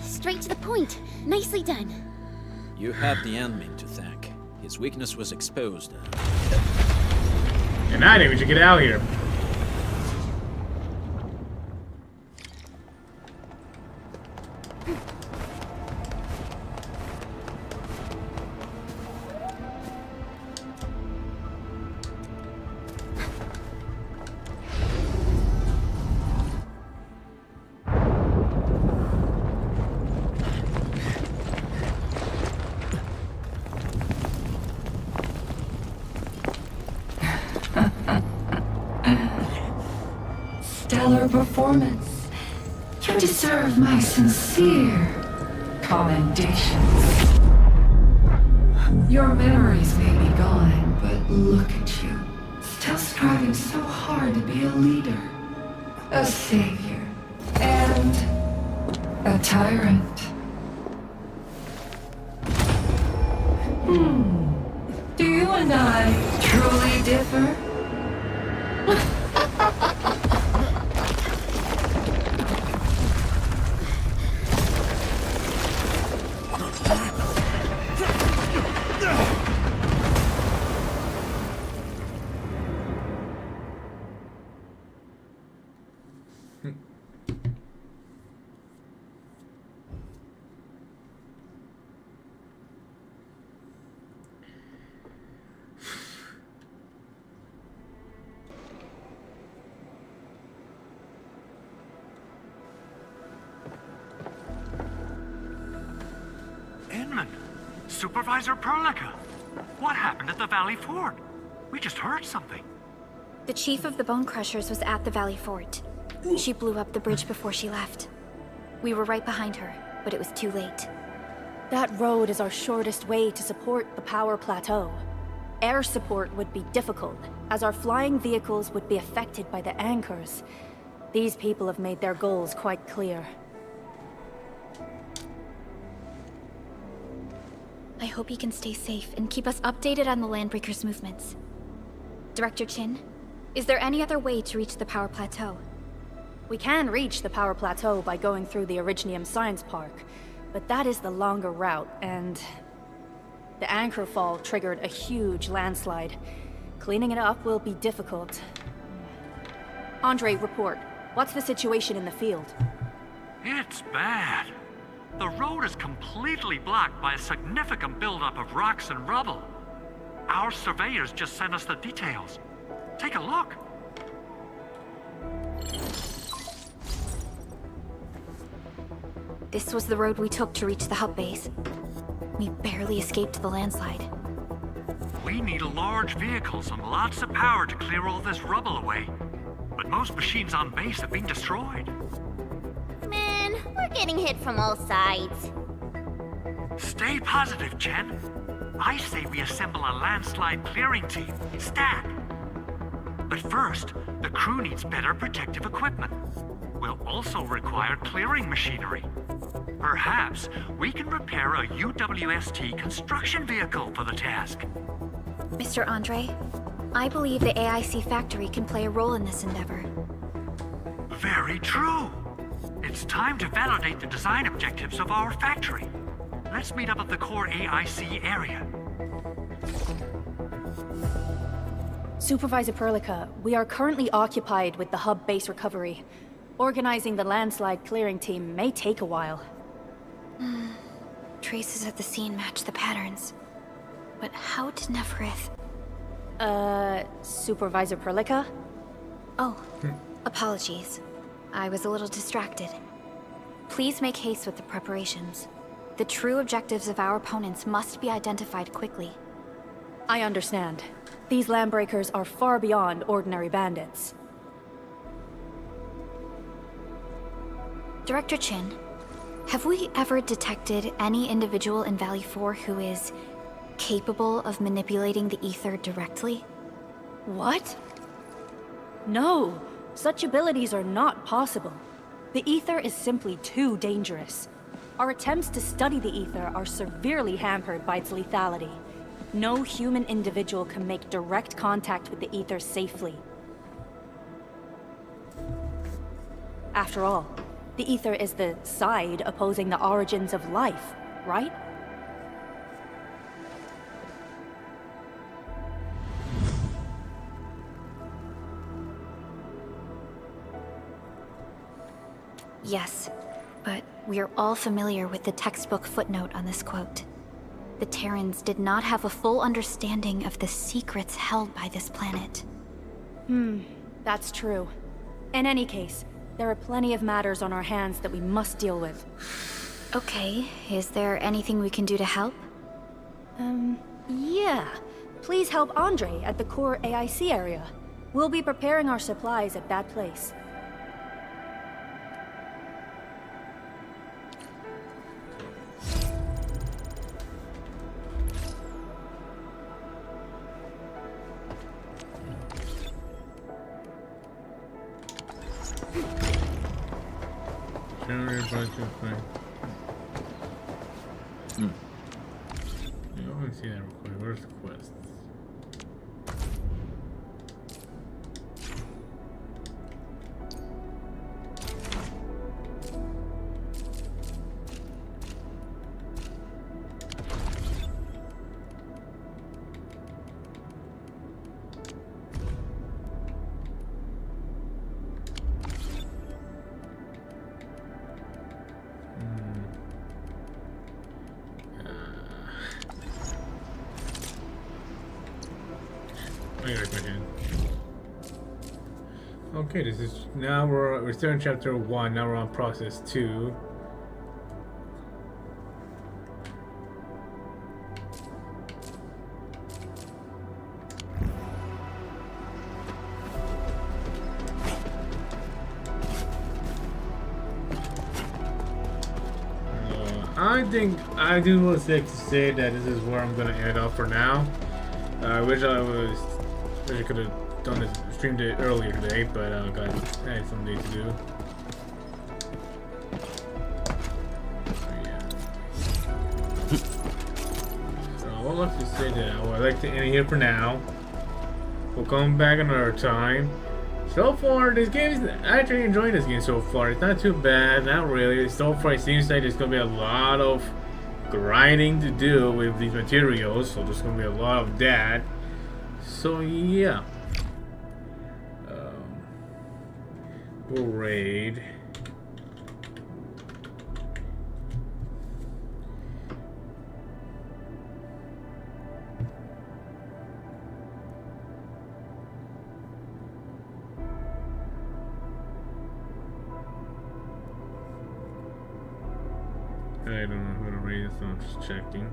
Straight to the point. Nicely done. You have the Endman to thank. His weakness was exposed. And I need to get out of here. Stellar performance. You deserve my sincere commendations. Your memories may be gone, but look at you. Still striving so hard to be a leader, a savior, and a tyrant. Do you and I truly differ? Supervisor Perlica, what happened at the Valley Fort? We just heard something. The chief of the Bone Crushers was at the Valley Fort. She blew up the bridge before she left. We were right behind her, but it was too late. That road is our shortest way to support the power plateau. Air support would be difficult, as our flying vehicles would be affected by the anchors. These people have made their goals quite clear. I hope you can stay safe and keep us updated on the Landbreakers' movements. Director Chin, is there any other way to reach the power plateau? We can reach the power plateau by going through the Originium Science Park, but that is the longer route, and the anchor fall triggered a huge landslide. Cleaning it up will be difficult. Andre, report. What's the situation in the field? It's bad. The road is completely blocked by a significant buildup of rocks and rubble. Our surveyors just sent us the details. Take a look. This was the road we took to reach the hub base. We barely escaped the landslide. We need large vehicles and lots of power to clear all this rubble away. But most machines on base have been destroyed. Man, we're getting hit from all sides. Stay positive, Chen. I say we assemble a landslide clearing team, stat. But first, the crew needs better protective equipment. We'll also require clearing machinery. Perhaps we can repair a UWST construction vehicle for the task. Mr. Andre, I believe the AIC factory can play a role in this endeavor. Very true. It's time to validate the design objectives of our factory. Let's meet up at the core AIC area. Supervisor Perlica, we are currently occupied with the hub base recovery. Organizing the landslide clearing team may take a while. Traces at the scene match the patterns. But how did Neferith... Supervisor Perlica? Oh, apologies. I was a little distracted. Please make haste with the preparations. The true objectives of our opponents must be identified quickly. I understand. These Landbreakers are far beyond ordinary bandits. Director Chin, have we ever detected any individual in Valley 4 who is capable of manipulating the ether directly? What? No, such abilities are not possible. The ether is simply too dangerous. Our attempts to study the ether are severely hampered by its lethality. No human individual can make direct contact with the ether safely. After all, the ether is the side opposing the origins of life, right? Yes, but we are all familiar with the textbook footnote on this quote. The Terrans did not have a full understanding of the secrets held by this planet. That's true. In any case, there are plenty of matters on our hands that we must deal with. Okay, is there anything we can do to help? Yeah. Please help Andre at the core AIC area. We'll be preparing our supplies at that place. Generate bunch of things. I want to see that real quick. Where's the quests? Okay, this is now we're still in chapter 1. Now we're on process 2. I think I do want to say that this is where I'm gonna end off for now. I wish I could have done this streamed it earlier today, but I had something to do. So what let's just say that I'd like to end it here for now. We'll come back another time. So far, this game is actually enjoying this game so far. It's not too bad, not really. So far, it seems like there's gonna be a lot of grinding to do with these materials, so there's gonna be a lot of that. So yeah, we'll raid. I don't know who to raid, so I'm just checking.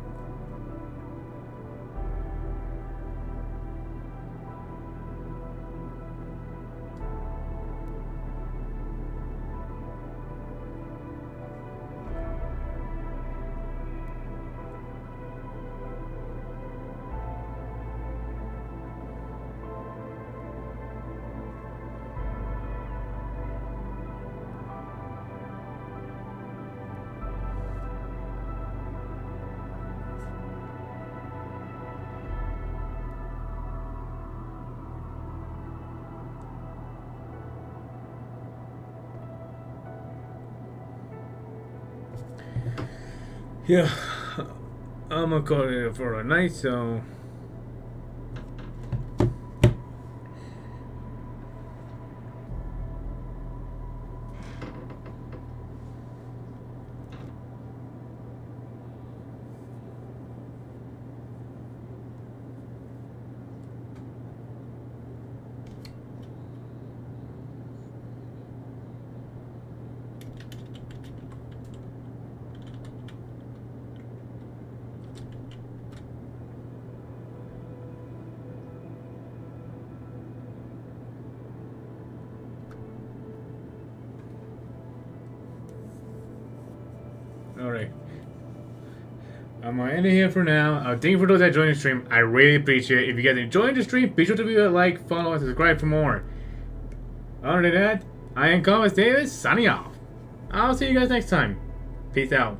Yeah, I'm gonna call it for a night, so alright. I'm gonna end it here for now. Thank you for those that joined the stream. I really appreciate it. If you guys enjoyed the stream, be sure to leave a like, follow, and subscribe for more. Other than that, I am Thomas Davis, signing off. I'll see you guys next time. Peace out.